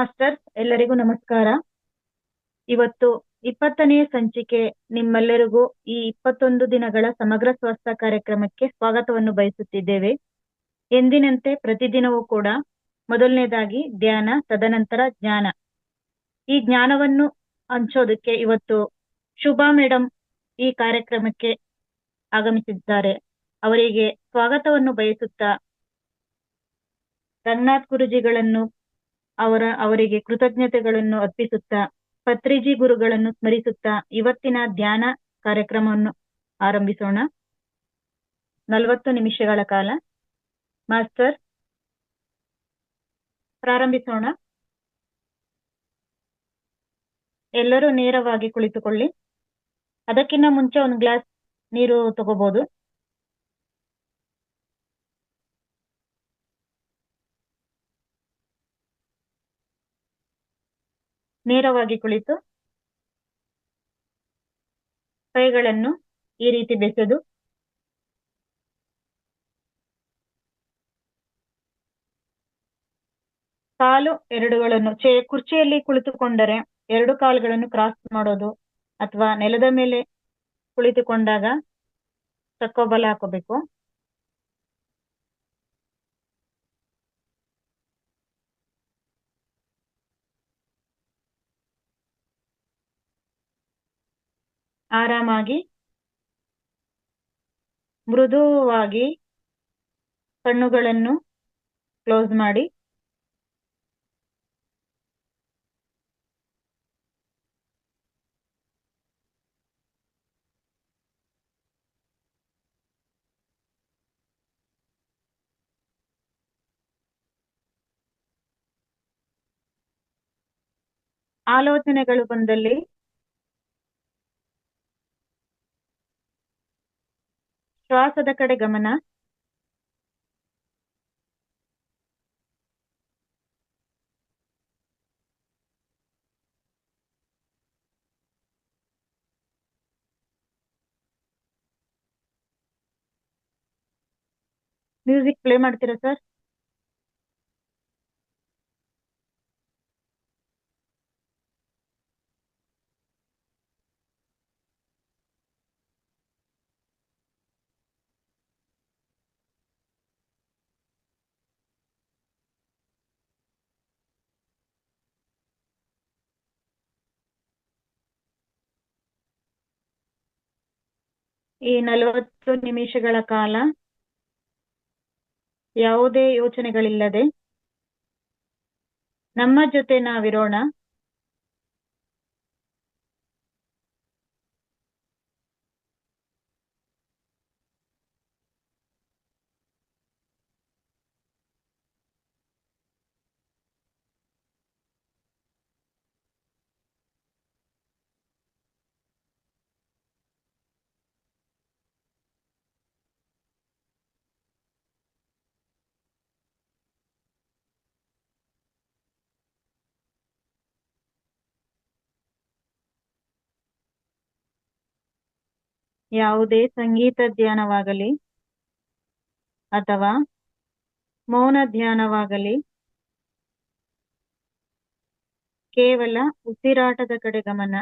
Masters ಎಲ್ಲರಿಗೂ ನಮಸ್ಕಾರ. ಇವತ್ತು 20ನೇ ಸಂಚಿಕೆ. ನಿಮ್ಮೆಲ್ಲರಿಗೂ ಈ 21 ದಿನಗಳ ಸಮಗ್ರ ಸ್ವಾಸ್ಥ್ಯ ಕಾರ್ಯಕ್ರಮಕ್ಕೆ ಸ್ವಾಗತವನ್ನು ಬಯಸುತ್ತಿದ್ದೇವೆ. ಎಂದಿನಂತೆ ಪ್ರತಿದಿನವೂ ಕೂಡ ಮೊದಲನೇದಾಗಿ ಧ್ಯಾನ, ತದನಂತರ ಜ್ಞಾನ. ಈ ಜ್ಞಾನವನ್ನು ಹಂಚೋದಕ್ಕೆ ಇವತ್ತು ಶುಭಾ ಮೇಡಮ್ ಈ ಕಾರ್ಯಕ್ರಮಕ್ಕೆ ಆಗಮಿಸಿದ್ದಾರೆ. ಅವರಿಗೆ ಸ್ವಾಗತವನ್ನು ಬಯಸುತ್ತಾ ರಂಗನಾಥ್ ಗುರುಜಿಗಳನ್ನು ಅವರಿಗೆ ಕೃತಜ್ಞತೆಗಳನ್ನು ಅರ್ಪಿಸುತ್ತಾ, ಪತ್ರಿಜಿ ಗುರುಗಳನ್ನು ಸ್ಮರಿಸುತ್ತಾ ಇವತ್ತಿನ ಧ್ಯಾನ ಕಾರ್ಯಕ್ರಮವನ್ನು ಆರಂಭಿಸೋಣ. 40 ನಿಮಿಷಗಳ ಕಾಲ. ಮಾಸ್ಟರ್, ಪ್ರಾರಂಭಿಸೋಣ. ಎಲ್ಲರೂ ನೇರವಾಗಿ ಕುಳಿತುಕೊಳ್ಳಿ. ಅದಕ್ಕಿಂತ ಮುಂಚೆ ಒಂದು ಗ್ಲಾಸ್ ನೀರು ತಗೋಬಹುದು. ನೇರವಾಗಿ ಕುಳಿತು ಕೈಗಳನ್ನು ಈ ರೀತಿ ಬೆಸೆದು ಕಾಲು ಎರಡುಗಳನ್ನು ಕುರ್ಚಿಯಲ್ಲಿ ಕುಳಿತುಕೊಂಡರೆ 2 ಕಾಲುಗಳನ್ನು ಕ್ರಾಸ್ ಮಾಡೋದು, ಅಥವಾ ನೆಲದ ಮೇಲೆ ಕುಳಿತುಕೊಂಡಾಗ ಚಕ್ಕೊಬಲ ಹಾಕೋಬೇಕು. ಆರಾಮಾಗಿ ಮೃದುವಾಗಿ ಕಣ್ಣುಗಳನ್ನು ಕ್ಲೋಸ್ ಮಾಡಿ ಆಲೋಚನೆಗಳು ಬಂದಲ್ಲಿ ಶ್ವಾಸದ ಕಡೆ ಗಮನ. ಮ್ಯೂಸಿಕ್ ಪ್ಲೇ ಮಾಡ್ತೀರಾ ಸರ್? ಈ 40 ನಿಮಿಷಗಳ ಕಾಲ ಯಾವುದೇ ಯೋಚನೆಗಳಿಲ್ಲದೆ ನಮ್ಮ ಜೊತೆ ನಾವಿರೋಣ. ಯಾವುದೇ ಸಂಗೀತ ಧ್ಯಾನವಾಗಲಿ ಅಥವಾ ಮೌನ ಧ್ಯಾನವಾಗಲಿ, ಕೇವಲ ಉಸಿರಾಟದ ಕಡೆ ಗಮನ.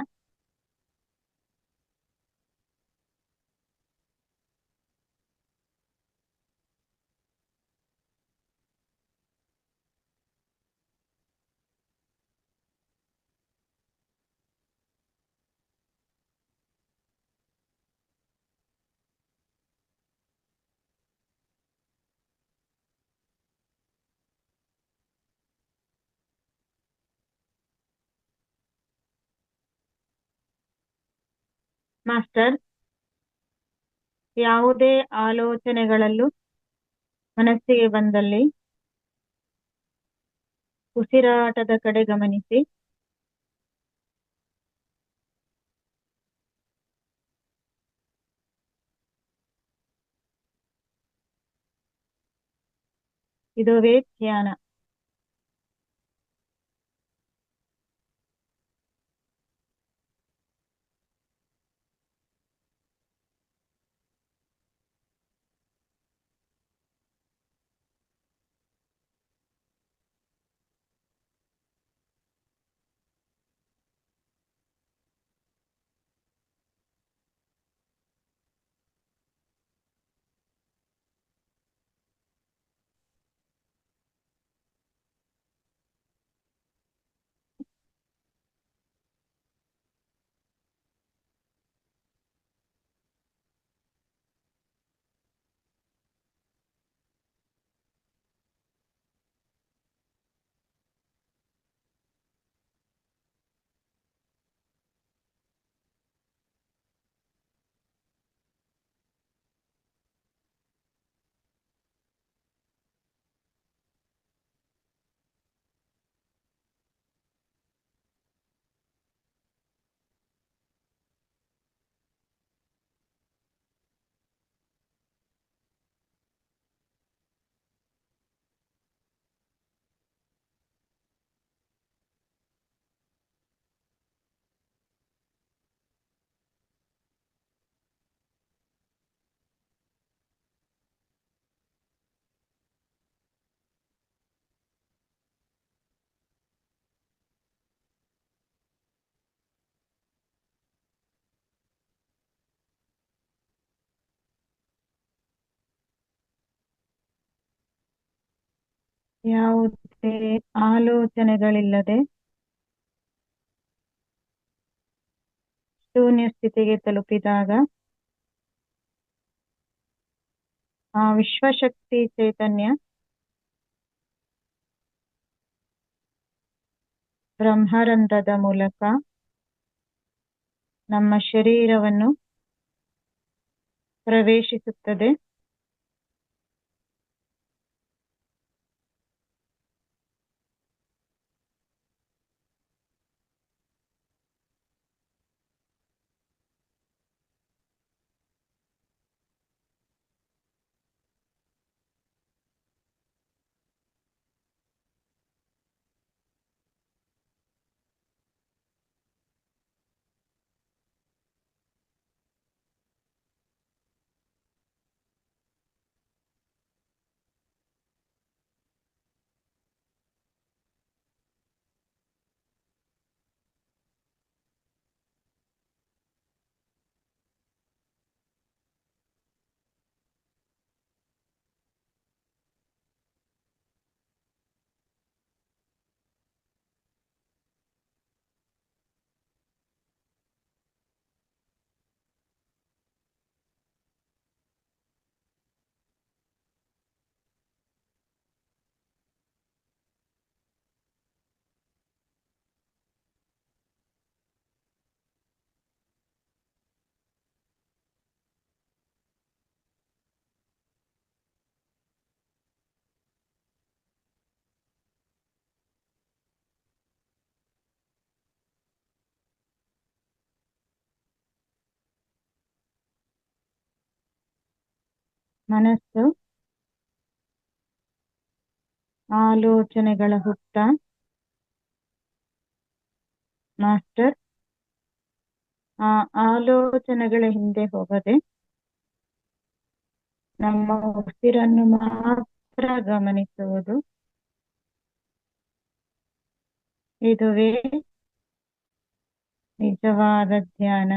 ಮಾಸ್ಟರ್, ಯಾವುದೇ ಆಲೋಚನೆಗಳಲ್ಲೂ ಮನಸ್ಸಿಗೆ ಬಂದಲ್ಲಿ ಉಸಿರಾಟದ ಕಡೆ ಗಮನಿಸಿ. ಇದುವೇ ಧ್ಯಾನ. ಯಾವುದೇ ಆಲೋಚನೆಗಳಿಲ್ಲದೆ ಶೂನ್ಯ ಸ್ಥಿತಿಗೆ ತಲುಪಿದಾಗ ಆ ವಿಶ್ವಶಕ್ತಿ ಚೈತನ್ಯ ಬ್ರಹ್ಮರಂಧ್ರದ ಮೂಲಕ ನಮ್ಮ ಶರೀರವನ್ನು ಪ್ರವೇಶಿಸುತ್ತದೆ. ಮನಸ್ಸು ಆಲೋಚನೆಗಳ ಹುತ್ತ. ಮಾಸ್ಟರ್ ಆ ಆಲೋಚನೆಗಳ ಹಿಂದೆ ಹೋಗದೆ ನಮ್ಮ ಉಸಿರನ್ನು ಮಾತ್ರ ಗಮನಿಸುವುದು. ಇದುವೇ ನಿಜವಾದ ಧ್ಯಾನ.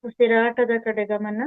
ಉಸಿರಾಟದ ಕಡೆ ಗಮನ.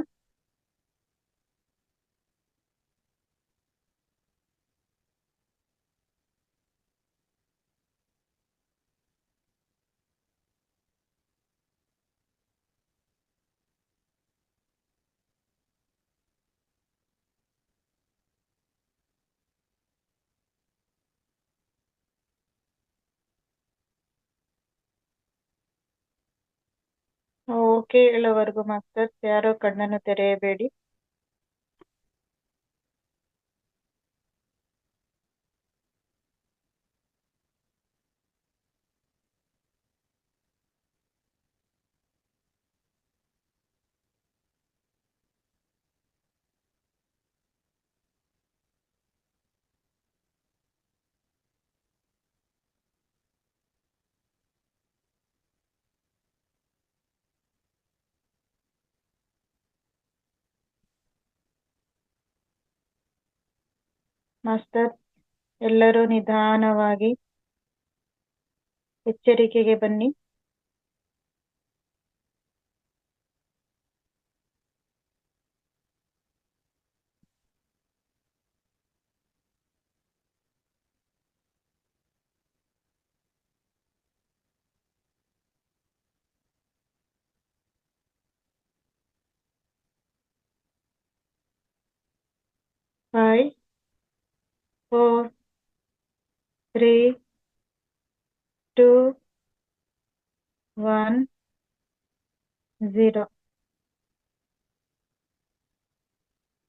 ಓಕೆ ಹೇಳೋವರೆಗೂ ಮಾಸ್ಟರ್ ಯಾರೋ ಕಣ್ಣನ್ನು ತೆರೆಯಬೇಡಿ. ಮಾಸ್ಟರ್ ಎಲ್ಲರೂ ನಿಧಾನವಾಗಿ ಎಚ್ಚರಿಕೆಗೆ ಬನ್ನಿ. ಫೈವ್, 4, 3, 2, 1, 0.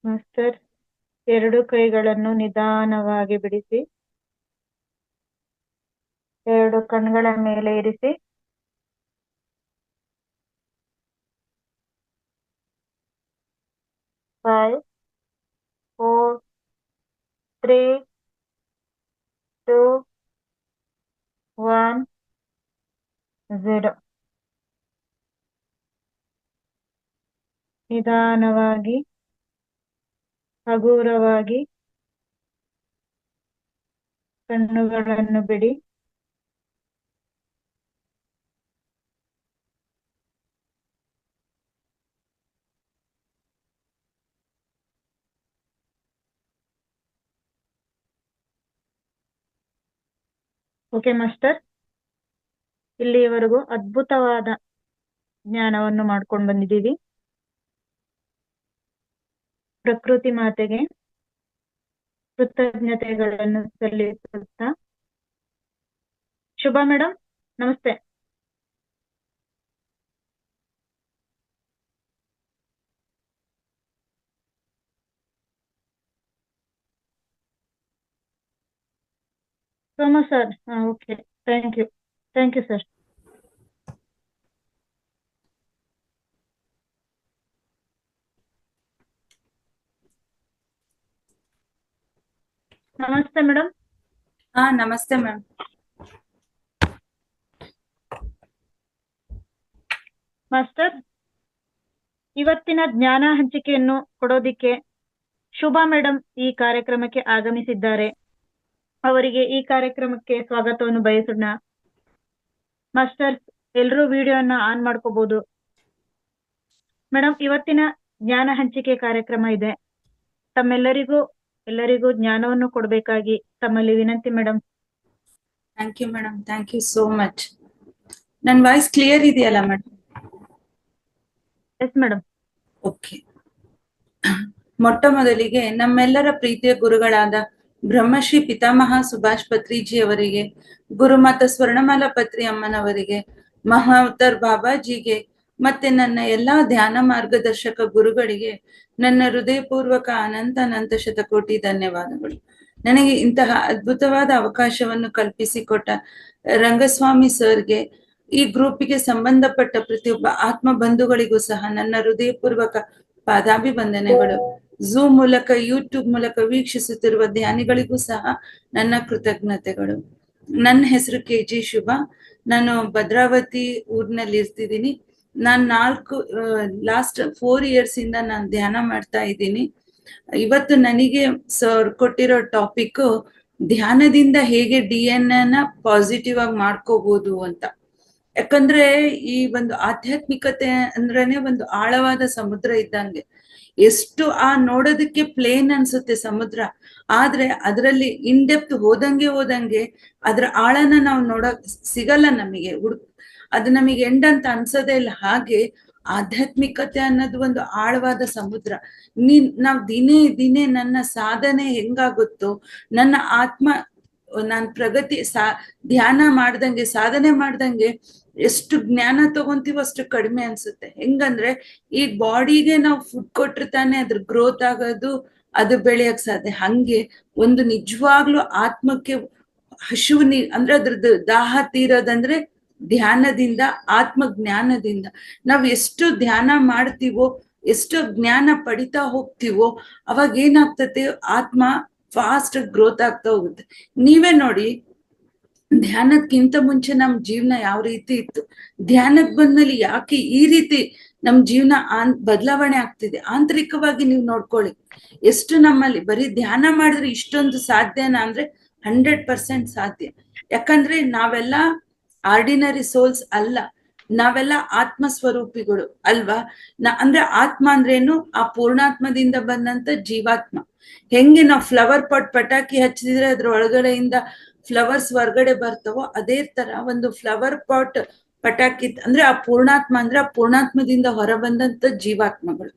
ಮಾಸ್ಟರ್ ಎರಡು ಕೈಗಳನ್ನು ನಿಧಾನವಾಗಿ ಬಿಡಿಸಿ, ಎರಡು ಕಣ್ಗಳ ಮೇಲೆ ಇರಿಸಿ. ಫೈವ್, 4, 3, 2, 1, 0. ನಿಧಾನವಾಗಿ ಹಗುರವಾಗಿ ಕಣ್ಣುಗಳನ್ನು ಬಿಡಿ. ಓಕೆ ಮಾಸ್ಟರ್, ಇಲ್ಲಿಯವರೆಗೂ ಅದ್ಭುತವಾದ ಜ್ಞಾನವನ್ನು ಮಾಡ್ಕೊಂಡು ಬಂದಿದ್ದೀವಿ. ಪ್ರಕೃತಿ ಮಾತೆಗೆ ಕೃತಜ್ಞತೆಗಳನ್ನು ಸಲ್ಲಿಸುತ್ತಾ. ಶುಭ ಮೇಡಮ್ ನಮಸ್ತೆ. Soma sir, okay, thank you sir. ನಮಸ್ತೆ ಮೇಡಮ್. ನಮಸ್ತೆ ಮ್ಯಾಮ್. ಮಾಸ್ಟರ್, ಇವತ್ತಿನ ಜ್ಞಾನ ಹಂಚಿಕೆಯನ್ನು ಕೊಡೋದಿಕ್ಕೆ ಶುಭಾ ಮೇಡಮ್ ಈ ಕಾರ್ಯಕ್ರಮಕ್ಕೆ ಆಗಮಿಸಿದ್ದಾರೆ. ಅವರಿಗೆ ಈ ಕಾರ್ಯಕ್ರಮಕ್ಕೆ ಸ್ವಾಗತವನ್ನು ಬಯಸೋಣ. ಮಾಸ್ಟರ್, ಎಲ್ಲರೂ ವಿಡಿಯೋನ ಆನ್ ಮಾಡ್ಕೋಬಹುದು. ಮೇಡಮ್, ಇವತ್ತಿನ ಜ್ಞಾನ ಹಂಚಿಕೆ ಕಾರ್ಯಕ್ರಮ ಇದೆ. ಎಲ್ಲರಿಗೂ ಜ್ಞಾನವನ್ನು ಕೊಡಬೇಕಾಗಿ ತಮ್ಮಲ್ಲಿ ವಿನಂತಿ madam. Thank you madam, thank you so much. ನನ್ನ ವಾಯ್ಸ್ ಕ್ಲಿಯರ್ ಇದೆಯಲ್ಲ ಮೇಡಮ್? Yes madam. ಓಕೆ. ಮೊಟ್ಟ ಮೊದಲಿಗೆ ನಮ್ಮೆಲ್ಲರ ಪ್ರೀತಿಯ ಗುರುಗಳಾದ ಬ್ರಹ್ಮಶ್ರೀ ಪಿತಾಮಹ ಸುಭಾಷ್ ಪತ್ರಿಜಿ ಅವರಿಗೆ, ಗುರುಮಾತ ಸ್ವರ್ಣಮಾಲಾ ಪತ್ರಿ ಅಮ್ಮನವರಿಗೆ, ಮಹಾವತಾರ್ ಬಾಬಾಜಿಗೆ ಮತ್ತೆ ನನ್ನ ಎಲ್ಲಾ ಧ್ಯಾನ ಮಾರ್ಗದರ್ಶಕ ಗುರುಗಳಿಗೆ ನನ್ನ ಹೃದಯಪೂರ್ವಕ ಅನಂತ ಶತಕೋಟಿ ಧನ್ಯವಾದಗಳು. ನನಗೆ ಇಂತಹ ಅದ್ಭುತವಾದ ಅವಕಾಶವನ್ನು ಕಲ್ಪಿಸಿಕೊಟ್ಟ ರಂಗಸ್ವಾಮಿ ಸರ್ಗೆ, ಈ ಗ್ರೂಪಿಗೆ ಸಂಬಂಧಪಟ್ಟ ಪ್ರತಿಯೊಬ್ಬ ಆತ್ಮ ಬಂಧುಗಳಿಗೂ ಸಹ ನನ್ನ ಹೃದಯಪೂರ್ವಕ ಪಾದಾಭಿವಂದನೆಗಳು. ಝೂಮ್ ಮೂಲಕ, ಯೂಟ್ಯೂಬ್ ಮೂಲಕ ವೀಕ್ಷಿಸುತ್ತಿರುವ ಧ್ಯಾನಿಗಳಿಗೂ ಸಹ ನನ್ನ ಕೃತಜ್ಞತೆಗಳು. ನನ್ನ ಹೆಸರು KG ಶುಭ. ನಾನು ಭದ್ರಾವತಿ ಊರಿನಲ್ಲಿ ಇರ್ತಿದ್ದೀನಿ. ನಾನು ಲಾಸ್ಟ್ 4 years ಇಂದ ನಾನು ಧ್ಯಾನ ಮಾಡ್ತಾ ಇದ್ದೀನಿ. ಇವತ್ತು ನನಗೆ ಸರ್ ಕೊಟ್ಟಿರೋ ಟಾಪಿಕ್ ಧ್ಯಾನದಿಂದ ಹೇಗೆ DNA ನ ಪಾಸಿಟಿವ್ ಆಗಿ ಮಾಡ್ಕೋಬಹುದು ಅಂತ. ಯಾಕಂದ್ರೆ ಈ ಒಂದು ಆಧ್ಯಾತ್ಮಿಕತೆ ಅಂದ್ರೇನೆ ಒಂದು ಆಳವಾದ ಸಮುದ್ರ ಇದ್ದಂಗೆ. ಎಷ್ಟು ನೋಡೋದಕ್ಕೆ ಪ್ಲೇನ್ ಅನ್ಸುತ್ತೆ ಸಮುದ್ರ, ಆದ್ರೆ ಅದರಲ್ಲಿ ಇನ್ ಡೆಪ್ತ್ ಹೋದಂಗೆ ಅದ್ರ ಆಳನ ನಾವು ನೋಡಕ್ ಸಿಗಲ್ಲ ನಮಗೆ. ಅದು ನಮಗೆ ಎಂಡ್ ಅಂತ ಅನ್ಸೋದೇ ಇಲ್ಲ. ಹಾಗೆ ಆಧ್ಯಾತ್ಮಿಕತೆ ಅನ್ನೋದು ಒಂದು ಆಳವಾದ ಸಮುದ್ರ. ನಾವ್ ದಿನೇ ನನ್ನ ಸಾಧನೆ ಹೆಂಗಾಗುತ್ತೋ, ನನ್ನ ಆತ್ಮ ನಾನ್ ಪ್ರಗತಿ ಧ್ಯಾನ ಮಾಡ್ದಂಗೆ, ಸಾಧನೆ ಮಾಡ್ದಂಗೆ ಎಷ್ಟು ಜ್ಞಾನ ತಗೊಂತೀವೋ ಅಷ್ಟು ಕಡಿಮೆ ಅನ್ಸುತ್ತೆ. ಹೆಂಗಂದ್ರೆ ಈ ಬಾಡಿಗೆ ನಾವು ಫುಡ್ ಕೊಟ್ರೆ ತಾನೆ ಅದ್ರ ಗ್ರೋತ್ ಆಗೋದು, ಅದು ಬೆಳೆಯಕ್ ಸಾಧ್ಯ. ಹಂಗೆ ಒಂದು ನಿಜವಾಗ್ಲೂ ಆತ್ಮಕ್ಕೆ ಹಸಿವು ಅಂದ್ರೆ ಅದ್ರದ್ದು ದಾಹ ತೀರೋದಂದ್ರೆ ಧ್ಯಾನದಿಂದ, ಆತ್ಮ ಜ್ಞಾನದಿಂದ. ನಾವ್ ಎಷ್ಟು ಧ್ಯಾನ ಮಾಡ್ತೀವೋ, ಎಷ್ಟು ಜ್ಞಾನ ಪಡಿತಾ ಹೋಗ್ತೀವೋ, ಅವಾಗ ಏನಾಗ್ತತೆ, ಆತ್ಮ ಫಾಸ್ಟ್ ಗ್ರೋತ್ ಆಗ್ತಾ ಹೋಗುತ್ತೆ. ನೀವೇ ನೋಡಿ, ಧ್ಯಾನಕ್ಕಿಂತ ಮುಂಚೆ ನಮ್ ಜೀವನ ಯಾವ ರೀತಿ ಇತ್ತು, ಧ್ಯಾನಕ್ ಬಂದ್ಮೇಲೆ ಯಾಕೆ ಈ ರೀತಿ ನಮ್ ಜೀವನ ಬದಲಾವಣೆ ಆಗ್ತಿದೆ. ಆಂತರಿಕವಾಗಿ ನೀವು ನೋಡ್ಕೊಳ್ಳಿ, ಎಷ್ಟು ನಮ್ಮಲ್ಲಿ ಬರೀ ಧ್ಯಾನ ಮಾಡಿದ್ರೆ ಇಷ್ಟೊಂದು ಸಾಧ್ಯನಾ ಅಂದ್ರೆ 100% ಸಾಧ್ಯ. ಯಾಕಂದ್ರೆ ನಾವೆಲ್ಲ ಆರ್ಡಿನರಿ ಸೋಲ್ಸ್ ಅಲ್ಲ, ನಾವೆಲ್ಲ ಆತ್ಮ ಸ್ವರೂಪಿಗಳು ಅಲ್ವಾ. ಅಂದ್ರೆ ಆತ್ಮ ಅಂದ್ರೇನು, ಆ ಪೂರ್ಣಾತ್ಮದಿಂದ ಬಂದಂತ ಜೀವಾತ್ಮ. ಹೆಂಗೆ ನಾವು ಫ್ಲವರ್ ಪಟಾಕಿ ಹಚ್ಚಿದ್ರೆ ಅದ್ರ ಒಳಗಡೆಯಿಂದ ಫ್ಲವರ್ಸ್ ಹೊರಗಡೆ ಬರ್ತಾವೋ, ಅದೇ ತರ ಒಂದು ಫ್ಲವರ್ ಪಟಾಕಿ ಅಂದ್ರೆ ಆ ಪೂರ್ಣಾತ್ಮ, ಅಂದ್ರೆ ಆ ಪೂರ್ಣಾತ್ಮದಿಂದ ಹೊರ ಬಂದಂತ ಜೀವಾತ್ಮಗಳು.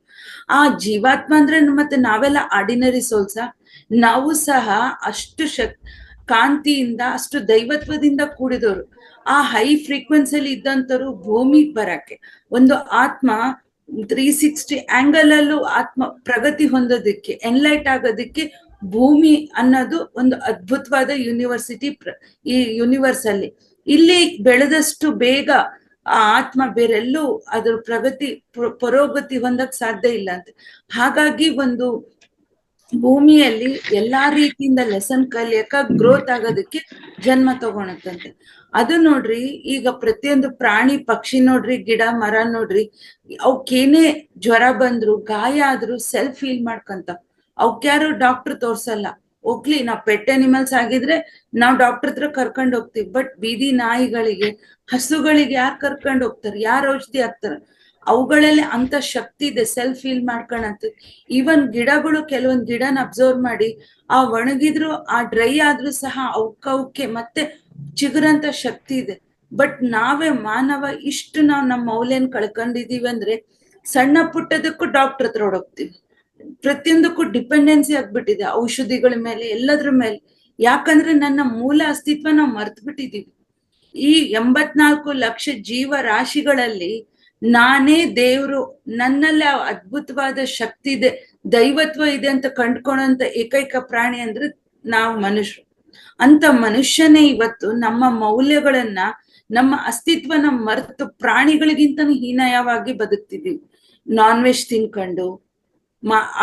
ಆ ಜೀವಾತ್ಮ ಅಂದ್ರೆ ಮತ್ತೆ ನಾವೆಲ್ಲ ಆರ್ಡಿನರಿ ಸೋಲ್ಸ. ನಾವು ಸಹ ಅಷ್ಟು ಕಾಂತಿಯಿಂದ, ಅಷ್ಟು ದೈವತ್ವದಿಂದ ಕೂಡಿದವರು. ಆ ಹೈ ಫ್ರೀಕ್ವೆನ್ಸಿಯಲ್ಲಿ ಇದ್ದಂತರು ಭೂಮಿಗೆ ಬರಕ್ಕೆ, ಒಂದು ಆತ್ಮ 360 ಆಂಗಲ್ ಅಲ್ಲೂ ಆತ್ಮ ಪ್ರಗತಿ ಹೊಂದೋದಕ್ಕೆ, ಎನ್ಲೈಟ್ ಆಗೋದಕ್ಕೆ ಭೂಮಿ ಅನ್ನೋದು ಒಂದು ಅದ್ಭುತವಾದ ಯೂನಿವರ್ಸಿಟಿ. ಈ ಯೂನಿವರ್ಸ್ ಅಲ್ಲಿ ಇಲ್ಲಿ ಬೆಳೆದಷ್ಟು ಬೇಗ ಆ ಆತ್ಮ ಬೇರೆಲ್ಲೂ ಅದ್ರ ಪ್ರಗತಿ ಪುರೋಗತಿ ಹೊಂದಕ್ ಸಾಧ್ಯ ಇಲ್ಲ ಅಂತ. ಹಾಗಾಗಿ ಒಂದು ಭೂಮಿಯಲ್ಲಿ ಎಲ್ಲಾ ರೀತಿಯಿಂದ ಲೆಸನ್ ಕಲಿಯಕ, ಗ್ರೋತ್ ಆಗೋದಕ್ಕೆ ಜನ್ಮ ತಗೊಳತ್ತಂತೆ. ಅದು ನೋಡ್ರಿ, ಈಗ ಪ್ರತಿಯೊಂದು ಪ್ರಾಣಿ ಪಕ್ಷಿ ನೋಡ್ರಿ, ಗಿಡ ಮರ ನೋಡ್ರಿ, ಅವಕ್ಕೇನೇ ಜ್ವರ ಬಂದ್ರು, ಗಾಯ ಆದ್ರೂ ಸೆಲ್ಫ್ ಹೀಲ್ ಮಾಡ್ಕಂತ. ಅವಕ್ಯಾರು ಡಾಕ್ಟರ್ ತೋರ್ಸಲ್ಲ. ಹೋಗ್ಲಿ, ನಾವ್ ಪೆಟ್ ಅನಿಮಲ್ಸ್ ಆಗಿದ್ರೆ ನಾವ್ ಡಾಕ್ಟರ್ ಹತ್ರ ಕರ್ಕೊಂಡ್ ಹೋಗ್ತೀವಿ. ಬಟ್ ಬೀದಿ ನಾಯಿಗಳಿಗೆ, ಹಸುಗಳಿಗೆ ಯಾರು ಕರ್ಕೊಂಡ್ ಹೋಗ್ತಾರೆ, ಯಾರು ಔಷಧಿ ಹಾಕ್ತಾರ? ಅವುಗಳಲ್ಲಿ ಅಂತ ಶಕ್ತಿ ಇದೆ ಸೆಲ್ಫ್ ಹೀಲ್ ಮಾಡ್ಕೊಳಂತ. ಈವನ್ ಗಿಡಗಳು, ಕೆಲವೊಂದ್ ಗಿಡನ ಅಬ್ಸರ್ವ್ ಮಾಡಿ, ಆ ಒಣಗಿದ್ರು, ಆ ಡ್ರೈ ಆದ್ರೂ ಸಹ ಅವಕ್ಕೆ ಮತ್ತೆ ಚಿಗುರಂತ ಶಕ್ತಿ ಇದೆ. ಬಟ್ ನಾವೇ ಮಾನವ ಇಷ್ಟು ನಮ್ಮ ಮೌಲ್ಯನ್ ಕಳ್ಕೊಂಡಿದೀವಿ. ಅಂದ್ರೆ ಸಣ್ಣ ಪುಟ್ಟದಕ್ಕೂ ಡಾಕ್ಟರ್ ಹತ್ರ ಓಡೋಗ್ತೀವಿ, ಪ್ರತಿಯೊಂದಕ್ಕೂ ಡಿಪೆಂಡೆನ್ಸಿ ಆಗ್ಬಿಟ್ಟಿದೆ ಔಷಧಿಗಳ ಮೇಲೆ, ಎಲ್ಲದ್ರ ಮೇಲೆ. ಯಾಕಂದ್ರೆ ನನ್ನ ಮೂಲ ಅಸ್ತಿತ್ವ ನಾವು ಮರ್ತ್ ಬಿಟ್ಟಿದೀವಿ. ಈ 84 ಲಕ್ಷ ಜೀವ ರಾಶಿಗಳಲ್ಲಿ ನಾನೇ ದೇವ್ರು, ನನ್ನಲ್ಲಿ ಅದ್ಭುತವಾದ ಶಕ್ತಿ ಇದೆ, ದೈವತ್ವ ಇದೆ ಅಂತ ಕಂಡ್ಕೊಳಂತ ಏಕೈಕ ಪ್ರಾಣಿ ಅಂದ್ರೆ ನಾವು ಮನುಷ್ಯರು. ಅಂತ ಮನುಷ್ಯನೇ ಇವತ್ತು ನಮ್ಮ ಮೌಲ್ಯಗಳನ್ನ, ನಮ್ಮ ಅಸ್ತಿತ್ವನ ಮರೆತು ಪ್ರಾಣಿಗಳಿಗಿಂತನೂ ಹೀನಯವಾಗಿ ಬದುಕ್ತಿದೀವಿ. ನಾನ್ ವೆಜ್ ತಿನ್ಕೊಂಡು,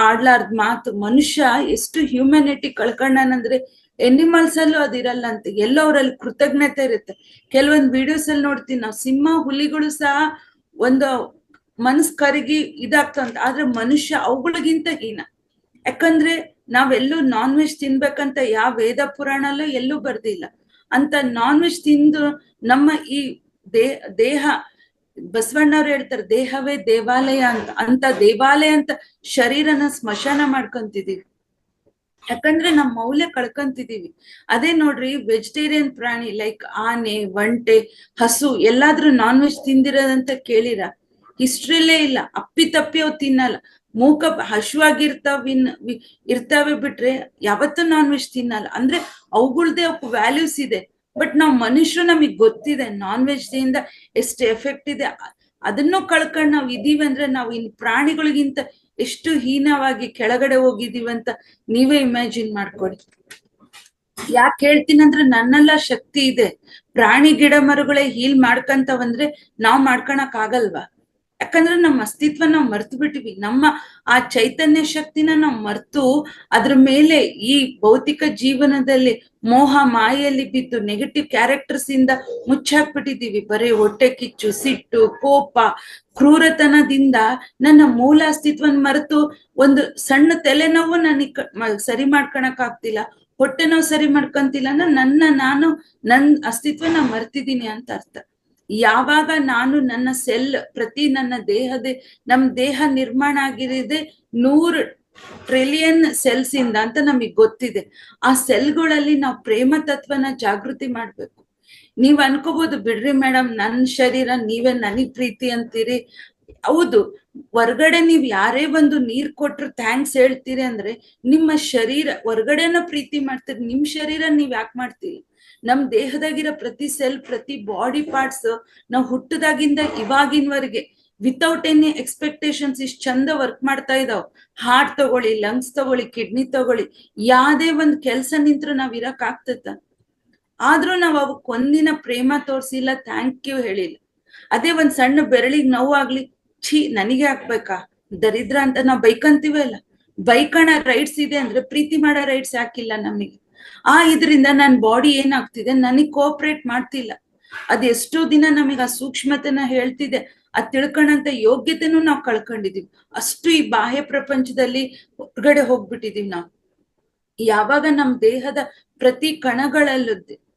ಆಡ್ಲಾರ್ದ ಮಾತು. ಮನುಷ್ಯ ಎಷ್ಟು ಹ್ಯೂಮ್ಯಾನಿಟಿ ಕಳ್ಕೊಂಡನಂದ್ರೆ ಎನಿಮಲ್ಸ್ ಅಲ್ಲೂ ಅದಿರಲ್ಲ ಅಂತ. ಎಲ್ಲೋ ಅವ್ರಲ್ಲಿ ಕೃತಜ್ಞತೆ ಇರುತ್ತೆ. ಕೆಲವೊಂದ್ ವಿಡಿಯೋಸ್ ಅಲ್ಲಿ ನೋಡ್ತೀವಿ ನಾವು, ಸಿಂಹ ಹುಲಿಗಳು ಸಹ ಒಂದು ಮನಸ್ ಕರಗಿ ಇದಾಗ್ತಂತ, ಆದ್ರೆ ಮನುಷ್ಯ ಅವುಗಳಿಗಿಂತ ಹೀನ. ಯಾಕಂದ್ರೆ ನಾವೆಲ್ಲೂ ನಾನ್ ವೆಜ್ ತಿನ್ಬೇಕಂತ ಯಾವ ವೇದ ಪುರಾಣಲ್ಲೂ ಎಲ್ಲೂ ಬರ್ದಿಲ್ಲ. ಅಂತ ನಾನ್ ವೆಜ್ ತಿಂದು ನಮ್ಮ ಈ ದೇಹ, ಬಸವಣ್ಣವ್ರು ಹೇಳ್ತಾರೆ, ದೇಹವೇ ದೇವಾಲಯ ಅಂತ. ಅಂತ ದೇವಾಲಯ ಅಂತ ಶರೀರನ ಸ್ಮಶಾನ ಮಾಡ್ಕೊಂತಿದೀವಿ. ಯಾಕಂದ್ರೆ ನಮ್ ಮೌಲ್ಯ ಕಳ್ಕೊಂತಿದೀವಿ. ಅದೇ ನೋಡ್ರಿ, ವೆಜಿಟೇರಿಯನ್ ಪ್ರಾಣಿ ಲೈಕ್ ಆನೆ, ಒಂಟೆ, ಹಸು ಎಲ್ಲಾದ್ರೂ ನಾನ್ ವೆಜ್ ತಿಂದಿರೋದಂತ ಕೇಳಿರ? ಹಿಸ್ಟ್ರಿಲೇ ಇಲ್ಲ. ಅಪ್ಪಿ ತಪ್ಪಿ ಅವ್ ತಿನ್ನಲ್ಲ. ಇರ್ತಾವೆ ಬಿಟ್ರೆ ಯಾವತ್ತೂ ನಾನ್ ವೆಜ್ ತಿನ್ನಲ್ಲ. ಅಂದ್ರೆ ಅವುಗಳ್ದೇ ವ್ಯಾಲ್ಯೂಸ್ ಇದೆ. ಬಟ್ ನಾವ್ ಮನುಷ್ಯರು, ನಮಗ್ ಗೊತ್ತಿದೆ ನಾನ್ ವೆಜ್ ಇಂದ ಎಷ್ಟು ಎಫೆಕ್ಟ್ ಇದೆ. ಅದನ್ನು ಕಳ್ಕೊಂಡ್ ನಾವ್ ಇದೀವಿ ಅಂದ್ರೆ ನಾವು ಇನ್ ಪ್ರಾಣಿಗಳಿಗಿಂತ ಎಷ್ಟು ಹೀನವಾಗಿ ಕೆಳಗಡೆ ಹೋಗಿದೀವಂತ ನೀವೇ ಇಮ್ಯಾಜಿನ್ ಮಾಡ್ಕೊಡಿ. ಯಾಕೆ ಹೇಳ್ತೀನಂದ್ರೆ, ನನ್ನೆಲ್ಲ ಶಕ್ತಿ ಇದೆ. ಪ್ರಾಣಿ ಗಿಡ ಮರಗಳೇ ಹೀಲ್ ಮಾಡ್ಕಂತವಂದ್ರೆ ನಾವ್ ಮಾಡ್ಕೊಳಕ್ ಆಗಲ್ವಾ? ಯಾಕಂದ್ರೆ ನಮ್ಮ ಅಸ್ತಿತ್ವ ನಾವು ಮರ್ತು ಬಿಟ್ಟಿವಿ. ನಮ್ಮ ಆ ಚೈತನ್ಯ ಶಕ್ತಿನ ನಾವು ಮರ್ತು ಅದ್ರ ಮೇಲೆ ಈ ಭೌತಿಕ ಜೀವನದಲ್ಲಿ ಮೋಹ ಮಾಯೆಯಲ್ಲಿ ಬಿದ್ದು ನೆಗೆಟಿವ್ ಕ್ಯಾರೆಕ್ಟರ್ಸ್ ಇಂದ ಮುಚ್ಚಾಕ್ಬಿಟ್ಟಿದೀವಿ. ಬರೀ ಹೊಟ್ಟೆ ಕಿಚ್ಚು, ಸಿಟ್ಟು, ಕೋಪ, ಕ್ರೂರತನದಿಂದ ನನ್ನ ಮೂಲ ಅಸ್ತಿತ್ವನ ಮರೆತು ಒಂದು ಸಣ್ಣ ತಲೆನೋವು ನನಗೆ ಸರಿ ಮಾಡ್ಕೊಳಕ್ ಆಗ್ತಿಲ್ಲ, ಹೊಟ್ಟೆ ನೋವು ಸರಿ ಮಾಡ್ಕೊಂತಿಲ್ಲ, ನಾನು ನನ್ನ ಅಸ್ತಿತ್ವನ ಮರ್ತಿದ್ದೀನಿ ಅಂತ ಅರ್ಥ. ಯಾವಾಗ ನಾನು ನನ್ನ ಸೆಲ್ ಪ್ರತಿ ನನ್ನ ನಮ್ ದೇಹ ನಿರ್ಮಾಣ ಆಗಿರಿದೆ 100 ಟ್ರಿಲಿಯನ್ ಸೆಲ್ಸ್ ಇಂದ ಅಂತ ನಮಗ್ ಗೊತ್ತಿದೆ. ಆ ಸೆಲ್ಗಳಲ್ಲಿ ನಾವು ಪ್ರೇಮ ತತ್ವನ ಜಾಗೃತಿ ಮಾಡ್ಬೇಕು. ನೀವ್ ಅನ್ಕೋಬಹುದು, ಬಿಡ್ರಿ ಮೇಡಮ್, ನನ್ ಶರೀರ ನೀವೇ ನನಗ್ ಪ್ರೀತಿ ಅಂತೀರಿ. ಹೌದು, ಹೊರ್ಗಡೆ ನೀವ್ ಯಾರೇ ಒಂದು ನೀರ್ ಕೊಟ್ರು ಥ್ಯಾಂಕ್ಸ್ ಹೇಳ್ತೀರಿ ಅಂದ್ರೆ ನಿಮ್ಮ ಶರೀರ ಹೊರ್ಗಡೆನ ಪ್ರೀತಿ ಮಾಡ್ತೀರಿ, ನಿಮ್ ಶರೀರ ನೀವ್ ಯಾಕೆ ಮಾಡ್ತೀರಿ? ನಮ್ ದೇಹದಾಗಿರೋ ಪ್ರತಿ ಸೆಲ್, ಪ್ರತಿ ಬಾಡಿ ಪಾರ್ಟ್ಸ್ ನಾವು ಹುಟ್ಟದಾಗಿಂದ ಇವಾಗಿನವರೆಗೆ ವಿತೌಟ್ ಎನಿ ಎಕ್ಸ್ಪೆಕ್ಟೇಷನ್ಸ್ ಇಷ್ಟು ಚಂದ ವರ್ಕ್ ಮಾಡ್ತಾ ಇದಾವ್. ಹಾರ್ಟ್ ತಗೊಳ್ಳಿ, ಲಂಗ್ಸ್ ತಗೊಳ್ಳಿ, ಕಿಡ್ನಿ ತಗೊಳ್ಳಿ, ಯಾವ್ದೇ ಒಂದ್ ಕೆಲ್ಸ ನಿಂತ್ರು ನಾವ್ ಇರಕ್ ಆಗ್ತದ? ಆದ್ರೂ ನಾವ್ ಅವಕ್ ಒಂದಿನ ಪ್ರೇಮ ತೋರ್ಸಿಲ್ಲ, ಥ್ಯಾಂಕ್ ಯು ಹೇಳಿಲ್ಲ. ಅದೇ ಒಂದ್ ಸಣ್ಣ ಬೆರಳಿಗೆ ನೋವಾಗ್ಲಿ, ಛೀ ನನಗೆ ಹಾಕ್ಬೇಕಾ ದರಿದ್ರ ಅಂತ ನಾವ್ ಬೈಕಂತೀವಲ್ಲ. ಬೈಕಣ ರೈಟ್ಸ್ ಇದೆ ಅಂದ್ರೆ ಪ್ರೀತಿ ಮಾಡೋ ರೈಟ್ಸ್ ಯಾಕಿಲ್ಲ ನಮಗೆ? ಇದರಿಂದ ನನ್ ಬಾಡಿ ಏನಾಗ್ತಿದೆ, ನನಗ್ ಕೋಆಪರೇಟ್ ಮಾಡ್ತಿಲ್ಲ. ಅದ್ ಎಷ್ಟೋ ದಿನ ನಮಗ್ ಆ ಸೂಕ್ಷ್ಮತೆನ ಹೇಳ್ತಿದೆ. ಅದ್ ತಿಳ್ಕೊಂಡಂತ ಯೋಗ್ಯತೆನೂ ನಾವ್ ಕಳ್ಕೊಂಡಿದೀವಿ. ಅಷ್ಟು ಈ ಬಾಹ್ಯ ಪ್ರಪಂಚದಲ್ಲಿ ಹೊರಗಡೆ ಹೋಗ್ಬಿಟ್ಟಿದೀವಿ ನಾವು. ಯಾವಾಗ ನಮ್ ದೇಹದ ಪ್ರತಿ ಕಣಗಳಲ್ಲೂ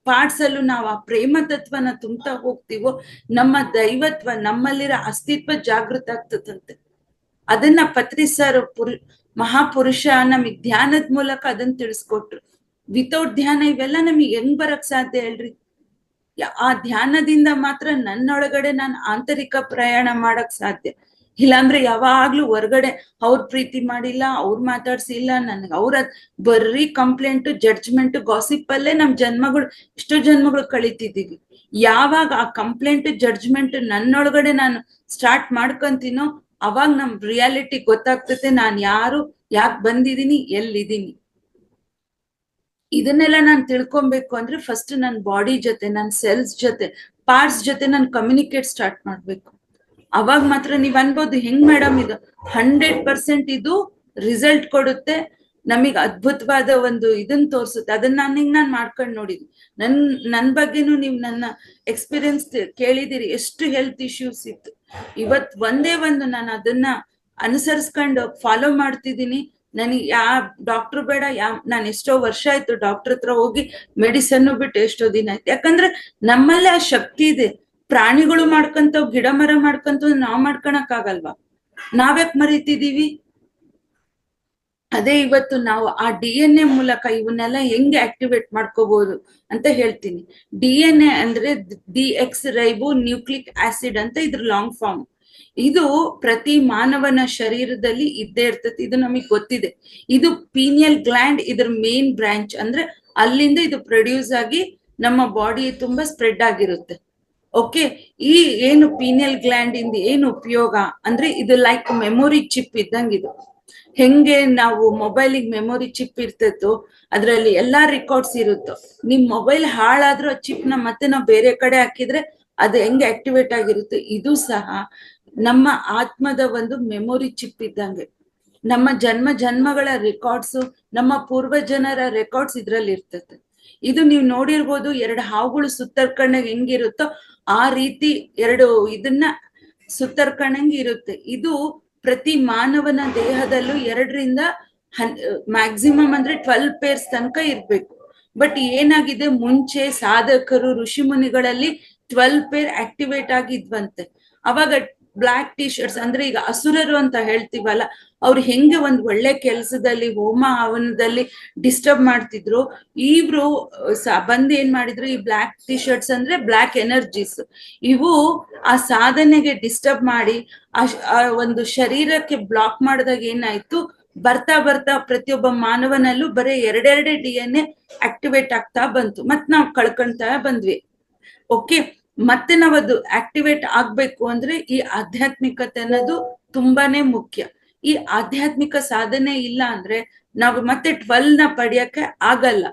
ಪಾರ್ಟ್ಸ್ ಅಲ್ಲೂ ನಾವು ಆ ಪ್ರೇಮ ತತ್ವನ ತುಂಬ್ತಾ ಹೋಗ್ತೀವೋ, ನಮ್ಮ ದೈವತ್ವ, ನಮ್ಮಲ್ಲಿರೋ ಅಸ್ತಿತ್ವ ಜಾಗೃತ ಆಗ್ತದಂತೆ. ಅದನ್ನ ಪತ್ರಿ ಸರ್ ಮಹಾಪುರುಷ ನಮಗ್ ಧ್ಯಾನದ ಮೂಲಕ ಅದನ್ನ ತಿಳಿಸ್ಕೊಟ್ರು. ವಿತೌಟ್ ಧ್ಯಾನ ಇವೆಲ್ಲ ನಮಗ್ ಹೆಂಗ್ ಬರಕ್ ಸಾಧ್ಯ ಹೇಳ್ರಿ? ಆ ಧ್ಯಾನದಿಂದ ಮಾತ್ರ ನನ್ನೊಳಗಡೆ ನಾನು ಆಂತರಿಕ ಪ್ರಯಾಣ ಮಾಡಕ್ ಸಾಧ್ಯ. ಇಲ್ಲಾಂದ್ರೆ ಯಾವಾಗ್ಲೂ ಹೊರ್ಗಡೆ ಅವ್ರ ಪ್ರೀತಿ ಮಾಡಿಲ್ಲ, ಅವ್ರ ಮಾತಾಡ್ಸಿಲ್ಲ, ನನ್ಗೆ ಅವ್ರ ಬರ್ರಿ ಕಂಪ್ಲೇಂಟ್, ಜಡ್ಜ್ಮೆಂಟ್, ಗಾಸಿಪ್ ಅಲ್ಲೇ ನಮ್ ಎಷ್ಟೋ ಜನ್ಮಗಳು ಕಳೀತಿದೀವಿ. ಯಾವಾಗ ಆ ಕಂಪ್ಲೇಂಟ್, ಜಡ್ಜ್ಮೆಂಟ್ ನನ್ನೊಳಗಡೆ ನಾನು ಸ್ಟಾರ್ಟ್ ಮಾಡ್ಕೊಂತೀನೋ ಅವಾಗ ನಮ್ ರಿಯಾಲಿಟಿ ಗೊತ್ತಾಗ್ತತೆ. ನಾನ್ ಯಾರು, ಯಾಕೆ ಬಂದಿದೀನಿ, ಎಲ್ಲಿದ್ದೀನಿ. ಇದನ್ನೆಲ್ಲ ನಾನು ತಿಳ್ಕೊಬೇಕು ಅಂದ್ರೆ ಫಸ್ಟ್ ನನ್ನ ಬಾಡಿ ಜೊತೆ, ನನ್ನ ಸೆಲ್ಸ್ ಜೊತೆ, ಪಾರ್ಟ್ಸ್ ಜೊತೆ ನಾನು ಕಮ್ಯುನಿಕೇಟ್ ಸ್ಟಾರ್ಟ್ ಮಾಡ್ಬೇಕು. ಅವಾಗ ಮಾತ್ರ ನೀವ್ ಅನ್ಬೋದು, ಹೆಂಗ್ ಮೇಡಮ್ ಇದು 100% ಇದು ರಿಸಲ್ಟ್ ಕೊಡುತ್ತೆ, ನಮಗ್ ಅದ್ಭುತವಾದ ಒಂದು ಇದನ್ನ ತೋರ್ಸುತ್ತೆ. ಅದನ್ನ ನಾನ್ ಮಾಡ್ಕೊಂಡ್ ನೋಡಿದ್ವಿ. ನನ್ ಬಗ್ಗೆನೂ ನೀವ್ ನನ್ನ ಎಕ್ಸ್ಪೀರಿಯನ್ಸ್ ಕೇಳಿದಿರಿ, ಎಷ್ಟು ಹೆಲ್ತ್ ಇಶ್ಯೂಸ್ ಇತ್ತು. ಇವತ್ ಒಂದೇ ಒಂದು ನಾನು ಅದನ್ನ ಅನುಸರಿಸ್ಕೊಂಡು ಫಾಲೋ ಮಾಡ್ತಿದ್ದೀನಿ. ನನಗೆ ಯಾವ ಡಾಕ್ಟರ್ ಬೇಡ, ನಾನು ಎಷ್ಟೋ ವರ್ಷ ಆಯ್ತು ಡಾಕ್ಟರ್ ಹತ್ರ ಹೋಗಿ, ಮೆಡಿಸನ್ ಬಿಟ್ಟು ಎಷ್ಟೋ ದಿನ ಆಯ್ತು. ಯಾಕಂದ್ರೆ ನಮ್ಮಲ್ಲೇ ಆ ಶಕ್ತಿ ಇದೆ. ಪ್ರಾಣಿಗಳು ಮಾಡ್ಕೊಂತವ್, ಗಿಡ ಮರ ಮಾಡ್ಕೊಂತ ನಾವ್ ಮಾಡ್ಕೊಳಕ್ ಆಗಲ್ವಾ? ನಾವ್ಯಾಕ್ ಮರಿತಿದೀವಿ? ಅದೇ ಇವತ್ತು ನಾವು ಆ DNA ಮೂಲಕ ಇವನ್ನೆಲ್ಲ ಹೆಂಗೆ ಆಕ್ಟಿವೇಟ್ ಮಾಡ್ಕೋಬಹುದು ಅಂತ ಹೇಳ್ತೀನಿ. DNA ಅಂದ್ರೆ ಡಿಎಕ್ಸ್ ರೈಬೋ ನ್ಯೂಕ್ಲಿಕ್ ಆಸಿಡ್ ಅಂತ ಇದ್ರ ಲಾಂಗ್ ಫಾರ್ಮ್. ಇದು ಪ್ರತಿ ಮಾನವನ ಶರೀರದಲ್ಲಿ ಇದ್ದೇ ಇರ್ತದೆ, ಇದು ನಮಗ್ ಗೊತ್ತಿದೆ. ಇದು ಪೀನಿಯಲ್ ಗ್ಲ್ಯಾಂಡ್, ಇದ್ರ ಮೇನ್ ಬ್ರಾಂಚ್. ಅಂದ್ರೆ ಅಲ್ಲಿಂದ ಇದು ಪ್ರೊಡ್ಯೂಸ್ ಆಗಿ ನಮ್ಮ ಬಾಡಿ ತುಂಬಾ ಸ್ಪ್ರೆಡ್ ಆಗಿರುತ್ತೆ. ಓಕೆ, ಈ ಏನು ಪೀನಿಯಲ್ ಗ್ಲ್ಯಾಂಡ್ ಇಂದ ಏನು ಉಪಯೋಗ ಅಂದ್ರೆ, ಇದು ಲೈಕ್ ಮೆಮೊರಿ ಚಿಪ್ ಇದ್ದಂಗಿದು. ಹೆಂಗೆ ನಾವು ಮೊಬೈಲಿಗೆ ಮೆಮೊರಿ ಚಿಪ್ ಇರ್ತೈತೋ ಅದ್ರಲ್ಲಿ ಎಲ್ಲಾ ರೆಕಾರ್ಡ್ಸ್ ಇರುತ್ತೋ, ನಿಮ್ ಮೊಬೈಲ್ ಹಾಳಾದ್ರೂ ಆ ಚಿಪ್ ನ ಮತ್ತೆ ನಾವು ಬೇರೆ ಕಡೆ ಹಾಕಿದ್ರೆ ಅದು ಹೆಂಗೆ ಆಕ್ಟಿವೇಟ್ ಆಗಿರುತ್ತೆ, ಇದು ಸಹ ನಮ್ಮ ಆತ್ಮದ ಒಂದು ಮೆಮೊರಿ ಚಿಪ್ ಇದ್ದಂಗೆ. ನಮ್ಮ ಜನ್ಮಗಳ ರೆಕಾರ್ಡ್ಸ್, ನಮ್ಮ ಪೂರ್ವ ಜನರ ರೆಕಾರ್ಡ್ಸ್ ಇದ್ರಲ್ಲಿ ಇರ್ತದೆ. ಇದು ನೀವು ನೋಡಿರ್ಬೋದು, 2 ಹಾವುಗಳು ಸುತ್ತರ್ಕೊಂಡಾಗ ಹೆಂಗಿರುತ್ತೋ ಆ ರೀತಿ 2 ಇದನ್ನ ಸುತ್ತರ್ಕೊಂಡಂಗೆ ಇರುತ್ತೆ. ಇದು ಪ್ರತಿ ಮಾನವನ ದೇಹದಲ್ಲೂ 2ರಿಂದ ಮ್ಯಾಕ್ಸಿಮಮ್ ಅಂದ್ರೆ 12 ಪೇರ್ಸ್ ತನಕ ಇರ್ಬೇಕು. ಬಟ್ ಏನಾಗಿದೆ, ಮುಂಚೆ ಸಾಧಕರು, ಋಷಿ ಮುನಿಗಳಲ್ಲಿ 12 ಪೇರ್ ಆಕ್ಟಿವೇಟ್ ಆಗಿದ್ವಂತೆ. ಅವಾಗ ಬ್ಲಾಕ್ ಟಿ ಶರ್ಟ್ಸ್ ಅಂದ್ರೆ ಈಗ ಅಸುರರು ಅಂತ ಹೇಳ್ತೀವಲ್ಲ, ಅವ್ರು ಹೆಂಗೆ ಒಂದ್ ಒಳ್ಳೆ ಕೆಲ್ಸದಲ್ಲಿ, ಹೋಮ ಹವನದಲ್ಲಿ ಡಿಸ್ಟರ್ಬ್ ಮಾಡ್ತಿದ್ರು, ಇವ್ರು ಬಂದ್ ಏನ್ ಮಾಡಿದ್ರು, ಈ ಬ್ಲಾಕ್ ಟಿ ಶರ್ಟ್ಸ್ ಅಂದ್ರೆ ಬ್ಲಾಕ್ ಎನರ್ಜೀಸ್, ಇವು ಆ ಸಾಧನೆಗೆ ಡಿಸ್ಟರ್ಬ್ ಮಾಡಿ ಆ ಒಂದು ಶರೀರಕ್ಕೆ ಬ್ಲಾಕ್ ಮಾಡಿದಾಗ ಏನಾಯ್ತು, ಬರ್ತಾ ಪ್ರತಿಯೊಬ್ಬ ಮಾನವನಲ್ಲೂ ಬರೀ 2 DNA ಆಕ್ಟಿವೇಟ್ ಆಗ್ತಾ ಬಂತು. ಮತ್ ನಾವ್ ಕಳ್ಕೊಂತಾ ಬಂದ್ವಿ. ಓಕೆ, ಮತ್ತೆ ನಾವದು ಆಕ್ಟಿವೇಟ್ ಆಗ್ಬೇಕು ಅಂದ್ರೆ ಈ ಆಧ್ಯಾತ್ಮಿಕತೆ ಅನ್ನೋದು ತುಂಬಾನೇ ಮುಖ್ಯ. ಈ ಆಧ್ಯಾತ್ಮಿಕ ಸಾಧನೆ ಇಲ್ಲ ಅಂದ್ರೆ ನಾವು ಮತ್ತೆ 12ನ ಪಡೆಯಕ್ಕೆ ಆಗಲ್ಲ.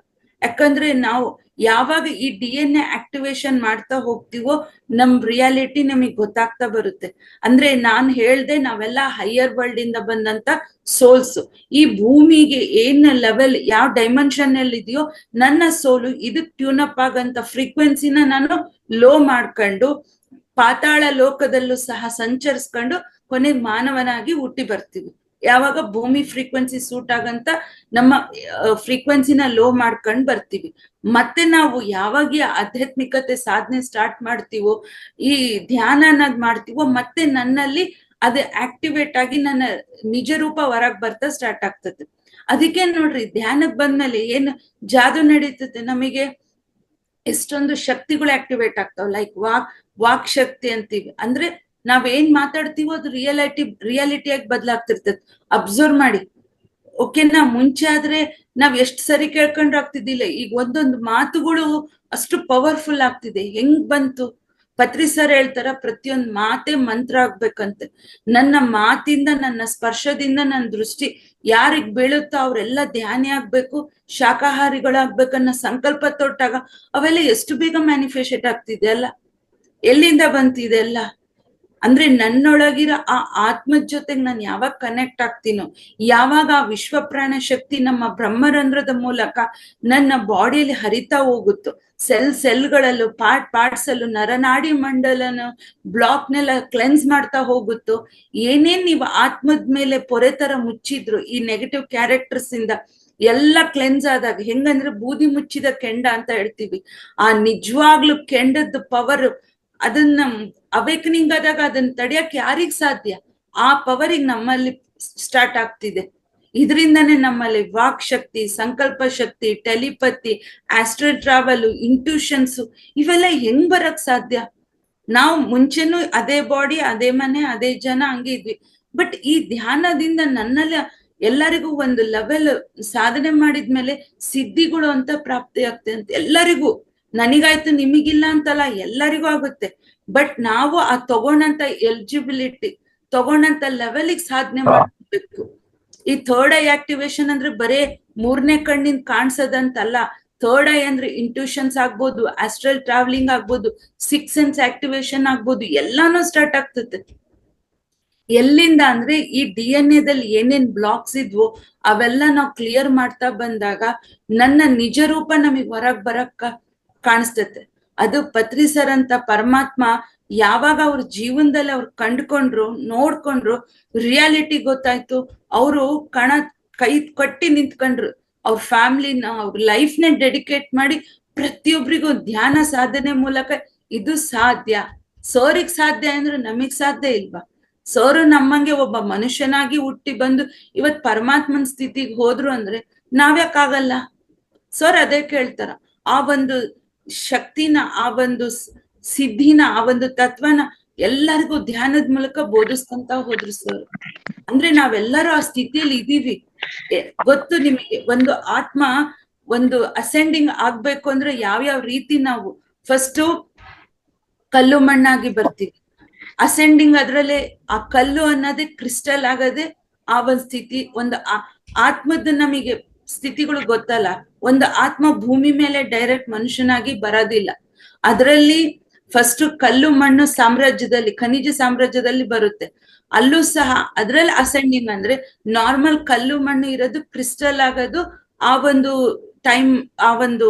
ಯಾಕಂದ್ರೆ ನಾವು ಯಾವಾಗ ಈ DNA ಆಕ್ಟಿವೇಶನ್ ಮಾಡ್ತಾ ಹೋಗ್ತೀವೋ ನಮ್ ರಿಯಾಲಿಟಿ ನಮಗ್ ಗೊತ್ತಾಗ್ತಾ ಬರುತ್ತೆ. ಅಂದ್ರೆ ನಾನ್ ಹೇಳ್ದೆ ನಾವೆಲ್ಲ ಹೈಯರ್ ವರ್ಲ್ಡ್ ಇಂದ ಬಂದಂತ ಸೋಲ್ಸ್. ಈ ಭೂಮಿಗೆ ಏನ್ ಲೆವೆಲ್ ಯಾವ ಡೈಮೆನ್ಷನ್ ಅಲ್ಲಿ ಇದೆಯೋ ನನ್ನ ಸೋಲು ಇದಕ್ ಟ್ಯೂನ್ ಅಪ್ ಆಗಂತ ಫ್ರೀಕ್ವೆನ್ಸಿನ ನಾನು ಲೋ ಮಾಡ್ಕೊಂಡು ಪಾತಾಳ ಲೋಕದಲ್ಲೂ ಸಹ ಸಂಚರಿಸ್ಕೊಂಡು ಕೊನೆಗೆ ಮಾನವನಾಗಿ ಹುಟ್ಟಿ ಬರ್ತೀವಿ. ಯಾವಾಗ ಭೂಮಿ ಫ್ರೀಕ್ವೆನ್ಸಿ ಸೂಟ್ ಆಗಂತ ನಮ್ಮ ಫ್ರೀಕ್ವೆನ್ಸಿನ ಲೋ ಮಾಡ್ಕೊಂಡ್ ಬರ್ತೀವಿ. ಮತ್ತೆ ನಾವು ಯಾವಾಗ ಈ ಆಧ್ಯಾತ್ಮಿಕತೆ ಸಾಧನೆ ಸ್ಟಾರ್ಟ್ ಮಾಡ್ತೀವೋ, ಈ ಧ್ಯಾನ ಅನ್ನೋದ್ ಮಾಡ್ತೀವೋ, ಮತ್ತೆ ನನ್ನಲ್ಲಿ ಅದು ಆಕ್ಟಿವೇಟ್ ಆಗಿ ನನ್ನ ನಿಜ ರೂಪ ಹೊರಗ್ ಬರ್ತಾ ಸ್ಟಾರ್ಟ್ ಆಗ್ತದೆ. ಅದಕ್ಕೆ ನೋಡ್ರಿ, ಧ್ಯಾನಕ್ ಬಂದ್ಮೇಲೆ ಏನ್ ಜಾದು ನಡೀತದೆ, ನಮಗೆ ಎಷ್ಟೊಂದು ಶಕ್ತಿಗಳು ಆಕ್ಟಿವೇಟ್ ಆಗ್ತಾವ. ಲೈಕ್ ವಾಕ್ ಶಕ್ತಿ ಅಂತೀವಿ. ಅಂದ್ರೆ ನಾವೇನ್ ಮಾತಾಡ್ತೀವೋ ಅದು ರಿಯಾಲಿಟಿಯಾಗಿ ಬದಲಾಗ್ತಿರ್ತದೆ. ಅಬ್ಸರ್ವ್ ಮಾಡಿ, ಓಕೆನಾ? ಮುಂಚೆ ಆದ್ರೆ ನಾವ್ ಎಷ್ಟ್ ಸರಿ ಕೇಳ್ಕೊಂಡ್ರೆ ಆಗ್ತಿದ್ದಿಲ್ಲ, ಈಗ ಒಂದೊಂದು ಮಾತುಗಳು ಅಷ್ಟು ಪವರ್ಫುಲ್ ಆಗ್ತಿದೆ. ಹೆಂಗ್ ಬಂತು? ಪತ್ರಿ ಸರ್ ಹೇಳ್ತಾರ, ಪ್ರತಿಯೊಂದ್ ಮಾತೇ ಮಂತ್ರ ಆಗ್ಬೇಕಂತೆ. ನನ್ನ ಮಾತಿಂದ, ನನ್ನ ಸ್ಪರ್ಶದಿಂದ ನನ್ನ ದೃಷ್ಟಿ ಯಾರಿಗ್ ಬೀಳುತ್ತೋ ಅವ್ರೆಲ್ಲ ಧ್ಯಾನಿ ಆಗ್ಬೇಕು, ಶಾಕಾಹಾರಿಗಳಾಗ್ಬೇಕನ್ನೋ ಸಂಕಲ್ಪ ತೊಟ್ಟಾಗ ಅವೆಲ್ಲ ಎಷ್ಟು ಬೇಗ ಮ್ಯಾನಿಫೆಸ್ಟೇಟ್ ಆಗ್ತಿದೆ ಅಲ್ಲ. ಎಲ್ಲಿಂದ ಬಂತಿದೆ ಎಲ್ಲ? ಅಂದ್ರೆ ನನ್ನೊಳಗಿರೋ ಆ ಆತ್ಮದ ಜೊತೆಗೆ ನಾನು ಯಾವಾಗ ಕನೆಕ್ಟ್ ಆಗ್ತೀನೋ, ಯಾವಾಗ ಆ ವಿಶ್ವ ಪ್ರಾಣ ಶಕ್ತಿ ನಮ್ಮ ಬ್ರಹ್ಮರಂಧ್ರದ ಮೂಲಕ ನನ್ನ ಬಾಡಿಯಲ್ಲಿ ಹರಿತಾ ಹೋಗುತ್ತೋ, ಸೆಲ್ಗಳಲ್ಲೂ ಪಾರ್ಟ್ಸ್ ಅಲ್ಲೂ ನರನಾಡಿ ಮಂಡಲನ ಬ್ಲಾಕ್ನೆಲ್ಲ ಕ್ಲೆನ್ಸ್ ಮಾಡ್ತಾ ಹೋಗುತ್ತೋ, ಏನೇನ್ ನೀವು ಆತ್ಮದ ಮೇಲೆ ಪೊರೆ ತರ ಮುಚ್ಚಿದ್ರು ಈ ನೆಗೆಟಿವ್ ಕ್ಯಾರೆಕ್ಟರ್ಸ್ ಇಂದ ಎಲ್ಲ ಕ್ಲೆನ್ಸ್ ಆದಾಗ, ಹೆಂಗಂದ್ರೆ ಬೂದಿ ಮುಚ್ಚಿದ ಕೆಂಡ ಅಂತ ಹೇಳ್ತೀವಿ, ಆ ನಿಜವಾಗ್ಲು ಕೆಂಡದ ಪವರ್ ಅದನ್ನ ಅವೇಕನಿಂಗ್ ಆದಾಗ ಅದನ್ನ ತಡೆಯಕ್ ಯಾರಿಗ್ ಸಾಧ್ಯ? ಆ ಪವರಿಗೆ ನಮ್ಮಲ್ಲಿ ಸ್ಟಾರ್ಟ್ ಆಗ್ತಿದೆ. ಇದರಿಂದಾನೇ ನಮ್ಮಲ್ಲಿ ವಾಕ್ ಶಕ್ತಿ, ಸಂಕಲ್ಪ ಶಕ್ತಿ, ಟೆಲಿಪತಿ, ಆಸ್ಟ್ರಲ್ ಟ್ರಾವೆಲ್, ಇಂಟ್ಯೂಷನ್ಸ್ ಇವೆಲ್ಲ ಹೆಂಗ್ ಬರಕ್ ಸಾಧ್ಯ? ನಾವು ಮುಂಚೆನೂ ಅದೇ ಬಾಡಿ, ಅದೇ ಮನೆ, ಅದೇ ಜನ ಹಂಗೆ ಇದ್ವಿ. ಬಟ್ ಈ ಧ್ಯಾನದಿಂದ ನನ್ನಲ್ಲಿ ಎಲ್ಲರಿಗೂ ಒಂದು ಲೆವೆಲ್ ಸಾಧನೆ ಮಾಡಿದ್ಮೇಲೆ ಸಿದ್ಧಿಗಳು ಅಂತ ಪ್ರಾಪ್ತಿ ಆಗ್ತದೆ ಅಂತ ಎಲ್ಲರಿಗೂ. ನನಗಾಯ್ತು, ನಿಮಗಿಲ್ಲ ಅಂತಲ್ಲ, ಎಲ್ಲರಿಗೂ ಆಗುತ್ತೆ. ಬಟ್ ನಾವು ಆ ತಗೊಂಡಂತ ಎಲಿಜಿಬಿಲಿಟಿ, ತಗೊಂಡಂತ ಲೆವೆಲ್ಗೆ ಸಾಧನೆ ಮಾಡ್ಬೇಕು. ಈ ಥರ್ಡ್ ಐ ಆಕ್ಟಿವೇಶನ್ ಅಂದ್ರೆ ಬರೇ ಮೂರನೇ ಕಣ್ಣಿಂದ ಕಾಣಿಸೋದಂತಲ್ಲ. ಥರ್ಡ್ ಐ ಅಂದ್ರೆ ಇಂಟ್ಯೂಷನ್ಸ್ ಆಗ್ಬೋದು, ಆಸ್ಟ್ರಲ್ ಟ್ರಾವೆಲಿಂಗ್ ಆಗ್ಬೋದು, ಸಿಕ್ಸ್ ಸೆನ್ಸ್ ಆಕ್ಟಿವೇಶನ್ ಆಗ್ಬೋದು, ಎಲ್ಲಾನು ಸ್ಟಾರ್ಟ್ ಆಗ್ತದೆ. ಎಲ್ಲಿಂದ ಅಂದ್ರೆ ಈ DNA ದಲ್ಲಿ ಏನೇನ್ ಬ್ಲಾಕ್ಸ್ ಇದ್ವೋ ಅವೆಲ್ಲ ನಾವು ಕ್ಲಿಯರ್ ಮಾಡ್ತಾ ಬಂದಾಗ ನನ್ನ ನಿಜ ರೂಪ ನಮಗ್ ಹೊರಗ್ ಬರಕ್ ಕಾಣಿಸ್ತತೆ. ಅದು ಪತ್ರಿ ಸರ್ ಅಂತ ಪರಮಾತ್ಮ ಯಾವಾಗ ಅವ್ರ ಜೀವನದಲ್ಲಿ ಅವ್ರು ಕಂಡ್ಕೊಂಡ್ರು, ನೋಡ್ಕೊಂಡ್ರು, ರಿಯಾಲಿಟಿ ಗೊತ್ತಾಯ್ತು, ಅವರು ಕೈ ಕಟ್ಟಿ ನಿಂತ್ಕೊಂಡ್ರು. ಅವ್ರ ಫ್ಯಾಮಿಲಿನ, ಅವ್ರ ಲೈಫ್ನ ಡೆಡಿಕೇಟ್ ಮಾಡಿ ಪ್ರತಿಯೊಬ್ಬರಿಗೂ ಧ್ಯಾನ ಸಾಧನೆ ಮೂಲಕ ಇದು ಸಾಧ್ಯ. ಸೋರಿಗ್ ಸಾಧ್ಯ ಅಂದ್ರೆ ನಮಗ್ ಸಾಧ್ಯ ಇಲ್ವಾ? ಸೋರು ನಮ್ಮಂಗೆ ಒಬ್ಬ ಮನುಷ್ಯನಾಗಿ ಹುಟ್ಟಿ ಬಂದು ಇವತ್ ಪರಮಾತ್ಮನ ಸ್ಥಿತಿಗೆ ಹೋದ್ರು ಅಂದ್ರೆ ನಾವ್ಯಾಕಾಗಲ್ಲ? ಸರ್ ಅದೇ ಕೇಳ್ತಾರ, ಆ ಒಂದು ಶಕ್ತಿನ, ಆ ಒಂದು ಸಿದ್ಧಿನ, ಆ ಒಂದು ತತ್ವನ ಎಲ್ಲರಿಗೂ ಧ್ಯಾನದ ಮೂಲಕ ಬೋಧಿಸ್ಕೊಂತ ಹೋದ್ರು ಸರ್. ಅಂದ್ರೆ ನಾವೆಲ್ಲರೂ ಆ ಸ್ಥಿತಿಯಲ್ಲಿ ಇದೀವಿ. ಗೊತ್ತು ನಿಮಗೆ, ಒಂದು ಆತ್ಮ ಒಂದು ಅಸೆಂಡಿಂಗ್ ಆಗ್ಬೇಕು ಅಂದ್ರೆ ಯಾವ್ಯಾವ ರೀತಿ ನಾವು ಫಸ್ಟ್ ಕಲ್ಲು ಮಣ್ಣಾಗಿ ಬರ್ತೀವಿ, ಅಸೆಂಡಿಂಗ್ ಅದ್ರಲ್ಲೇ ಆ ಕಲ್ಲು ಅನ್ನೋದೇ ಕ್ರಿಸ್ಟಲ್ ಆಗದೆ ಆ ಒಂದ್ ಸ್ಥಿತಿ. ಒಂದು ಆತ್ಮದ ನಮಗೆ ಸ್ಥಿತಿಗಳು ಗೊತ್ತಲ್ಲ. ಒಂದು ಆತ್ಮ ಭೂಮಿ ಮೇಲೆ ಡೈರೆಕ್ಟ್ ಮನುಷ್ಯನಾಗಿ ಬರೋದಿಲ್ಲ. ಅದರಲ್ಲಿ ಫಸ್ಟ್ ಕಲ್ಲು ಮಣ್ಣು ಸಾಮ್ರಾಜ್ಯದಲ್ಲಿ, ಖನಿಜ ಸಾಮ್ರಾಜ್ಯದಲ್ಲಿ ಬರುತ್ತೆ. ಅಲ್ಲೂ ಸಹ ಅದ್ರಲ್ಲಿ ಅಸೆಂಡಿಂಗ್ ಅಂದ್ರೆ ನಾರ್ಮಲ್ ಕಲ್ಲು ಮಣ್ಣು ಇರೋದು ಕ್ರಿಸ್ಟಲ್ ಆಗೋದು ಆ ಒಂದು ಟೈಮ್, ಆ ಒಂದು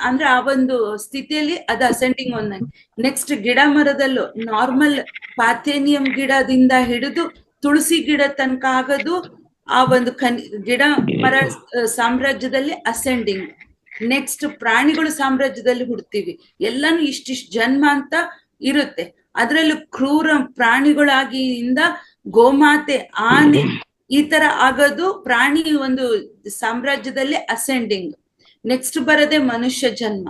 ಅಂದ್ರೆ ಆ ಒಂದು ಸ್ಥಿತಿಯಲ್ಲಿ ಅದು ಅಸೆಂಡಿಂಗ್ ಒಂದ್. ನೆಕ್ಸ್ಟ್ ಗಿಡ ಮರದಲ್ಲೂ ನಾರ್ಮಲ್ ಪಾಥೇನಿಯಂ ಗಿಡದಿಂದ ಹಿಡಿದು ತುಳಸಿ ಗಿಡ ತನಕ ಆಗೋದು ಆ ಒಂದು ಗಿಡ ಮರ ಸಾಮ್ರಾಜ್ಯದಲ್ಲಿ ಅಸೆಂಡಿಂಗ್. ನೆಕ್ಸ್ಟ್ ಪ್ರಾಣಿಗಳು ಸಾಮ್ರಾಜ್ಯದಲ್ಲಿ ಹುಡ್ತೀವಿ. ಎಲ್ಲಾನು ಇಷ್ಟಿಷ್ಟು ಜನ್ಮ ಅಂತ ಇರುತ್ತೆ. ಅದ್ರಲ್ಲೂ ಕ್ರೂರ ಪ್ರಾಣಿಗಳಾಗಿಯಿಂದ ಗೋಮಾತೆ, ಆನೆ ಈ ತರ ಆಗೋದು ಪ್ರಾಣಿ ಒಂದು ಸಾಮ್ರಾಜ್ಯದಲ್ಲಿ ಅಸೆಂಡಿಂಗ್. ನೆಕ್ಸ್ಟ್ ಬರದೆ ಮನುಷ್ಯ ಜನ್ಮ.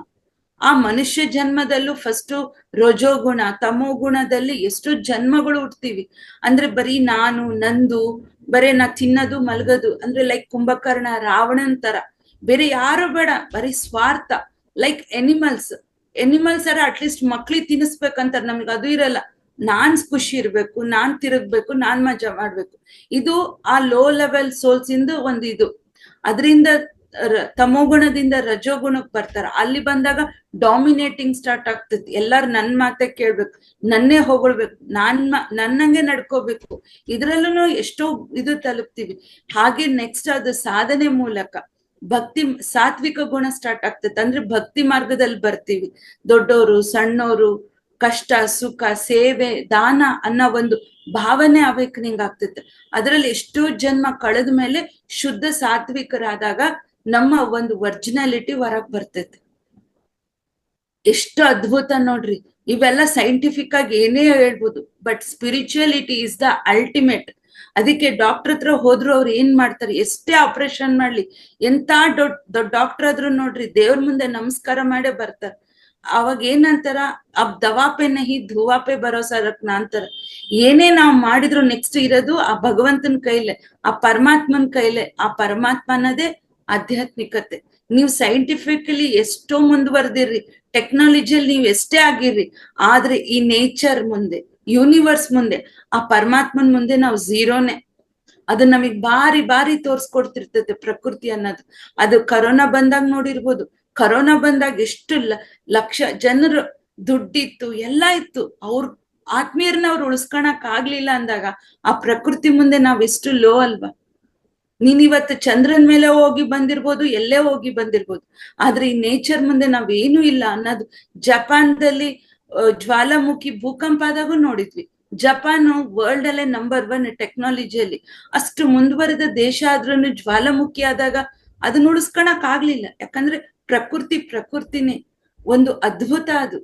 ಆ ಮನುಷ್ಯ ಜನ್ಮದಲ್ಲೂ ಫಸ್ಟ್ ರಜೋಗುಣ, ತಮೋ ಗುಣದಲ್ಲಿ ಎಷ್ಟು ಜನ್ಮಗಳು ಹುಟ್ತೀವಿ. ಅಂದ್ರೆ ಬರೀ ನಾನು, ನಂದು, ಬರೀ ನಾ ತಿನ್ನೋದು ಮಲ್ಗೋದು, ಅಂದ್ರೆ ಲೈಕ್ ಕುಂಭಕರ್ಣ, ರಾವಣನ್ ತರ, ಬೇರೆ ಯಾರು ಬೇಡ, ಬರೀ ಸ್ವಾರ್ಥ. ಲೈಕ್ ಎನಿಮಲ್ಸ್ ಅರ ಅಟ್ಲೀಸ್ಟ್ ಮಕ್ಳಿಗೆ ತಿನ್ನಿಸ್ಬೇಕಂತಾರ, ನಮ್ಗೆ ಅದು ಇರಲ್ಲ. ನಾನ್ ಖುಷಿ ಇರ್ಬೇಕು, ನಾನ್ ತಿರುಗ್ಬೇಕು, ನಾನ್ ಮಜಾ ಮಾಡ್ಬೇಕು. ಇದು ಆ ಲೋ ಲೆವೆಲ್ ಸೋಲ್ಸ್ ಇಂದ ಒಂದು ಇದು. ಅದರಿಂದ ತಮೋಗುಣದಿಂದ ರಜೋಗುಣಕ್ಕೆ ಬರ್ತಾರ. ಅಲ್ಲಿ ಬಂದಾಗ ಡಾಮಿನೇಟಿಂಗ್ ಸ್ಟಾರ್ಟ್ ಆಗ್ತೈತಿ. ಎಲ್ಲಾರು ನನ್ ಮಾತೆ ಕೇಳ್ಬೇಕು, ನನ್ನೇ ಹೊಗಳ್ಬೇಕು, ನನ್ನಂಗೆ ನಡ್ಕೋಬೇಕು. ಇದ್ರಲ್ಲೂ ಎಷ್ಟೋ ಇದು ತಲುಪ್ತೀವಿ. ಹಾಗೆ ನೆಕ್ಸ್ಟ್ ಅದು ಸಾಧನೆ ಮೂಲಕ ಭಕ್ತಿ ಸಾತ್ವಿಕ ಗುಣ ಸ್ಟಾರ್ಟ್ ಆಗ್ತೈತೆ. ಅಂದ್ರೆ ಭಕ್ತಿ ಮಾರ್ಗದಲ್ಲಿ ಬರ್ತೀವಿ. ದೊಡ್ಡೋರು ಸಣ್ಣೋರು, ಕಷ್ಟ ಸುಖ ಸೇವೆ ದಾನ ಅನ್ನೋ ಒಂದು ಭಾವನೆ ಅವೇಕನಿಂಗ್ ಆಗ್ತೈತೆ. ಅದರಲ್ಲಿ ಎಷ್ಟೋ ಜನ್ಮ ಕಳೆದ ಮೇಲೆ ಶುದ್ಧ ಸಾತ್ವಿಕರಾದಾಗ ನಮ್ಮ ಒಂದು ಒರಿಜಿನಾಲಿಟಿ ಹೊರಗ್ ಬರ್ತೈತೆ. ಎಷ್ಟು ಅದ್ಭುತ ನೋಡ್ರಿ. ಇವೆಲ್ಲ ಸೈಂಟಿಫಿಕ್ ಆಗಿ ಏನೇ ಹೇಳ್ಬೋದು, but spirituality is the ultimate. ಅದಕ್ಕೆ ಡಾಕ್ಟರ್ ಹತ್ರ ಹೋದ್ರು ಅವ್ರು ಏನ್ ಮಾಡ್ತಾರೆ, ಎಷ್ಟೇ ಆಪರೇಷನ್ ಮಾಡ್ಲಿ, ಎಂತ ದೊಡ್ಡ ಡಾಕ್ಟರ್ ಆದ್ರೂ ನೋಡ್ರಿ ದೇವ್ರ ಮುಂದೆ ನಮಸ್ಕಾರ ಮಾಡೇ ಬರ್ತಾರೆ. ಅವಾಗ ಏನಂತಾರ, ಅಬ್ ದವಾಪೆ ನಹಿ ಧುವಾಪೆ ಭರೋಸಾ ರಕ್ನ ಅಂತಾರ. ಏನೇ ನಾವ್ ಮಾಡಿದ್ರು ನೆಕ್ಸ್ಟ್ ಇರೋದು ಆ ಭಗವಂತನ ಕೈಲೆ, ಆ ಪರಮಾತ್ಮನ ಕೈಲೆ. ಆ ಪರಮಾತ್ಮ ಅನ್ನೋದೇ ಆಧ್ಯಾತ್ಮಿಕತೆ. ನೀವು ಸೈಂಟಿಫಿಕಲಿ ಎಷ್ಟೋ ಮುಂದುವರೆದಿರ್ರಿ, ಟೆಕ್ನಾಲಜಿಯಲ್ಲಿ ನೀವು ಎಷ್ಟೇ ಆಗಿರ್ರಿ, ಆದ್ರೆ ಈ ನೇಚರ್ ಮುಂದೆ, ಯೂನಿವರ್ಸ್ ಮುಂದೆ, ಆ ಪರಮಾತ್ಮನ್ ಮುಂದೆ ನಾವು ಝೀರೋನೆ. ಅದು ನಮಗ್ ಬಾರಿ ಬಾರಿ ತೋರ್ಸ್ಕೊಡ್ತಿರ್ತೈತೆ ಪ್ರಕೃತಿ ಅನ್ನೋದು. ಅದು ಕರೋನಾ ಬಂದಾಗ ನೋಡಿರ್ಬೋದು. ಕರೋನಾ ಬಂದಾಗ ಎಷ್ಟು ಲಕ್ಷ ಜನರು ದುಡ್ಡಿತ್ತು ಎಲ್ಲ ಇತ್ತು, ಅವ್ರ ಆತ್ಮೀಯರನ್ನ ಅವ್ರು ಉಳಿಸ್ಕೊಳಕ್ ಆಗ್ಲಿಲ್ಲ ಅಂದಾಗ ಆ ಪ್ರಕೃತಿ ಮುಂದೆ ನಾವ್ ಎಷ್ಟು ಲೋ ಅಲ್ವಾ. ನೀನ್ ಇವತ್ತು ಚಂದ್ರನ್ ಮೇಲೆ ಹೋಗಿ ಬಂದಿರ್ಬೋದು, ಎಲ್ಲೇ ಹೋಗಿ ಬಂದಿರ್ಬೋದು, ಆದ್ರೆ ಈ ನೇಚರ್ ಮುಂದೆ ನಾವೇನು ಇಲ್ಲ ಅನ್ನೋದು. ಜಪಾನ್ದಲ್ಲಿ ಜ್ವಾಲಾಮುಖಿ ಭೂಕಂಪ ಆದಾಗೂ ನೋಡಿದ್ವಿ. ಜಪಾನ್ ವರ್ಲ್ಡ್ ಅಲ್ಲೇ ನಂಬರ್ 1 ಟೆಕ್ನಾಲಜಿಯಲ್ಲಿ. ಅಷ್ಟು ಮುಂದುವರೆದ ದೇಶ ಆದ್ರೂ ಜ್ವಾಲಾಮುಖಿ ಆದಾಗ ಅದನ್ನ ಉಳಿಸ್ಕೊಳಕ್ ಆಗ್ಲಿಲ್ಲ. ಯಾಕಂದ್ರೆ ಪ್ರಕೃತಿನೇ ಒಂದು ಅದ್ಭುತ. ಅದು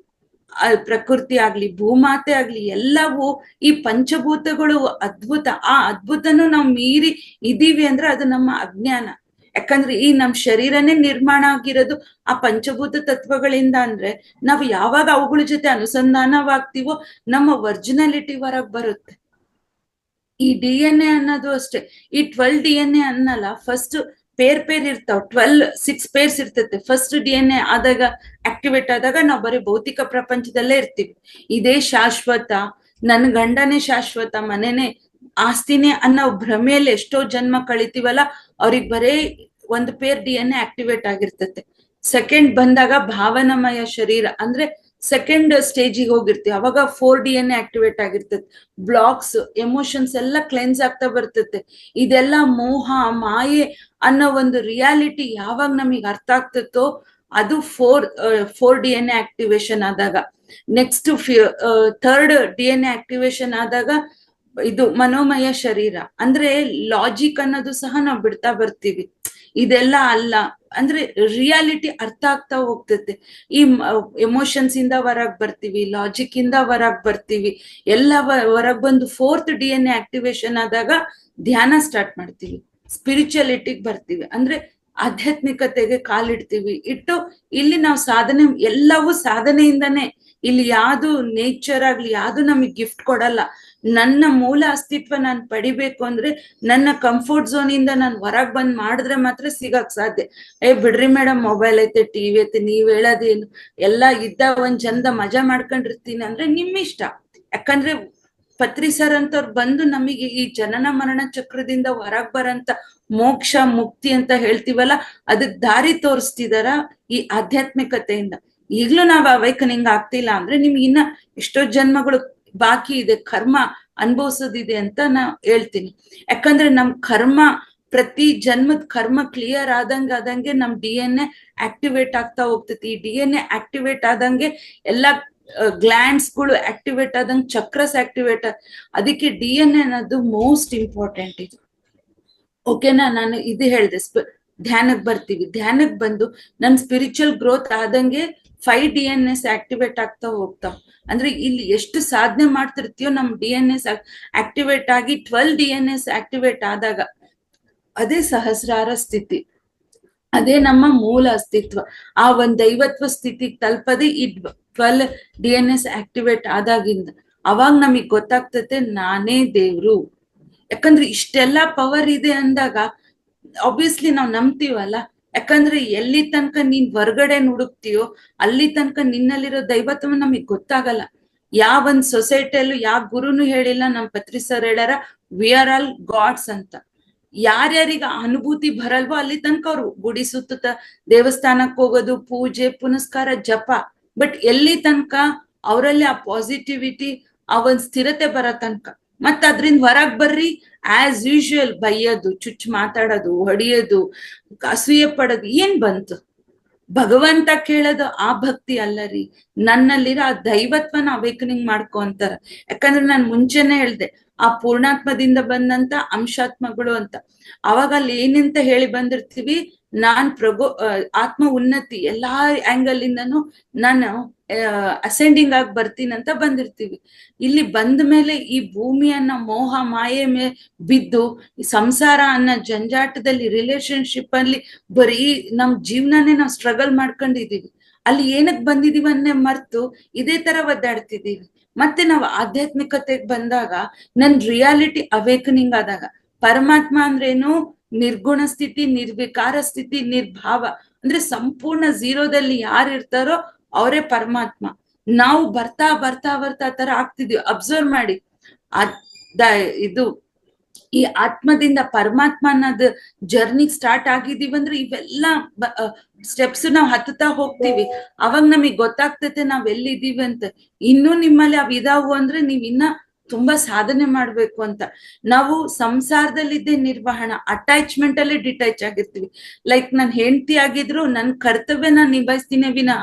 ಪ್ರಕೃತಿ ಆಗ್ಲಿ, ಭೂಮಾತೆ ಆಗ್ಲಿ, ಎಲ್ಲವೂ ಈ ಪಂಚಭೂತಗಳು ಅದ್ಭುತ. ಆ ಅದ್ಭುತನು ನಾವು ಮೀರಿ ಇದೀವಿ ಅಂದ್ರೆ ಅದು ನಮ್ಮ ಅಜ್ಞಾನ. ಯಾಕಂದ್ರೆ ಈ ನಮ್ ಶರೀರನೇ ನಿರ್ಮಾಣ ಆಗಿರೋದು ಆ ಪಂಚಭೂತ ತತ್ವಗಳಿಂದ. ಅಂದ್ರೆ ನಾವು ಯಾವಾಗ ಅವುಗಳ ಜೊತೆ ಅನುಸಂಧಾನವಾಗ್ತೀವೋ ನಮ್ಮ ಒರಿಜಿನಾಲಿಟಿ ಹೊರಗ್ ಬರುತ್ತೆ. ಈ DNA ಅನ್ನೋದು ಅಷ್ಟೇ. ಈ 12 DNA ಅನ್ನಲ್ಲ, ಫಸ್ಟ್ ಪೇರ್ ಇರ್ತಾವ. 6 ಪೇರ್ಸ್ ಇರ್ತೈತೆ. ಫಸ್ಟ್ DNA ಆದಾಗ ಆಕ್ಟಿವೇಟ್ ಆದಾಗ ನಾವು ಬರೀ ಭೌತಿಕ ಪ್ರಪಂಚದಲ್ಲೇ ಇರ್ತೀವಿ. ಇದೇ ಶಾಶ್ವತ, ನನ್ ಗಂಡನೇ ಶಾಶ್ವತ, ಮನೆನೇ ಆಸ್ತಿನೇ ಅನ್ನೋ ಭ್ರಮೆಯಲ್ಲಿ ಎಷ್ಟೋ ಜನ್ಮ ಕಳಿತೀವಲ್ಲ, ಅವ್ರಿಗೆ ಬರೇ ಒಂದು ಪೇರ್ DNA ಆಕ್ಟಿವೇಟ್ ಆಗಿರ್ತೈತೆ. ಸೆಕೆಂಡ್ ಬಂದಾಗ ಭಾವನಾಮಯ ಶರೀರ ಅಂದ್ರೆ ಸೆಕೆಂಡ್ ಸ್ಟೇಜಿಗೆ ಹೋಗಿರ್ತೀವಿ. ಅವಾಗ 4 DNA ಆಕ್ಟಿವೇಟ್ ಆಗಿರ್ತೈತೆ. ಬ್ಲಾಕ್ಸ್, ಎಮೋಷನ್ಸ್ ಎಲ್ಲ ಕ್ಲೆನ್ಸ್ ಆಗ್ತಾ ಬರ್ತೈತೆ. ಇದೆಲ್ಲ ಮೋಹ ಮಾಯೆ ಅನ್ನೋ ಒಂದು ರಿಯಾಲಿಟಿ ಯಾವಾಗ ನಮಗ್ ಅರ್ಥ ಆಗ್ತೈತೋ ಅದು 4 DNA ಆಕ್ಟಿವೇಶನ್ ಆದಾಗ. ನೆಕ್ಸ್ಟ್ 3rd DNA ಆಕ್ಟಿವೇಶನ್ ಆದಾಗ ಇದು ಮನೋಮಯ ಶರೀರ. ಅಂದ್ರೆ ಲಾಜಿಕ್ ಅನ್ನೋದು ಸಹ ನಾವು ಬಿಡ್ತಾ ಬರ್ತೀವಿ. ಇದೆಲ್ಲ ಅಲ್ಲ ಅಂದ್ರೆ ರಿಯಾಲಿಟಿ ಅರ್ಥ ಆಗ್ತಾ ಹೋಗ್ತೈತೆ. ಈ ಎಮೋಷನ್ಸ್ ಇಂದ ಹೊರಗ್ ಬರ್ತೀವಿ, ಲಾಜಿಕ್ ಇಂದ ಹೊರಗ್ ಬರ್ತೀವಿ, ಎಲ್ಲ ಹೊರಗ್ ಬಂದು 4th DNA ಆಕ್ಟಿವೇಶನ್ ಆದಾಗ ಧ್ಯಾನ ಸ್ಟಾರ್ಟ್ ಮಾಡ್ತೀವಿ, ಸ್ಪಿರಿಚುಯಾಲಿಟಿಗೆ ಬರ್ತೀವಿ. ಅಂದ್ರೆ ಆಧ್ಯಾತ್ಮಿಕತೆಗೆ ಕಾಲಿಡ್ತೀವಿ. ಇಟ್ಟು ಇಲ್ಲಿ ನಾವು ಸಾಧನೆ, ಎಲ್ಲವೂ ಸಾಧನೆಯಿಂದಾನೇ. ಇಲ್ಲಿ ಯಾವ್ದು ನೇಚರ್ ಆಗ್ಲಿ ಯಾವ್ದು ನಮಗ್ ಗಿಫ್ಟ್ ಕೊಡಲ್ಲ. ನನ್ನ ಮೂಲ ಅಸ್ತಿತ್ವ ನಾನ್ ಪಡಿಬೇಕು ಅಂದ್ರೆ ನನ್ನ ಕಂಫರ್ಟ್ ಝೋನ್ ಇಂದ ನಾನು ಹೊರಗ್ ಬಂದ್ ಮಾಡಿದ್ರೆ ಮಾತ್ರ ಸಿಗಕ್ ಸಾಧ್ಯ. ಬಿಡ್ರಿ ಮೇಡಮ್, ಮೊಬೈಲ್ ಐತೆ, ಟಿವಿ ಐತೆ, ನೀವ್ ಹೇಳೋದೇನು, ಎಲ್ಲ ಇದ್ದ ಒಂದ್ ಚಂದ ಮಜಾ ಮಾಡ್ಕೊಂಡಿರ್ತೀನಿ ಅಂದ್ರೆ ನಿಮ್ ಇಷ್ಟ. ಯಾಕಂದ್ರೆ ಪತ್ರಿ ಸರ್ ಅಂತವ್ರು ಬಂದು ನಮಗೆ ಈ ಜನನ ಮರಣ ಚಕ್ರದಿಂದ ಹೊರಗ್ ಬರಂತ ಮೋಕ್ಷ ಮುಕ್ತಿ ಅಂತ ಹೇಳ್ತೀವಲ್ಲ, ಅದಕ್ ದಾರಿ ತೋರಿಸ್ತಿದಾರ ಈ ಆಧ್ಯಾತ್ಮಿಕತೆಯಿಂದ. ಈಗ್ಲೂ ನಾವ್ ಅವೈಕನಿಂಗ್ ಆಗ್ತಿಲ್ಲ ಅಂದ್ರೆ ನಿಮ್ಗೆ ಇನ್ನ ಎಷ್ಟೋ ಜನ್ಮಗಳು ಬಾಕಿ ಇದೆ, ಕರ್ಮ ಅನುಭವಿಸೋದಿದೆ ಅಂತ ನಾ ಹೇಳ್ತೀನಿ. ಯಾಕಂದ್ರೆ ನಮ್ ಕರ್ಮ, ಪ್ರತಿ ಜನ್ಮದ ಕರ್ಮ ಕ್ಲಿಯರ್ ಆದಂಗೆ ನಮ್ DNA ಆಕ್ಟಿವೇಟ್ ಆಗ್ತಾ ಹೋಗ್ತೈತಿ. ಈ DNA ಆಕ್ಟಿವೇಟ್ ಆದಂಗೆ ಎಲ್ಲಾ ಗ್ಲ್ಯಾಂಡ್ಸ್ ಗಳು ಆಕ್ಟಿವೇಟ್ ಆದಂಗೆ ಚಕ್ರಸ್ ಆಕ್ಟಿವೇಟ್. ಅದಕ್ಕೆ DNA ಅನ್ನೋದು ಮೋಸ್ಟ್ ಇಂಪಾರ್ಟೆಂಟ್. ಇದು ಓಕೆನಾ? ನಾನು ಇದು ಹೇಳ್ದೆ. ಧ್ಯಾನಕ್ ಬರ್ತೀವಿ. ಧ್ಯಾನಕ್ ಬಂದು ನನ್ ಸ್ಪಿರಿಚುವಲ್ ಗ್ರೋತ್ ಆದಂಗೆ 5 DNS ಆಕ್ಟಿವೇಟ್ ಆಗ್ತಾ ಹೋಗ್ತಾವ. ಅಂದ್ರೆ ಇಲ್ಲಿ ಎಷ್ಟು ಸಾಧನೆ ಮಾಡ್ತಿರ್ತೀಯೋ ನಮ್ DNS ಆಕ್ಟಿವೇಟ್ ಆಗಿ 12 DNS ಆಕ್ಟಿವೇಟ್ ಆದಾಗ ಅದೇ ಸಹಸ್ರಾರ ಸ್ಥಿತಿ, ಅದೇ ನಮ್ಮ ಮೂಲ ಅಸ್ತಿತ್ವ. ಆ ಒಂದ್ ದೈವತ್ವ ಸ್ಥಿತಿಗೆ ತಲುಪದೆ ಈ 12 DNS ಆಕ್ಟಿವೇಟ್ ಆದಾಗಿಂದ. ಅವಾಗ ನಮಗ್ ಗೊತ್ತಾಗ್ತತೆ ನಾನೇ ದೇವ್ರು. ಯಾಕಂದ್ರೆ ಇಷ್ಟೆಲ್ಲ ಪವರ್ ಇದೆ ಅಂದಾಗ ಆಬ್ವಿಯಸ್ಲಿ ನಾವ್ ನಂಬ್ತೀವಲ್ಲ. ಯಾಕಂದ್ರೆ ಎಲ್ಲಿ ತನಕ ನೀನ್ ಹೊರ್ಗಡೆ ಹುಡುಕ್ತೀಯೋ ಅಲ್ಲಿ ತನಕ ನಿನ್ನಲ್ಲಿರೋ ದೈವತ್ವ ನಮಗ್ ಗೊತ್ತಾಗಲ್ಲ. ಯಾವೊಂದ್ ಸೊಸೈಟಿಯಲ್ಲೂ ಯಾವ ಗುರುನು ಹೇಳಿಲ್ಲ, ನಮ್ ಪತ್ರಿ ಸರ್ ಹೇಳ್ಯಾರ ವಿ ಆರ್ ಆಲ್ ಗಾಡ್ಸ್ ಅಂತ. ಯಾರ್ಯಾರಿಗೆ ಆ ಅನುಭೂತಿ ಬರಲ್ವೋ ಅಲ್ಲಿ ತನಕ ಅವ್ರು ಗುಡಿ ಸುತ್ತ ದೇವಸ್ಥಾನಕ್ಕೆ ಹೋಗೋದು, ಪೂಜೆ ಪುನಸ್ಕಾರ ಜಪ, ಬಟ್ ಎಲ್ಲಿ ತನಕ ಅವರಲ್ಲಿ ಆ ಪಾಸಿಟಿವಿಟಿ, ಆ ಒಂದ್ ಸ್ಥಿರತೆ ಬರೋ ತನಕ. ಮತ್ ಅದ್ರಿಂದ ಹೊರಗ್ ಬರ್ರಿ, ಆಸ್ ಯೂಶುವಲ್ ಬೈಯೋದು, ಚುಚ್ಚು ಮಾತಾಡೋದು, ಹೊಡಿಯೋದು, ಅಸೂಯೆ ಪಡೋದು, ಏನ್ ಬಂತು? ಭಗವಂತ ಕೇಳೋದು ಆ ಭಕ್ತಿ ಅಲ್ಲ ರೀ, ನನ್ನಲ್ಲಿರೋ ಆ ದೈವತ್ವನ ಅವೇಕನಿಂಗ್ ಮಾಡ್ಕೊ ಅಂತಾರ. ಯಾಕಂದ್ರೆ ನಾನ್ ಮುಂಚೆನೆ ಹೇಳ್ದೆ, ಆ ಪೂರ್ಣಾತ್ಮದಿಂದ ಬಂದಂತ ಅಂಶಾತ್ಮಗಳು ಅಂತ. ಅವಾಗ ಅಲ್ಲಿ ಏನಂತ ಹೇಳಿ ಬಂದಿರ್ತೀವಿ, ನಾನ್ ಆತ್ಮ ಉನ್ನತಿ ಎಲ್ಲಾ ಆಂಗಲ್ ಇಂದನು ನಾನು ಅಸೆಂಡಿಂಗ್ ಆಗಿ ಬರ್ತೀನಂತ ಬಂದಿರ್ತೀವಿ. ಇಲ್ಲಿ ಬಂದ ಮೇಲೆ ಈ ಭೂಮಿಯನ್ನ ಮೋಹ ಮಾಯೆ ಬಿದ್ದು ಸಂಸಾರ ಅನ್ನೋ ಜಂಜಾಟದಲ್ಲಿ, ರಿಲೇಶನ್ಶಿಪ್ ಅಲ್ಲಿ ಬರೀ ನಮ್ ಜೀವನನೇ ನಾವು ಸ್ಟ್ರಗಲ್ ಮಾಡ್ಕೊಂಡಿದೀವಿ. ಅಲ್ಲಿ ಏನಕ್ ಬಂದಿದೀವನ್ನೇ ಮರ್ತು ಇದೇ ತರ ಒದ್ದಾಡ್ತಿದೀವಿ. ಮತ್ತೆ ನಾವು ಆಧ್ಯಾತ್ಮಿಕತೆಗೆ ಬಂದಾಗ, ನನ್ ರಿಯಾಲಿಟಿ ಅವೇಕನಿಂಗ್ ಆದಾಗ, ಪರಮಾತ್ಮ ಅಂದ್ರೇನು? ನಿರ್ಗುಣ ಸ್ಥಿತಿ, ನಿರ್ವಿಕಾರ ಸ್ಥಿತಿ, ನಿರ್ಭಾವ. ಅಂದ್ರೆ ಸಂಪೂರ್ಣ ಝೀರೋದಲ್ಲಿ ಯಾರು ಇರ್ತಾರೋ ಅವರೇ ಪರಮಾತ್ಮ. ನಾವು ಬರ್ತಾ ಬರ್ತಾ ಬರ್ತಾ ತರ ಆಗ್ತಿದೀವಿ. ಅಬ್ಸರ್ವ್ ಮಾಡಿ, ಇದು ಈ ಆತ್ಮದಿಂದ ಪರಮಾತ್ಮ ಅನ್ನೋದು ಜರ್ನಿಗ್ ಸ್ಟಾರ್ಟ್ ಆಗಿದೀವಂದ್ರೆ ಇವೆಲ್ಲ ಸ್ಟೆಪ್ಸ್ ನಾವ್ ಹತ್ತುತ್ತಾ ಹೋಗ್ತೀವಿ. ಅವಾಗ ನಮಗ್ ಗೊತ್ತಾಗ್ತೈತೆ ನಾವ್ ಎಲ್ಲಿದ್ದೀವಿ ಅಂತ. ಇನ್ನೂ ನಿಮ್ಮಲ್ಲಿ ಅವ್ ಇದಾವು ಅಂದ್ರೆ ನೀವ್ ಇನ್ನ ತುಂಬಾ ಸಾಧನೆ ಮಾಡ್ಬೇಕು ಅಂತ. ನಾವು ಸಂಸಾರದಲ್ಲಿದ್ದೇ ನಿರ್ವಹಣ, ಅಟ್ಯಾಚ್ಮೆಂಟ್ ಅಲ್ಲಿ ಡಿಟ್ಯಾಚ್ ಆಗಿರ್ತೀವಿ. ಲೈಕ್ ನಾನ್ ಹೆಂಡತಿ ಆಗಿದ್ರು ನನ್ ಕರ್ತವ್ಯ ನಾನ್ ನಿಭಾಯಿಸ್ತೀನಿ ವಿನಃ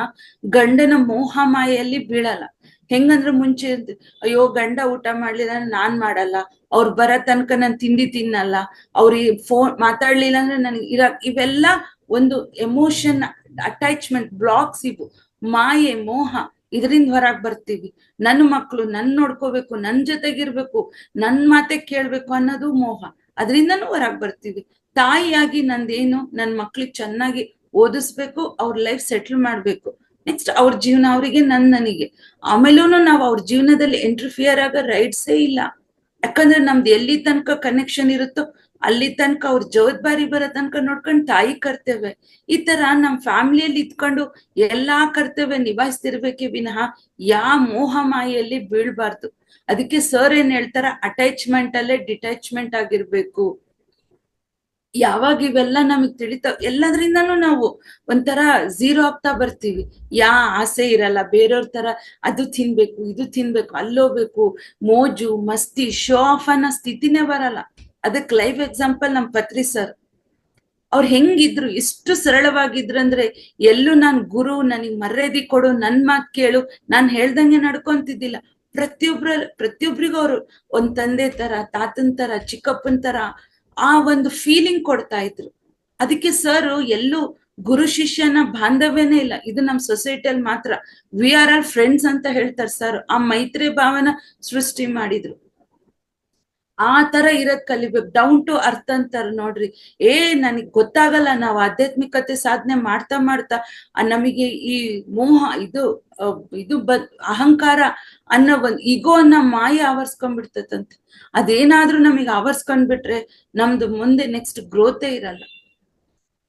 ಗಂಡನ ಮೋಹ ಮಾಯೆಯಲ್ಲಿ ಬೀಳಲ್ಲ. ಹೆಂಗಂದ್ರೆ ಮುಂಚೆ ಅಯ್ಯೋ ಗಂಡ ಊಟ ಮಾಡ್ಲಿಲ್ಲ ನಾನ್ ಮಾಡಲ್ಲ, ಅವ್ರು ಬರೋ ತನಕ ನಾನ್ ತಿಂಡಿ ತಿನ್ನಲ್ಲ, ಅವ್ರಿಗೆ ಫೋನ್ ಮಾತಾಡ್ಲಿಲ್ಲ ಅಂದ್ರೆ ನನ್ಗೆ ಇವೆಲ್ಲ ಒಂದು ಎಮೋಷನ್ ಅಟ್ಯಾಚ್ಮೆಂಟ್ ಬ್ಲಾಕ್ಸ್. ಇವು ಮಾಯೆ ಮೋಹ, ಇದರಿಂದ ಹೊರಗ್ ಬರ್ತೀವಿ. ನನ್ನ ಮಕ್ಳು ನನ್ ನೋಡ್ಕೋಬೇಕು, ನನ್ ಜೊತೆಗಿರ್ಬೇಕು, ನನ್ ಮಾತೆ ಕೇಳ್ಬೇಕು ಅನ್ನೋದು ಮೋಹ, ಅದರಿಂದನೂ ಹೊರಗ್ ಬರ್ತೀವಿ. ತಾಯಿಯಾಗಿ ನಂದೇನು, ನನ್ ಮಕ್ಳಿಗೆ ಚೆನ್ನಾಗಿ ಓದಿಸ್ಬೇಕು, ಅವ್ರ ಲೈಫ್ ಸೆಟ್ಲ್ ಮಾಡ್ಬೇಕು, ನೆಕ್ಸ್ಟ್ ಅವ್ರ ಜೀವನ ಅವರಿಗೆ, ನನಗೆ. ಆಮೇಲೂ ನಾವು ಅವ್ರ ಜೀವನದಲ್ಲಿ ಇಂಟರ್ಫಿಯರ್ ಆಗೋ ರೈಟ್ಸೇ ಇಲ್ಲ. ಯಾಕಂದ್ರೆ ನಮ್ದು ಎಲ್ಲಿ ತನಕ ಕನೆಕ್ಷನ್ ಇರುತ್ತೋ ಅಲ್ಲಿ ತನಕ ಅವ್ರ ಜವಾಬ್ದಾರಿ ಬರೋ ತನಕ ನೋಡ್ಕೊಂಡು ತಾಯಿ ಕರ್ತವ್ಯ. ಈ ತರ ನಮ್ ಫ್ಯಾಮಿಲಿಯಲ್ಲಿ ಇದ್ಕೊಂಡು ಎಲ್ಲಾ ಕರ್ತವ್ಯ ನಿಭಾಯಿಸ್ತಿರ್ಬೇಕೆ ವಿನಃ ಮೋಹ ಮಾಯೆಯಲ್ಲಿ ಬೀಳ್ಬಾರ್ದು. ಅದಕ್ಕೆ ಸರ್ ಏನ್ ಹೇಳ್ತಾರ, ಅಟ್ಯಾಚ್ಮೆಂಟ್ ಅಲ್ಲೇ ಡಿಟ್ಯಾಚ್ಮೆಂಟ್ ಆಗಿರ್ಬೇಕು. ಯಾವಾಗ ಇವೆಲ್ಲ ನಮಗ್ ತಿಳಿತಾವ್, ಎಲ್ಲದ್ರಿಂದನೂ ನಾವು ಒಂಥರ ಝೀರೋ ಆಗ್ತಾ ಬರ್ತೀವಿ. ಆಸೆ ಇರಲ್ಲ ಬೇರೆಯವ್ರ ತರ ಅದು ತಿನ್ಬೇಕು, ಇದು ತಿನ್ಬೇಕು, ಅಲ್ಲೋಗ್ಬೇಕು, ಮೋಜು ಮಸ್ತಿ ಶೋ ಆಫ್ ಅನ್ನೋ ಸ್ಥಿತಿನೇ ಬರಲ್ಲ. ಅದಕ್ ಲೈವ್ ಎಕ್ಸಾಂಪಲ್ ನಮ್ ಪತ್ರಿ ಸರ್. ಅವ್ರು ಹೆಂಗಿದ್ರು, ಎಷ್ಟು ಸರಳವಾಗಿದ್ರು ಅಂದ್ರೆ, ಎಲ್ಲೂ ನಾನ್ ಗುರು, ನನಗ್ ಮರ್ಯಾದೆ ಕೊಡು, ನನ್ ಮಾತ್ ಕೇಳು, ನಾನ್ ಹೇಳ್ದಂಗೆ ನಡ್ಕೊಂತಿದ್ದಿಲ್ಲ. ಪ್ರತಿಯೊಬ್ರಿಗೂ ಅವ್ರು ಒಂದ್ ತಂದೆ ತರ, ತಾತನ್ ತರ, ಚಿಕ್ಕಪ್ಪನ್ ತರ ಆ ಒಂದು ಫೀಲಿಂಗ್ ಕೊಡ್ತಾ ಇದ್ರು. ಅದಕ್ಕೆ ಸರ್ ಎಲ್ಲೂ ಗುರು ಶಿಷ್ಯನ ಬಾಂಧವ್ಯನೇ ಇಲ್ಲ. ಇದು ನಮ್ ಸೊಸೈಟಿಯಲ್ಲಿ ಮಾತ್ರ ವಿ ಆರ್ ಆರ್ ಫ್ರೆಂಡ್ಸ್ ಅಂತ ಹೇಳ್ತಾರೆ ಸರ್. ಆ ಮೈತ್ರಿ ಭಾವನ ಸೃಷ್ಟಿ ಮಾಡಿದ್ರು. ಆ ತರ ಇರೋದ್ ಕಲಿಬೇಕು. ಡೌನ್ ಟು ಅರ್ತ್ ಅಂತಾರ ನೋಡ್ರಿ. ನನಗ್ ಗೊತ್ತಾಗಲ್ಲ, ನಾವು ಆಧ್ಯಾತ್ಮಿಕತೆ ಸಾಧನೆ ಮಾಡ್ತಾ ಮಾಡ್ತಾ ನಮಗೆ ಈ ಮೋಹ ಇದು ಅಹಂಕಾರ ಅನ್ನೋ ಒಂದ್ ಈಗೋ ಅನ್ನೋ ಮಾಯ ಆವರ್ಸ್ಕೊಂಡ್ಬಿಡ್ತದಂತೆ. ಅದೇನಾದ್ರೂ ನಮಗ್ ಆವರ್ಸ್ಕೊಂಡ್ಬಿಟ್ರೆ ನಮ್ದು ಮುಂದೆ ನೆಕ್ಸ್ಟ್ ಗ್ರೋತೇ ಇರಲ್ಲ.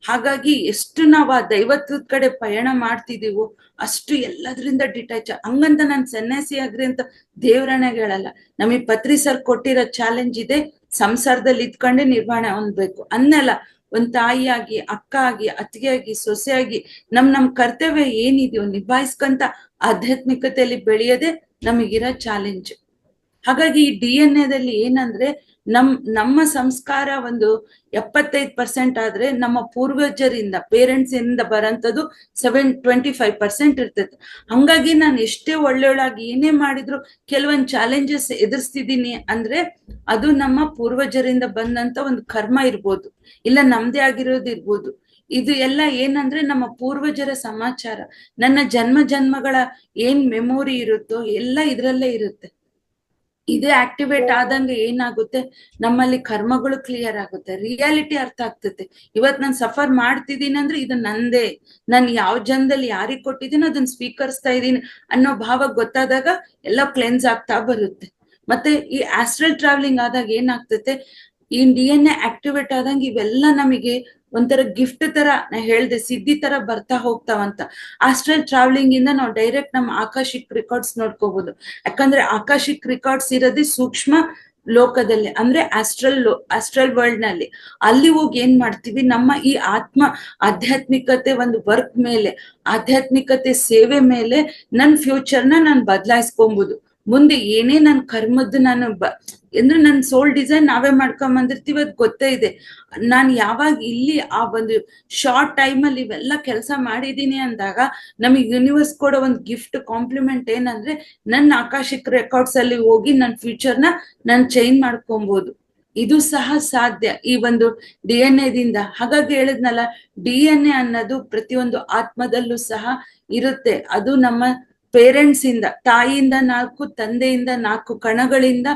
ಹಾಗಾಗಿ ಎಷ್ಟು ನಾವ್ ಆ ದೈವತ್ವದ ಕಡೆ ಪಯಣ ಮಾಡ್ತಿದೀವೋ ಅಷ್ಟು ಎಲ್ಲದ್ರಿಂದ ಡಿಟ್ಯಾಚ್. ಹಂಗಂತ ನಾನ್ ಸನ್ಯಾಸಿ ಆಗ್ರಿ ಅಂತ ದೇವ್ರನಾಗ ಹೇಳಲ್ಲ. ನಮಗ್ ಪತ್ರಿ ಸರ್ ಕೊಟ್ಟಿರೋ ಚಾಲೆಂಜ್ ಇದೆ, ಸಂಸಾರದಲ್ಲಿ ಇದ್ಕೊಂಡೆ ನಿರ್ವಹಣೆ ಹೊಂದ್ಬೇಕು ಅನ್ನೆಲ್ಲ. ಒಂದ್ ತಾಯಿಯಾಗಿ, ಅಕ್ಕ ಆಗಿ, ಅತ್ತಿಗೆಯಾಗಿ, ಸೊಸೆಯಾಗಿ ನಮ್ ಕರ್ತವ್ಯ ಏನಿದೆಯೋ ನಿಭಾಯಿಸ್ಕೊಂತ ಆಧ್ಯಾತ್ಮಿಕತೆಯಲ್ಲಿ ಬೆಳೆಯೋದೇ ನಮಗಿರೋ ಚಾಲೆಂಜ್. ಹಾಗಾಗಿ ಈ DNA ಏನಂದ್ರೆ, ನಮ್ಮ ಸಂಸ್ಕಾರ ಒಂದು 75% ಆದ್ರೆ ನಮ್ಮ ಪೂರ್ವಜರಿಂದ, ಪೇರೆಂಟ್ಸ್ ಇಂದ ಬರಂತದ್ದು 25% ಇರ್ತೈತೆ. ಹಂಗಾಗಿ ನಾನು ಎಷ್ಟೇ ಒಳ್ಳೊಳಾಗಿ ಏನೇ ಮಾಡಿದ್ರು ಕೆಲವೊಂದ್ ಚಾಲೆಂಜಸ್ ಎದುರಿಸ್ತಿದೀನಿ ಅಂದ್ರೆ ಅದು ನಮ್ಮ ಪೂರ್ವಜರಿಂದ ಬಂದಂತ ಒಂದು ಕರ್ಮ ಇರ್ಬೋದು, ಇಲ್ಲ ನಮ್ದೇ ಆಗಿರೋದು ಇರ್ಬೋದು. ಇದು ಎಲ್ಲ ಏನಂದ್ರೆ ನಮ್ಮ ಪೂರ್ವಜರ ಸಮಾಚಾರ. ನನ್ನ ಜನ್ಮಗಳ ಏನ್ ಮೆಮೊರಿ ಇರುತ್ತೋ ಎಲ್ಲ ಇದ್ರಲ್ಲೇ ಇರುತ್ತೆ. ಇದೇ ಆಕ್ಟಿವೇಟ್ ಆದಂಗೆ ಏನಾಗುತ್ತೆ, ನಮ್ಮಲ್ಲಿ ಕರ್ಮಗಳು ಕ್ಲಿಯರ್ ಆಗುತ್ತೆ, ರಿಯಾಲಿಟಿ ಅರ್ಥ ಆಗ್ತದೆ. ಇವತ್ ನಾನು ಸಫರ್ ಮಾಡ್ತಿದ್ದೀನಿ ಅಂದ್ರೆ ಇದು ನಂದೇ, ನಾನು ಯಾವ ಜನ್ಮದಲ್ಲಿ ಯಾರಿಗ್ ಕೊಟ್ಟಿದ್ದೀನೋ ಅದನ್ನ ಸ್ವೀಕರಿಸ್ತಾ ಇದ್ದೀನಿ ಅನ್ನೋ ಭಾವ ಗೊತ್ತಾದಾಗ ಎಲ್ಲ ಕ್ಲೆನ್ಸ್ ಆಗ್ತಾ ಬರುತ್ತೆ. ಮತ್ತೆ ಈ ಆಸ್ಟ್ರಲ್ ಟ್ರಾವೆಲಿಂಗ್ ಆದಾಗ ಏನಾಗ್ತತೆ, ಈ DNA ಆಕ್ಟಿವೇಟ್ ಆದಂಗೆ ಇವೆಲ್ಲ ನಮಗೆ ಒಂಥರ ಗಿಫ್ಟ್ ತರ, ನಾ ಹೇಳ್ದೆ ಸಿದ್ಧಿ ತರ ಬರ್ತಾ ಹೋಗ್ತಾವಂತ. ಆಸ್ಟ್ರಲ್ ಟ್ರಾವೆಲಿಂಗ್ ಇಂದ ನಾವು ಡೈರೆಕ್ಟ್ ನಮ್ಮ ಆಕಾಶಿಕ್ ರೆಕಾರ್ಡ್ಸ್ ನೋಡ್ಕೋಬಹುದು. ಯಾಕಂದ್ರೆ ಆಕಾಶಿಕ್ ರೆಕಾರ್ಡ್ಸ್ ಇರೋದೇ ಸೂಕ್ಷ್ಮ ಲೋಕದಲ್ಲಿ ಅಂದ್ರೆ ಆಸ್ಟ್ರಲ್ ವರ್ಲ್ಡ್ ನಲ್ಲಿ. ಅಲ್ಲಿ ಹೋಗಿ ಏನ್ ಮಾಡ್ತೀವಿ, ನಮ್ಮ ಈ ಆಧ್ಯಾತ್ಮಿಕತೆ ಒಂದು ವರ್ಕ್ ಮೇಲೆ, ಆಧ್ಯಾತ್ಮಿಕತೆ ಸೇವೆ ಮೇಲೆ ನನ್ ಫ್ಯೂಚರ್ನ ನಾನು ಬದಲಾಯಿಸ್ಕೊಂಬೋದು. ಮುಂದೆ ಏನೇ ನನ್ ಕರ್ಮದ್ದು ನಾನು ಅಂದ್ರೆ ನನ್ ಸೋಲ್ ಡಿಸೈನ್ ನಾವೇ ಮಾಡ್ಕೊಂಡ್ ಬಂದಿರ್ತೀವಿ, ಅದ್ ಗೊತ್ತೇ ಇದೆ. ನಾನ್ ಯಾವಾಗ ಇಲ್ಲಿ ಆ ಒಂದು ಶಾರ್ಟ್ ಟೈಮ್ ಅಲ್ಲಿ ಇವೆಲ್ಲ ಕೆಲಸ ಮಾಡಿದೀನಿ ಅಂದಾಗ ನಮಗೆ ಯೂನಿವರ್ಸ್ ಕೊಡೋ ಒಂದು ಗಿಫ್ಟ್ ಕಾಂಪ್ಲಿಮೆಂಟ್ ಏನಂದ್ರೆ ನನ್ನ ಆಕಾಶಿಕ್ ರೆಕಾರ್ಡ್ಸ್ ಅಲ್ಲಿ ಹೋಗಿ ನನ್ನ ಫ್ಯೂಚರ್ನ ನಾನು ಚೇಂಜ್ ಮಾಡ್ಕೊಬಹುದು. ಇದು ಸಹ ಸಾಧ್ಯ ಈ ಒಂದು DNA ದಿಂದ. ಹಾಗಾಗಿ ಹೇಳಿದ್ನಲ್ಲ, DNA ಅನ್ನೋದು ಪ್ರತಿಯೊಂದು ಆತ್ಮದಲ್ಲೂ ಸಹ ಇರುತ್ತೆ. ಅದು ನಮ್ಮ ಪೇರೆಂಟ್ಸ್ ಇಂದ, ತಾಯಿಯಿಂದ 4, ತಂದೆಯಿಂದ 4 ಕಣಗಳಿಂದ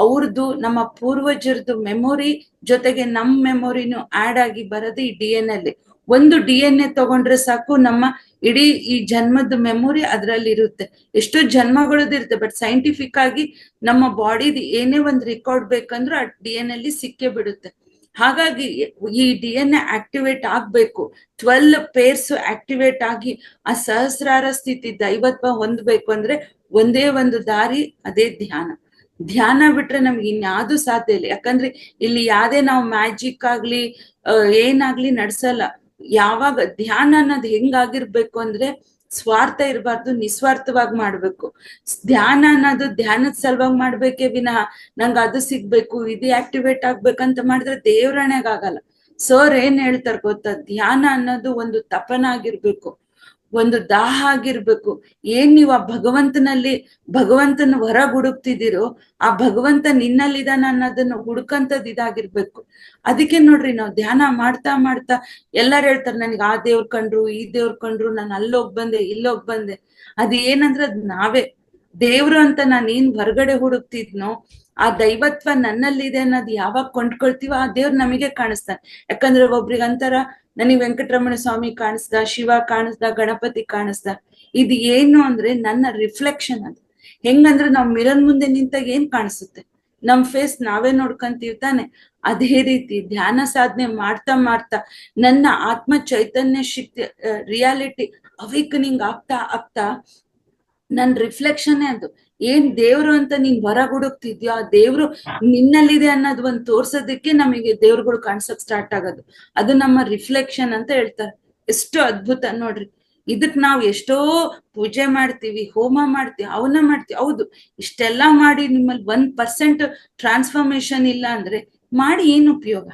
ಅವ್ರದ್ದು, ನಮ್ಮ ಪೂರ್ವಜರದ್ದು ಮೆಮೊರಿ ಜೊತೆಗೆ ನಮ್ ಮೆಮೊರಿನು ಆಡ್ ಆಗಿ ಬರೋದು ಈ DNA ಅಲ್ಲಿ. ಒಂದು DNA ತಗೊಂಡ್ರೆ ಸಾಕು, ನಮ್ಮ ಇಡೀ ಈ ಜನ್ಮದ ಮೆಮೊರಿ ಅದ್ರಲ್ಲಿ ಇರುತ್ತೆ. ಎಷ್ಟೋ ಜನ್ಮಗಳದಿರುತ್ತೆ, ಬಟ್ ಸೈಂಟಿಫಿಕ್ ಆಗಿ ನಮ್ಮ ಬಾಡಿದ್ ಏನೇ ಒಂದು ರೆಕಾರ್ಡ್ ಬೇಕಂದ್ರೂ ಆ DNA ಅಲ್ಲಿ ಸಿಕ್ಕೇ ಬಿಡುತ್ತೆ. ಹಾಗಾಗಿ ಈ DNA ಆಕ್ಟಿವೇಟ್ ಆಗ್ಬೇಕು, 12 ಪೇರ್ಸ್ ಆಕ್ಟಿವೇಟ್ ಆಗಿ ಆ ಸಹಸ್ರಾರ ಸ್ಥಿತಿ ದೈವತ್ವ ಹೊಂದ್ಬೇಕು ಅಂದ್ರೆ ಒಂದೇ ಒಂದು ದಾರಿ, ಅದೇ ಧ್ಯಾನ. ಧ್ಯಾನ ಬಿಟ್ರೆ ನಮ್ಗೆ ಇನ್ಯಾವುದು ಸಾಧ್ಯ ಇಲ್ಲ. ಯಾಕಂದ್ರೆ ಇಲ್ಲಿ ಯಾವ್ದೇ ನಾವು ಮ್ಯಾಜಿಕ್ ಆಗ್ಲಿ ಏನಾಗ್ಲಿ ನಡ್ಸಲ್ಲ. ಯಾವಾಗ ಧ್ಯಾನ ಅನ್ನೋದು ಹೆಂಗಾಗಿರ್ಬೇಕು ಅಂದ್ರೆ ಸ್ವಾರ್ಥ ಇರಬಾರ್ದು, ನಿಸ್ವಾರ್ಥವಾಗಿ ಮಾಡ್ಬೇಕು. ಧ್ಯಾನ ಅನ್ನೋದು ಧ್ಯಾನದ ಸಲುವಾಗಿ ಮಾಡ್ಬೇಕೇ ವಿನಃ ನಂಗೆ ಅದು ಸಿಗ್ಬೇಕು, ಇದು ಆಕ್ಟಿವೇಟ್ ಆಗ್ಬೇಕಂತ ಮಾಡಿದ್ರೆ ದೇವ್ರಣೆಗಾಗಲ್ಲ. ಸರ್ ಏನ್ ಹೇಳ್ತಾರ ಗೊತ್ತಾ, ಧ್ಯಾನ ಅನ್ನೋದು ಒಂದು ತಪನ ಆಗಿರ್ಬೇಕು, ಒಂದು ದಾಹ ಆಗಿರ್ಬೇಕು. ಏನ್ ನೀವು ಆ ಭಗವಂತನ ಹೊರಗೆ ಹುಡುಕ್ತಿದ್ದೀರೋ, ಆ ಭಗವಂತ ನಿನ್ನಲ್ಲಿದಾನ ಅನ್ನೋದನ್ನ ಹುಡುಕಂತದ್ ಇದಾಗಿರ್ಬೇಕು. ಅದಕ್ಕೆ ನೋಡ್ರಿ, ನಾವು ಧ್ಯಾನ ಮಾಡ್ತಾ ಮಾಡ್ತಾ ಎಲ್ಲಾರು ಹೇಳ್ತಾರೆ ನನ್ಗೆ ಆ ದೇವ್ರ ಕಂಡ್ರು, ಈ ದೇವ್ರ ಕಂಡ್ರು, ನಾನು ಅಲ್ಲೋಗ್ ಬಂದೆ, ಇಲ್ಲೋಗ್ ಬಂದೆ. ಅದ್ ಏನಂದ್ರೆ ಅದ್ ನಾವೇ ದೇವ್ರು ಅಂತ ನಾನು ಏನ್ ಹೊರಗಡೆ ಹುಡುಕ್ತಿದ್ನೋ, ಆ ದೈವತ್ವ ನನ್ನಲ್ಲಿದೆ ಅನ್ನೋದು ಯಾವಾಗ ಕೊಂಡ್ಕೊಳ್ತೀವೋ ಆ ದೇವ್ರು ನಮಗೆ ಕಾಣಿಸ್ತಾನೆ. ಯಾಕಂದ್ರೆ ಒಬ್ರಿಗೆ ಅಂತಾರ, ನನಗೆ ವೆಂಕಟರಮಣ ಸ್ವಾಮಿ ಕಾಣಿಸ್ದ, ಶಿವ ಕಾಣಿಸ್ದ, ಗಣಪತಿ ಕಾಣಿಸ್ದ. ಇದು ಏನು ಅಂದ್ರೆ ನನ್ನ ರಿಫ್ಲೆಕ್ಷನ್. ಅದು ಹೆಂಗಂದ್ರೆ ನಾವ್ ಮಿರರ್ ಮುಂದೆ ನಿಂತಾಗ ಏನ್ ಕಾಣಿಸುತ್ತೆ, ನಮ್ ಫೇಸ್ ನಾವೇ ನೋಡ್ಕೊಂತೀವಿ ತಾನೆ. ಅದೇ ರೀತಿ ಧ್ಯಾನ ಸಾಧನೆ ಮಾಡ್ತಾ ಮಾಡ್ತಾ ನನ್ನ ಆತ್ಮ ಚೈತನ್ಯ ಶಕ್ತಿ ರಿಯಾಲಿಟಿ ಅವೇಕನಿಂಗ್ ಆಗ್ತಾ ಆಗ್ತಾ ನನ್ ರಿಫ್ಲೆಕ್ಷನ್ ಅದು. ಏನ್ ದೇವ್ರು ಅಂತ ನೀನ್ ಹೊರಗ್ ಹುಡುಕ್ತಿದ್ಯೋ, ಆ ದೇವ್ರು ನಿನ್ನಲ್ಲಿದೆ ಅನ್ನೋದು ಒಂದ್ ತೋರ್ಸೋದಕ್ಕೆ ನಮಗೆ ದೇವ್ರುಗಳು ಕಾಣ್ಸಕ್ ಸ್ಟಾರ್ಟ್ ಆಗೋದು. ಅದು ನಮ್ಮ ರಿಫ್ಲೆಕ್ಷನ್ ಅಂತ ಹೇಳ್ತಾರೆ. ಎಷ್ಟು ಅದ್ಭುತ ನೋಡ್ರಿ. ಇದಕ್ ನಾವ್ ಎಷ್ಟೋ ಪೂಜೆ ಮಾಡ್ತೀವಿ, ಹೋಮ ಮಾಡ್ತೀವಿ, ಅವನ್ನ ಮಾಡ್ತೀವಿ. ಹೌದು, ಇಷ್ಟೆಲ್ಲಾ ಮಾಡಿ ನಿಮ್ಮಲ್ಲಿ 1% ಟ್ರಾನ್ಸ್ಫಾರ್ಮೇಶನ್ ಇಲ್ಲ ಅಂದ್ರೆ ಮಾಡಿ ಏನ್ ಉಪಯೋಗ?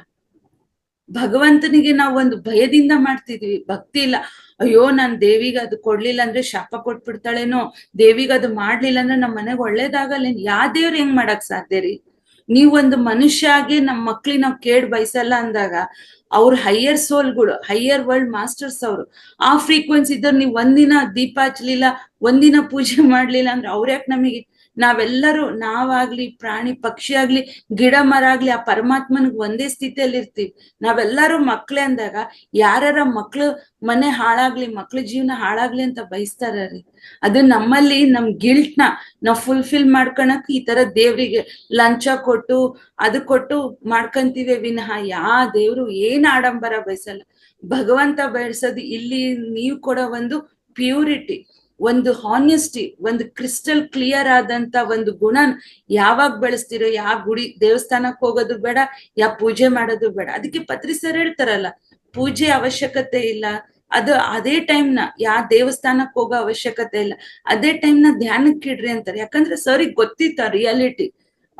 ಭಗವಂತನಿಗೆ ನಾವು ಒಂದು ಭಯದಿಂದ ಮಾಡ್ತಿದ್ವಿ, ಭಕ್ತಿ ಇಲ್ಲ. ಅಯ್ಯೋ ನಾನ್ ದೇವಿಗೆ ಅದು ಕೊಡ್ಲಿಲ್ಲ ಅಂದ್ರೆ ಶಾಪ ಕೊಟ್ಬಿಡ್ತಾಳೇನೋ, ದೇವಿಗೆ ಅದು ಮಾಡ್ಲಿಲ್ಲ ಅಂದ್ರೆ ನಮ್ ಮನೆಗ್ ಒಳ್ಳೇದಾಗಲ್ಲೇನು. ಯಾ ದೇವ್ರ ಹೆಂಗ್ ಮಾಡಕ್ ಸಾಧ್ಯ ರೀ? ನೀವ್ ಒಂದು ಮನುಷ್ಯ ಆಗಿ ನಮ್ ಮಕ್ಳಿಗೆ ನಾವ್ ಕೇಡ್ ಬಯಸಲ್ಲ ಅಂದಾಗ, ಅವ್ರ ಹೈಯರ್ ಸೋಲ್ಗಳು, ಹೈಯರ್ ವರ್ಲ್ಡ್ ಮಾಸ್ಟರ್ಸ್ ಅವರು, ಆ ಫ್ರೀಕ್ವೆನ್ಸಿ ಇದ್ದವ್ರು ನೀವ್ ಒಂದಿನ ದೀಪ ಹಚ್ಲಿಲ್ಲ, ಒಂದಿನ ಪೂಜೆ ಮಾಡ್ಲಿಲ್ಲ ಅಂದ್ರೆ ಅವ್ರ್ಯಾಕ್ ನಮಗೆ? ನಾವೆಲ್ಲರೂ, ನಾವಾಗ್ಲಿ, ಪ್ರಾಣಿ ಪಕ್ಷಿ ಆಗ್ಲಿ, ಗಿಡ ಮರ ಆಗ್ಲಿ, ಆ ಪರಮಾತ್ಮನಿಗೆ ಒಂದೇ ಸ್ಥಿತಿಯಲ್ಲಿ ಇರ್ತೀವಿ. ನಾವೆಲ್ಲರೂ ಮಕ್ಳೇ ಅಂದಾಗ ಯಾರ ಮಕ್ಳು ಮನೆ ಹಾಳಾಗ್ಲಿ, ಮಕ್ಳ ಜೀವನ ಹಾಳಾಗ್ಲಿ ಅಂತ ಬಯಸ್ತಾರ್ರಿ? ಅದು ನಮ್ಮಲ್ಲಿ ನಮ್ ಗಿಲ್ಟ್ನ ನಾವ್ ಫುಲ್ಫಿಲ್ ಮಾಡ್ಕೊಳಕ್ ಈ ತರ ದೇವ್ರಿಗೆ ಲಂಚ ಕೊಟ್ಟು ಅದು ಕೊಟ್ಟು ಮಾಡ್ಕಂತೀವಿ ವಿನಃ ಯಾ ದೇವ್ರು ಏನ್ ಆಡಂಬರ ಬಯಸಲ್ಲ. ಭಗವಂತ ಬಯಸೋದು ಇಲ್ಲಿ ನೀವು ಕೊಡೋ ಒಂದು ಪ್ಯೂರಿಟಿ, ಒಂದು ಹಾನೆಸ್ಟಿ, ಒಂದು ಕ್ರಿಸ್ಟಲ್ ಕ್ಲಿಯರ್ ಆದಂತ ಒಂದು ಗುಣ ಯಾವಾಗ ಬೆಳೆಸ್ತಿರೋ, ಯಾವ ಗುಡಿ ದೇವಸ್ಥಾನಕ್ ಹೋಗೋದು ಬೇಡ, ಯಾವ ಪೂಜೆ ಮಾಡೋದು ಬೇಡ. ಅದಕ್ಕೆ ಪತ್ರಿ ಸರ್ ಹೇಳ್ತಾರಲ್ಲ, ಪೂಜೆ ಅವಶ್ಯಕತೆ ಇಲ್ಲ, ಅದು ಅದೇ ಟೈಮ್ನ ಯಾವ ದೇವಸ್ಥಾನಕ್ ಹೋಗೋ ಅವಶ್ಯಕತೆ ಇಲ್ಲ, ಅದೇ ಟೈಮ್ನ ಧ್ಯಾನಕ್ಕೆ ಇಡ್ರಿ ಅಂತಾರೆ. ಯಾಕಂದ್ರೆ ಸರಿಗೆ ಗೊತ್ತಿತ್ತ ರಿಯಾಲಿಟಿ.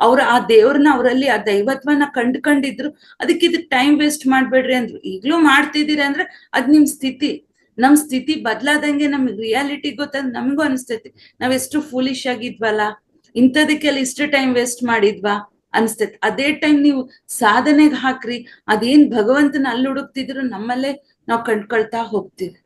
ಅವ್ರ ಆ ದೇವ್ರನ್ನ, ಅವರಲ್ಲಿ ಆ ದೈವತ್ವನ ಕಂಡ್ಕೊಂಡಿದ್ರು. ಅದಕ್ಕೆ ಇದಕ್ ಟೈಮ್ ವೇಸ್ಟ್ ಮಾಡ್ಬೇಡ್ರಿ ಅಂದ್ರು. ಈಗ್ಲೂ ಮಾಡ್ತಿದ್ದೀರಿ ಅಂದ್ರೆ ಅದ್ ನಿಮ್ ಸ್ಥಿತಿ. ನಮ್ ಸ್ಥಿತಿ ಬದ್ಲಾದಂಗೆ ನಮ್ಗ್ ರಿಯಾಲಿಟಿ ಗೊತ್ತಾದ್ ನಮಗೂ ಅನಿಸ್ತೈತಿ, ನಾವೆಷ್ಟು ಫೂಲಿಶ್ ಆಗಿದ್ವಲ್ಲ, ಇಂಥದಕ್ಕೆಲ್ಲ ಇಷ್ಟು ಟೈಮ್ ವೇಸ್ಟ್ ಮಾಡಿದ್ವಾ ಅನ್ಸ್ತೈತಿ. ಅದೇ ಟೈಮ್ ನೀವು ಸಾಧನೆಗೆ ಹಾಕ್ರಿ, ಅದೇನ್ ಭಗವಂತನ ಅಲ್ಲಿ ಹುಡುಕ್ತಿದ್ರು ನಮ್ಮಲ್ಲೇ ನಾವು ಕಂಡ್ಕೊಳ್ತಾ ಹೋಗ್ತೀವಿ.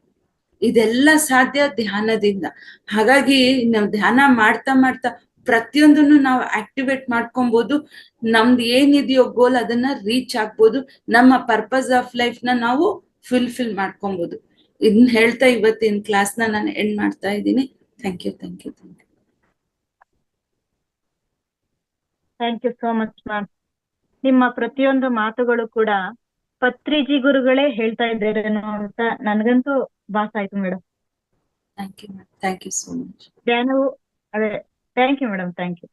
ಇದೆಲ್ಲ ಸಾಧ್ಯ ಧ್ಯಾನದಿಂದ. ಹಾಗಾಗಿ ನಾವು ಧ್ಯಾನ ಮಾಡ್ತಾ ಮಾಡ್ತಾ ಪ್ರತಿಯೊಂದನ್ನು ನಾವು ಆಕ್ಟಿವೇಟ್ ಮಾಡ್ಕೊಬಹುದು. ನಮ್ದು ಏನಿದೆಯೋ ಗೋಲ್ ಅದನ್ನ ರೀಚ್ ಆಗ್ಬೋದು. ನಮ್ಮ ಪರ್ಪಸ್ ಆಫ್ ಲೈಫ್ ನ ನಾವು ಫುಲ್ಫಿಲ್ ಮಾಡ್ಕೊಬಹುದು. ಇದನ್ನ ಹೇಳ್ತಾ ಇವತ್ತಿನ ಕ್ಲಾಸ್ನ ನಾನು ಎಂಡ್ ಮಾಡ್ತಾ ಇದ್ದೀನಿ. Thank you, thank you, thank you. Thank you so much ma'am. ನಿಮ್ಮ ಪ್ರತಿಯೊಂದು ಮಾತುಗಳು ಕೂಡ ಪತ್ರಿಜಿ ಗುರುಗಳೇ ಹೇಳ್ತಾ ಇದ್ದೇರೇನೋ ಅಂತ ನನ್ಗಂತೂ ಭಾಸ ಆಯ್ತು madam. Thank you, thank you so much. ಧ್ಯಾನವು ಅದೇ. Thank you madam, thank you.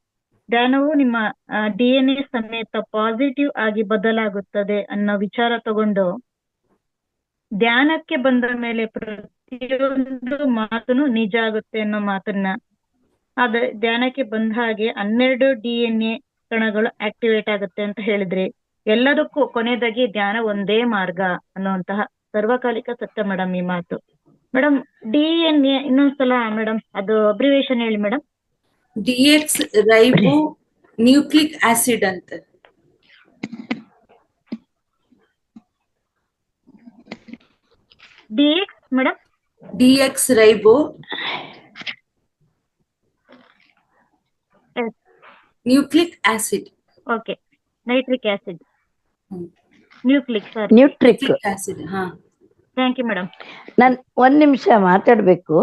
ಧ್ಯಾನವು ನಿಮ್ಮ DNA ಸಮೇತ ಪಾಸಿಟಿವ್ ಆಗಿ ಬದಲಾಗುತ್ತದೆ ಅನ್ನೋ ವಿಚಾರ ತಗೊಂಡು ಧ್ಯಾನಕ್ಕೆ ಬಂದ ಮೇಲೆ ಪ್ರತಿಯೊಂದು ಮಾತನ್ನು ನಿಜ ಆಗುತ್ತೆ ಅನ್ನೋ ಮಾತನ್ನ, ಆದ್ರೆ ಧ್ಯಾನಕ್ಕೆ ಬಂದ ಹಾಗೆ 12 DNA ಕಣಗಳು ಆಕ್ಟಿವೇಟ್ ಆಗುತ್ತೆ ಅಂತ ಹೇಳಿದ್ರಿ. ಎಲ್ಲದಕ್ಕೂ ಕೊನೆಯದಾಗಿ ಧ್ಯಾನ ಒಂದೇ ಮಾರ್ಗ ಅನ್ನುವಂತಹ ಸರ್ವಕಾಲಿಕ ಸತ್ಯ ಮೇಡಮ್ ಈ ಮಾತು. ಮೇಡಮ್ DNA ಇನ್ನೊಂದ್ಸಲ ಮೇಡಮ್ ಅದು ಅಬ್ರಿವೇಶನ್ ಹೇಳಿ madam. DX ribonucleic acid ಅಂತ. DX madam. DX ribonucleic acid. Okay, nitric acid, nucleic sorry nutric acid. ಹಾ, ಥ್ಯಾಂಕ್ ಯು ಮೇಡಮ್. ನಾನ್ ಒಂದ್ ನಿಮಿಷ ಮಾತಾಡ್ಬೇಕು.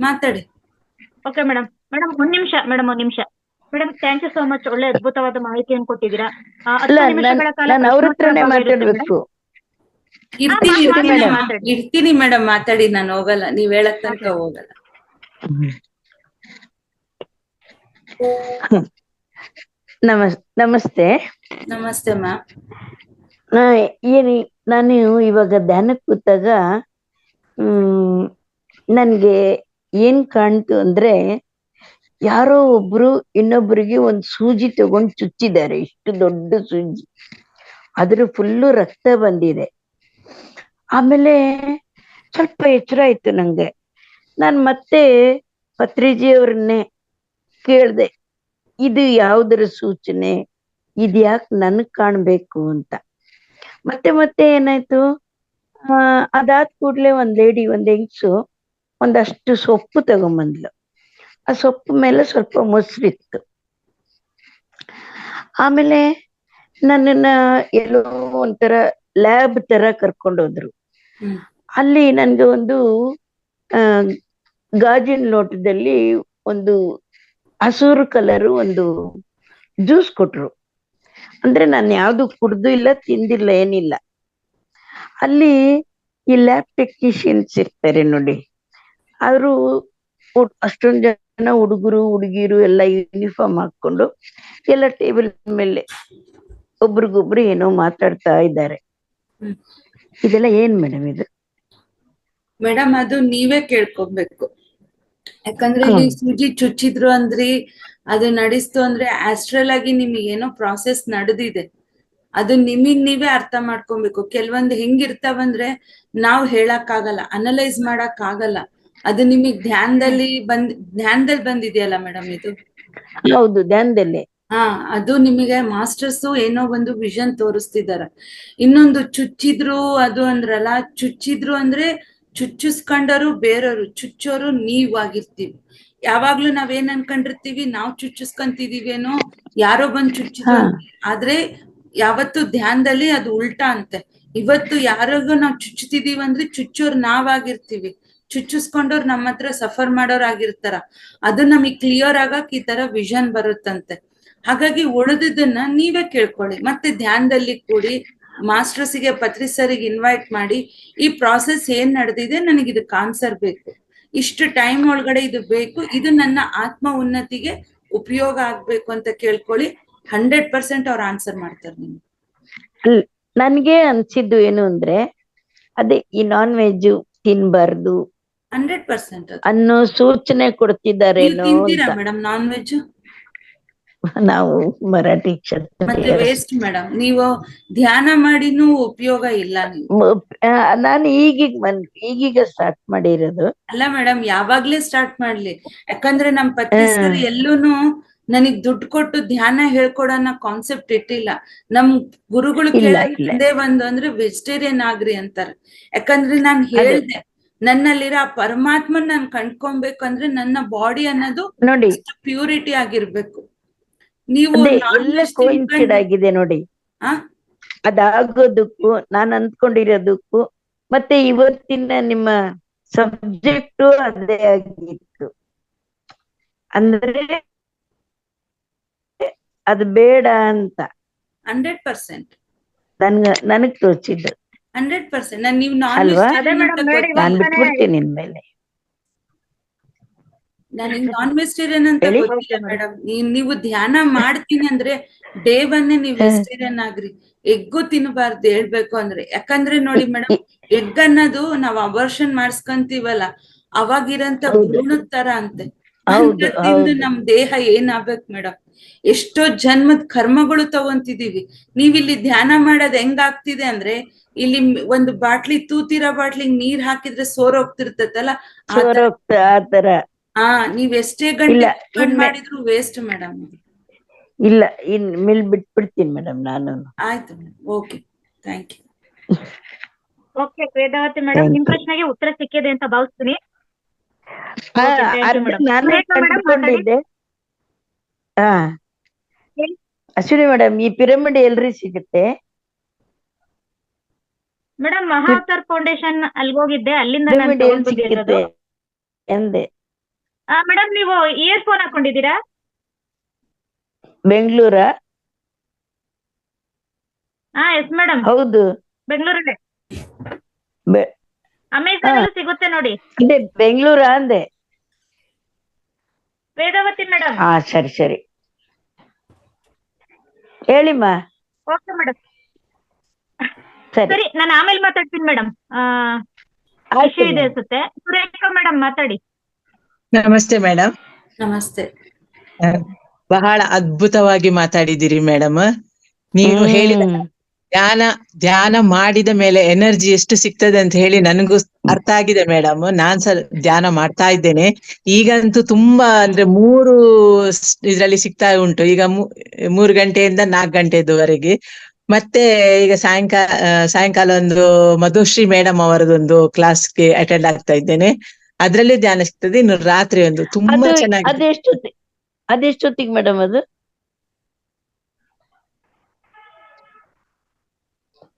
ಮಾತಾಡಿ. Okay madam. ಮೇಡಮ್ ಒಂದ್ ನಿಮಿಷ madam, thank you so much. ಒಳ್ಳೆ ಅದ್ಭುತವಾದ ಮಾಹಿತಿಯನ್ನು ಕೊಟ್ಟಿದ್ದೀರಾ. ಅಲ್ಲ, ನಾನು ಅವ್ರ ಹತ್ರನೇ ಮಾತಾಡ್ಬೇಕು. ಇರ್ತೀನಿ ಮೇಡಮ್, ಮಾತಾಡಿ. ನಾನು ಹೋಗಲ್ಲ, ನೀವ್ ಹೇಳಕ್ ತನಕ ಹೋಗಲ್ಲ. ನಮಸ್ತೆ. ನಮಸ್ತೆ ಮ್ಯಾಮ್. ನಾನು ಇವಾಗ ಧ್ಯಾನಕ್ಕೆ ಕೂತಾಗ ನನ್ಗೆ ಏನ್ ಕಾಣ್ತು ಅಂದ್ರೆ, ಯಾರೋ ಒಬ್ರು ಇನ್ನೊಬ್ರಿಗೆ ಒಂದ್ ಸೂಜಿ ತಗೊಂಡ್ ಚುಚ್ಚಿದ್ದಾರೆ, ಇಷ್ಟು ದೊಡ್ಡ ಸೂಜಿ, ಅದ್ರ ಫುಲ್ಲು ರಕ್ತ ಬಂದಿದೆ. ಆಮೇಲೆ ಸ್ವಲ್ಪ ಎಚ್ಚರ ಆಯ್ತು ನಂಗೆ. ನಾನ್ ಮತ್ತೆ ಪತ್ರಿಜಿಯವ್ರನ್ನೇ ಕೇಳ್ದೆ, ಇದು ಯಾವುದರ ಸೂಚನೆ, ಇದ್ಯಾಕ್ ನನ್ಗ್ ಕಾಣ್ಬೇಕು ಅಂತ. ಮತ್ತೆ ಏನಾಯ್ತು, ಅದಾದ್ ಕೂಡ್ಲೆ ಒಂದ್ ಹೆಂಗ್ಸು ಒಂದಷ್ಟು ಸೊಪ್ಪು ತಗೊಂಬಂದ್ಲು. ಆ ಸೊಪ್ಪು ಮೇಲೆ ಸ್ವಲ್ಪ ಮೊಸರಿತ್ತು. ಆಮೇಲೆ ನನ್ನನ್ನ ಎಲ್ಲೋ ಒಂಥರ ಲ್ಯಾಬ್ ತರ ಕರ್ಕೊಂಡೋದ್ರು. ಅಲ್ಲಿ ನನ್ಗೆ ಒಂದು ಗಾಜಿನ ಲೋಟದಲ್ಲಿ ಒಂದು ಹಸೂರು ಕಲರು ಒಂದು ಜ್ಯೂಸ್ ಕೊಟ್ರು. ಅಂದ್ರೆ ನಾನು ಯಾವ್ದು ಕುಡ್ದು ಇಲ್ಲ, ತಿಂದಿಲ್ಲ, ಏನಿಲ್ಲ. ಅಲ್ಲಿ ಈ ಲ್ಯಾಬ್ ಟೆಕ್ನಿಷಿಯನ್ಸ್ ಇರ್ತಾರೆ ನೋಡಿ, ಅವರು ಅಷ್ಟೊಂದ್ ಜನ ಹುಡುಗರು ಹುಡುಗಿರು ಎಲ್ಲ ಯೂನಿಫಾರ್ಮ್ ಹಾಕೊಂಡು ಎಲ್ಲ ಟೇಬಲ್ ಮೇಲೆ ಒಬ್ರಿಗೊಬ್ರು ಏನೋ ಮಾತಾಡ್ತಾ ಇದ್ದಾರೆ. ಇದೆಲ್ಲ ಏನ್ ಮೇಡಮ್ ಇದು? ಮೇಡಮ್ ಅದು ನೀವೇ ಕೇಳ್ಕೊಬೇಕು. ಯಾಕಂದ್ರೆ ಇಲ್ಲಿ ಸೂಜಿ ಚುಚ್ಚಿದ್ರು ಅಂದ್ರಿ, ಅದು ನಡೆಸ್ತು ಅಂದ್ರೆ ಆಸ್ಟ್ರಲ್ ಆಗಿ ನಿಮಗೆ ಏನೋ ಪ್ರಾಸೆಸ್ ನಡೆದಿದೆ. ಅದು ನಿಮಗ್ ನೀವೇ ಅರ್ಥ ಮಾಡ್ಕೊಬೇಕು. ಕೆಲವೊಂದು ಹೆಂಗಿರ್ತಾವಂದ್ರೆ ನಾವ್ ಹೇಳಕ್ ಆಗಲ್ಲ, ಅನಲೈಸ್ ಮಾಡಕ್ ಆಗಲ್ಲ. ಅದು ನಿಮಗ್ ಧ್ಯಾನದಲ್ಲಿ ಬಂದಿದೆಯಲ್ಲ ಮೇಡಮ್ ಇದು? ಹೌದು, ಧ್ಯಾನದಲ್ಲೇ. ಹಾ, ಅದು ನಿಮಗೆ ಮಾಸ್ಟರ್ಸ್ ಏನೋ ಒಂದು ವಿಷನ್ ತೋರಿಸ್ತಿದಾರ. ಇನ್ನೊಂದು ಚುಚ್ಚಿದ್ರು ಅದು ಅಂದ್ರಲ್ಲ, ಚುಚ್ಚಿದ್ರು ಅಂದ್ರೆ ಚುಚ್ಚಿಸ್ಕೊಂಡರು ಬೇರೆಯವರು, ಚುಚ್ಚೋರು ನೀವಾಗಿರ್ತೀವಿ. ಯಾವಾಗ್ಲೂ ನಾವೇನ್ ಅನ್ಕೊಂಡಿರ್ತೀವಿ, ನಾವ್ ಚುಚ್ಚಿಸ್ಕೊಂತಿದೀವೇನೋ, ಯಾರೋ ಬಂದ್ ಚುಚ್ಚಿದ್ರು. ಆದ್ರೆ ಯಾವತ್ತು ಧ್ಯಾನದಲ್ಲಿ ಅದು ಉಲ್ಟಾ ಅಂತೆ. ಇವತ್ತು ಯಾರಿಗೂ ನಾವ್ ಚುಚ್ಚುತ್ತಿದೀವಿ ಅಂದ್ರೆ ಚುಚ್ಚೋರ್ ನಾವಾಗಿರ್ತೀವಿ, ಚುಚ್ಚಿಸ್ಕೊಂಡವ್ರು ನಮ್ಮ ಹತ್ರ ಸಫರ್ ಮಾಡೋರ್ ಆಗಿರ್ತಾರ. ಅದು ನಮಗ್ ಕ್ಲಿಯರ್ ಆಗಕ್ ಈ ತರ ವಿಷನ್ ಬರುತ್ತಂತೆ. ಹಾಗಾಗಿ ಉಳಿದನ್ನ ನೀವೇ ಕೇಳ್ಕೊಳ್ಳಿ. ಮತ್ತೆ ಧ್ಯಾನದಲ್ಲಿ ಕೂಡಿ ಮಾಸ್ಟರ್ಸಿಗೆ ಪತ್ರಿ ಸರಿಗೆ ಇನ್ವೈಟ್ ಮಾಡಿ, ಈ ಪ್ರಾಸೆಸ್ ಏನ್ ನಡೆದಿದೆ, ನನಗೆ ಇದಕ್ಕೆ ಆನ್ಸರ್ ಬೇಕು, ಇಷ್ಟು ಟೈಮ್ ಒಳಗಡೆ ಇದು ಬೇಕು, ಇದು ನನ್ನ ಆತ್ಮ ಉನ್ನತಿಗೆ ಉಪಯೋಗ ಆಗ್ಬೇಕು ಅಂತ ಕೇಳ್ಕೊಳ್ಳಿ. 100% ಅವ್ರು ಆನ್ಸರ್ ಮಾಡ್ತಾರೆ ನಿಮ್ಗೆ. ನನ್ಗೆ ಅನ್ಸಿದ್ದು ಏನು ಅಂದ್ರೆ, ಅದೇ ಈ ನಾನ್ ವೆಜ್ ತಿನ್ಬಾರ್ದು 100% ಅನ್ನೋ ಸೂಚನೆ ಕೊಡ್ತಿದ್ದಾರೇನೋ. ತಿಂತೀರಾ ಮೇಡಮ್ ನಾನ್ ವೆಜ್? ನಾವು ಮರಾಠಿ ಮತ್ತೆ ವೇಸ್ಟ್ ಮೇಡಮ್. ನೀವು ಧ್ಯಾನ ಮಾಡಿನೂ ಉಪಯೋಗ ಇಲ್ಲ. ನಾನು ಈಗೀಗ ಸ್ಟಾರ್ಟ್ ಮಾಡಿರೋದು. ಅಲ್ಲ ಮೇಡಮ್, ಯಾವಾಗ್ಲೇ ಸ್ಟಾರ್ಟ್ ಮಾಡ್ಲಿ. ಯಾಕಂದ್ರೆ ನಮ್ ಪತ್ರಿ ಸರ್ ಎಲ್ಲೂನು ನನಗ್ ದುಡ್ಡು ಕೊಟ್ಟು ಧ್ಯಾನ ಹೇಳ್ಕೊಡೋಣ ಕಾನ್ಸೆಪ್ಟ್ ಇಟ್ಟಿಲ್ಲ. ನಮ್ ಗುರುಗಳು ಕೇಳೋದೇ ಒಂದು ಅಂದ್ರೆ ವೆಜಿಟೇರಿಯನ್ ಆಗ್ರಿ ಅಂತಾರೆ. ಯಾಕಂದ್ರೆ ನಾನ್ ಹೇಳ್ದೆ, ನನ್ನಲ್ಲಿರೋ ಆ ಪರಮಾತ್ಮನ್ ನಾನ್ ಕಂಡ್ಕೊಬೇಕಂದ್ರೆ ನನ್ನ ಬಾಡಿ ಅನ್ನೋದು ನೋಡಿ ಪ್ಯೂರಿಟಿ ಆಗಿರ್ಬೇಕು. ನೀವು ಕೋಇನ್ಸಿಡ್ ಆಗಿದೆ ನೋಡಿ, ಅದಾಗೋದಕ್ಕೂ ನಾನ್ ಅಂದ್ಕೊಂಡಿರೋದಕ್ಕೂ ಮತ್ತೆ ಇವತ್ತಿನ ನಿಮ್ಮ ಸಬ್ಜೆಕ್ಟು ಅದೇ ಆಗಿತ್ತು. ಅಂದ್ರೆ ಅದು ಬೇಡ ಅಂತ 100% ನನಗ್ ತೋಚಿದ್ದು. 100% ನಾನು ನೀವು ಅಲ್ವಾ? ನಾನು ಬಿಟ್ಬಿಡ್ತೀನಿ ಇನ್ಮೇಲೆ. ನನಗೆ ನಾನ್ ವೆಜಿಟೇರಿಯನ್ ಅಂತ ಹೇಳಿ. ಗೊತ್ತಿಲ್ಲ Okay, ಮೇಡಮ್. ನೀವು ಧ್ಯಾನ ಮಾಡ್ತೀನಿ ಅಂದ್ರೆ ಡೇ ಒನ್ನೇ ನೀವು ವೆಜಿಟೇರಿಯನ್ ಆಗ್ರಿ. ಎಗ್ಗು ತಿನ್ನಬಾರ್ದು ಹೇಳ್ಬೇಕು ಅಂದ್ರೆ. ಯಾಕಂದ್ರೆ ನೋಡಿ ಮೇಡಮ್, ಎಗ್ ಅನ್ನೋದು ನಾವ್ ಅಬಾರ್ಷನ್ ಮಾಡಿಸ್ಕೊಂತೀವಲ್ಲ, ಅವಾಗಿರಂತ ಹೌದು. ಭ್ರೂಣದ ತರ ಅಂತೆ. ಹೌದು, ಅಂತ ತಿಂದು ಹೌದು. ನಮ್ ದೇಹ ಏನಾಗ್ಬೇಕು ಮೇಡಮ್? ಎಷ್ಟೋ ಜನ್ಮದ ಕರ್ಮಗಳು ತಗೊಂತಿದೀವಿ. ನೀವಿಲ್ಲಿ ಧ್ಯಾನ ಮಾಡೋದ್ ಹೆಂಗಾಗ್ತಿದೆ ಅಂದ್ರೆ, ಇಲ್ಲಿ ಒಂದು ಬಾಟ್ಲಿ ತೂತಿರೋ ಬಾಟ್ಲಿಗ್ ನೀರ್ ಹಾಕಿದ್ರೆ ಸೋರೋಗ್ತಿರ್ತೈತಲ್ಲ, ಸೋರೋಗ್ತ ಆತರ. ನೀವ್ ಎಷ್ಟೇ ಗಂಟೆ ಇಲ್ಲ, ಕುತ್ಕೊಂಡ್ ಮಾಡಿದ್ರು ವೇಸ್ಟ್ ಮೇಡಮ್. ಇಲ್ಲ, ಮಿಲ್ ಬಿಟ್ಬಿಡ್ತೀನಿ ಮೇಡಮ್ ನಾನು. ಆಯ್ತು madam, okay, thank you. Okay Vedavathi madam, Thank ನಿಮ್ you. ಪ್ರಶ್ನೆಗೆ ಉತ್ತರ ಸಿಕ್ಕಿದೆ ಅಂತ ಭಾವಿಸ್ತೀನಿ. ಹಾ, Okay, thank you ಅದು madam. ನಾನು ಸುರೇಖಾ madam, ಮಾತಾಡಿ. ಕಂಡುಕೊಂಡಿದ್ದೆ. ಹಾ, ಹೇಳಿ. ಅಶ್ವಿನಿ ಮೇಡಮ್, ಈ ಪಿರಮಿಡ್ ಎಲ್ರಿ ಸಿಗುತ್ತೆ? ಮೇಡಮ್, ಮಹಾವತಾರ್ ಫೌಂಡೇಶನ್ ಅಲ್ಗೋಗಿದ್ದೆ, ಅಲ್ಲಿಂದ ನಾನು ಪಿರಮಿಡ್ ಎಲ್ಲಿ ತಗೊಂಡ್ ಬಂದಿರೋದು. ಸಿಗುತ್ತೆ ಎಂದೆ? ಮೇಡಮ್, ನೀವು ಇಯರ್ ಫೋನ್ ಹಾಕೊಂಡಿದ್ದೀರಾ? ಬೆಂಗಳೂರ? ಎಸ್ ಮೇಡಮ್, ಹೌದು. ಬೆಂಗಳೂರಲ್ಲೇ ಬೆ- ಅಮೆಝಾನ್ ಅಲ್ಲೂ ಸಿಗುತ್ತೆ ನೋಡಿ. ಇದೆ ಬೆಂಗಳೂರ ಅಂದೆ. ವೇದಾವತಿ ಮೇಡಮ್. ಹಾ, ಸರಿ ಸರಿ, ಹೇಳಿಮ್ಮ. ಓಕೆ ಮೇಡಮ್, ಸರಿ, ಸರಿ, ನಾನು ಆಮೇಲೆ ಮಾತಾಡ್ತೀನಿ ಮೇಡಮ್. ಆಯ್ತು ವಿಷಯ ಇದೆ madam. ಅನ್ಸುತ್ತೆ. ಸುರೇಖಾ ಮೇಡಮ್ ಮಾತಾಡಿ. ನಮಸ್ತೆ ಮೇಡಮ್. ನಮಸ್ತೆ. ಬಹಳ ಅದ್ಭುತವಾಗಿ ಮಾತಾಡಿದಿರಿ ಮೇಡಮ್. ನೀವು ಹೇಳಿದ ಧ್ಯಾನ ಮಾಡಿದ ಮೇಲೆ ಎನರ್ಜಿ ಎಷ್ಟು ಸಿಗ್ತದೆ ಅಂತ ಹೇಳಿ ನನಗೂ ಅರ್ಥ ಆಗಿದೆ ಮೇಡಮ್. ನಾನ್ ಧ್ಯಾನ ಮಾಡ್ತಾ ಇದ್ದೇನೆ. ಈಗಂತೂ ತುಂಬಾ ಅಂದ್ರೆ 3 ಇದ್ರಲ್ಲಿ ಸಿಗ್ತಾ ಉಂಟು. ಈಗ 3 ಗಂಟೆಯಿಂದ 4 ಗಂಟೆದವರೆಗೆ. ಮತ್ತೆ ಈಗ ಸಾಯಂಕಾಲ ಒಂದು ಮಧುಶ್ರೀ ಮೇಡಮ್ ಅವರದೊಂದು ಕ್ಲಾಸ್ಗೆ ಅಟೆಂಡ್ ಆಗ್ತಾ ಇದ್ದೇನೆ. ಅದ್ರಲ್ಲಿ ಧ್ಯಾನ ಸಿಗ್ತದೆ. ಇನ್ನು ರಾತ್ರಿ ಒಂದು ತುಂಬಾ ಚೆನ್ನಾಗಿ. ಅದೆಷ್ಟೊತ್ತಿಗೆ ಮೇಡಮ್ ಅದು?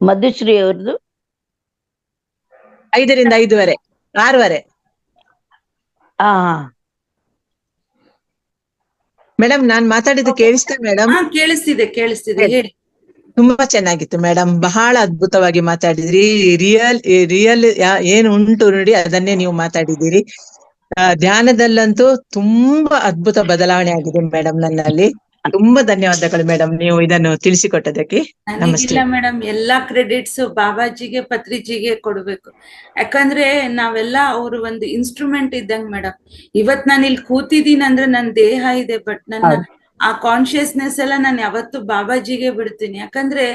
ಮಧುಶ್ರೀ ಅವ್ರದ್ದು 5ರಿಂದ 5:30, 6:30. ಹಾ, ಮೇಡಮ್, ನಾನ್ ಮಾತಾಡಿದ್ದು ಕೇಳಿಸ್ತಾ ಮೇಡಮ್? ಕೇಳಿಸ್ತಿದೆ ಹೇಳಿ. ತುಂಬಾ ಚೆನ್ನಾಗಿತ್ತು ಮೇಡಮ್. ಬಹಳ ಅದ್ಭುತವಾಗಿ ಮಾತಾಡಿದ್ರಿ. ರಿಯಲ್ ಏನು ಉಂಟು ನೋಡಿ ಅದನ್ನೇ ನೀವು ಮಾತಾಡಿದ್ದೀರಿ. ಧ್ಯಾನದಲ್ಲಂತೂ ತುಂಬಾ ಅದ್ಭುತ ಬದಲಾವಣೆ ಆಗಿದೆ ಮೇಡಮ್ ನನ್ನಲ್ಲಿ. ತುಂಬಾ ಧನ್ಯವಾದಗಳು ಮೇಡಮ್, ನೀವು ಇದನ್ನು ತಿಳಿಸಿಕೊಟ್ಟದಕ್ಕೆ. ನಮಸ್ತೆ. ನನಗಿಲ್ಲ ಮೇಡಮ್, ಎಲ್ಲಾ ಕ್ರೆಡಿಟ್ಸ್ ಬಾಬಾಜಿಗೆ, ಪತ್ರಿಜಿಗೆ ಕೊಡ್ಬೇಕು. ಯಾಕಂದ್ರೆ ನಾವೆಲ್ಲ ಅವರು ಒಂದು ಇನ್ಸ್ಟ್ರೂಮೆಂಟ್ ಇದ್ದಂಗ್ ಮೇಡಮ್. ಇವತ್ ನಾನು ಇಲ್ಲಿ ಕೂತಿದ್ದೀನಿ ಅಂದ್ರೆ ನನ್ ದೇಹ ಇದೆ, ಬಟ್ ನನ್ನ ಆ ಕಾನ್ಶಿಯಸ್ನೆಸ್ ಎಲ್ಲ ನಾನು ಯಾವತ್ತು ಬಾಬಾಜಿಗೆ ಬಿಡ್ತೀನಿ. ಯಾಕಂದ್ರೆ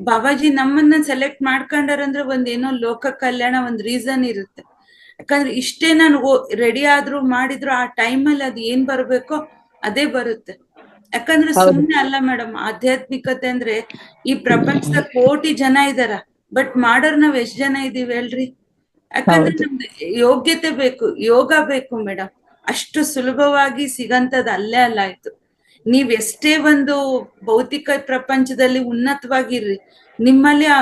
ಬಾಬಾಜಿ ನಮ್ಮನ್ನ ಸೆಲೆಕ್ಟ್ ಮಾಡ್ಕೊಂಡಾರಂದ್ರೆ ಒಂದೇನೋ ಲೋಕ ಕಲ್ಯಾಣ, ಒಂದ್ ರೀಸನ್ ಇರುತ್ತೆ. ಯಾಕಂದ್ರೆ ಇಷ್ಟೇ ನಾನು ರೆಡಿ ಆದ್ರೂ ಮಾಡಿದ್ರು ಆ ಟೈಮಲ್ಲಿ ಅದು ಏನ್ ಬರ್ಬೇಕೋ ಅದೇ ಬರುತ್ತೆ. ಯಾಕಂದ್ರೆ ಸುಮ್ನೆ ಅಲ್ಲ ಮೇಡಮ್, ಆಧ್ಯಾತ್ಮಿಕತೆ ಅಂದ್ರೆ ಈ ಪ್ರಪಂಚದ ಕೋಟಿ ಜನ ಇದಾರ, ಬಟ್ ಮಾಡೋರ್ ನಾವ್ ಎಷ್ಟ್ ಜನ ಇದೀವಿ ಹೇಳ್ರಿ? ಯಾಕಂದ್ರೆ ನಮ್ದು ಯೋಗ್ಯತೆ ಬೇಕು, ಯೋಗ ಬೇಕು ಮೇಡಮ್. ಅಷ್ಟು ಸುಲಭವಾಗಿ ಸಿಗಂತದ್ ಅಲ್ಲೇ ಅಲ್ಲ ಆಯ್ತು. ನೀವ್ ಎಷ್ಟೇ ಒಂದು ಭೌತಿಕ ಪ್ರಪಂಚದಲ್ಲಿ ಉನ್ನತವಾಗಿರ್ರಿ, ನಿಮ್ಮಲ್ಲಿ ಆ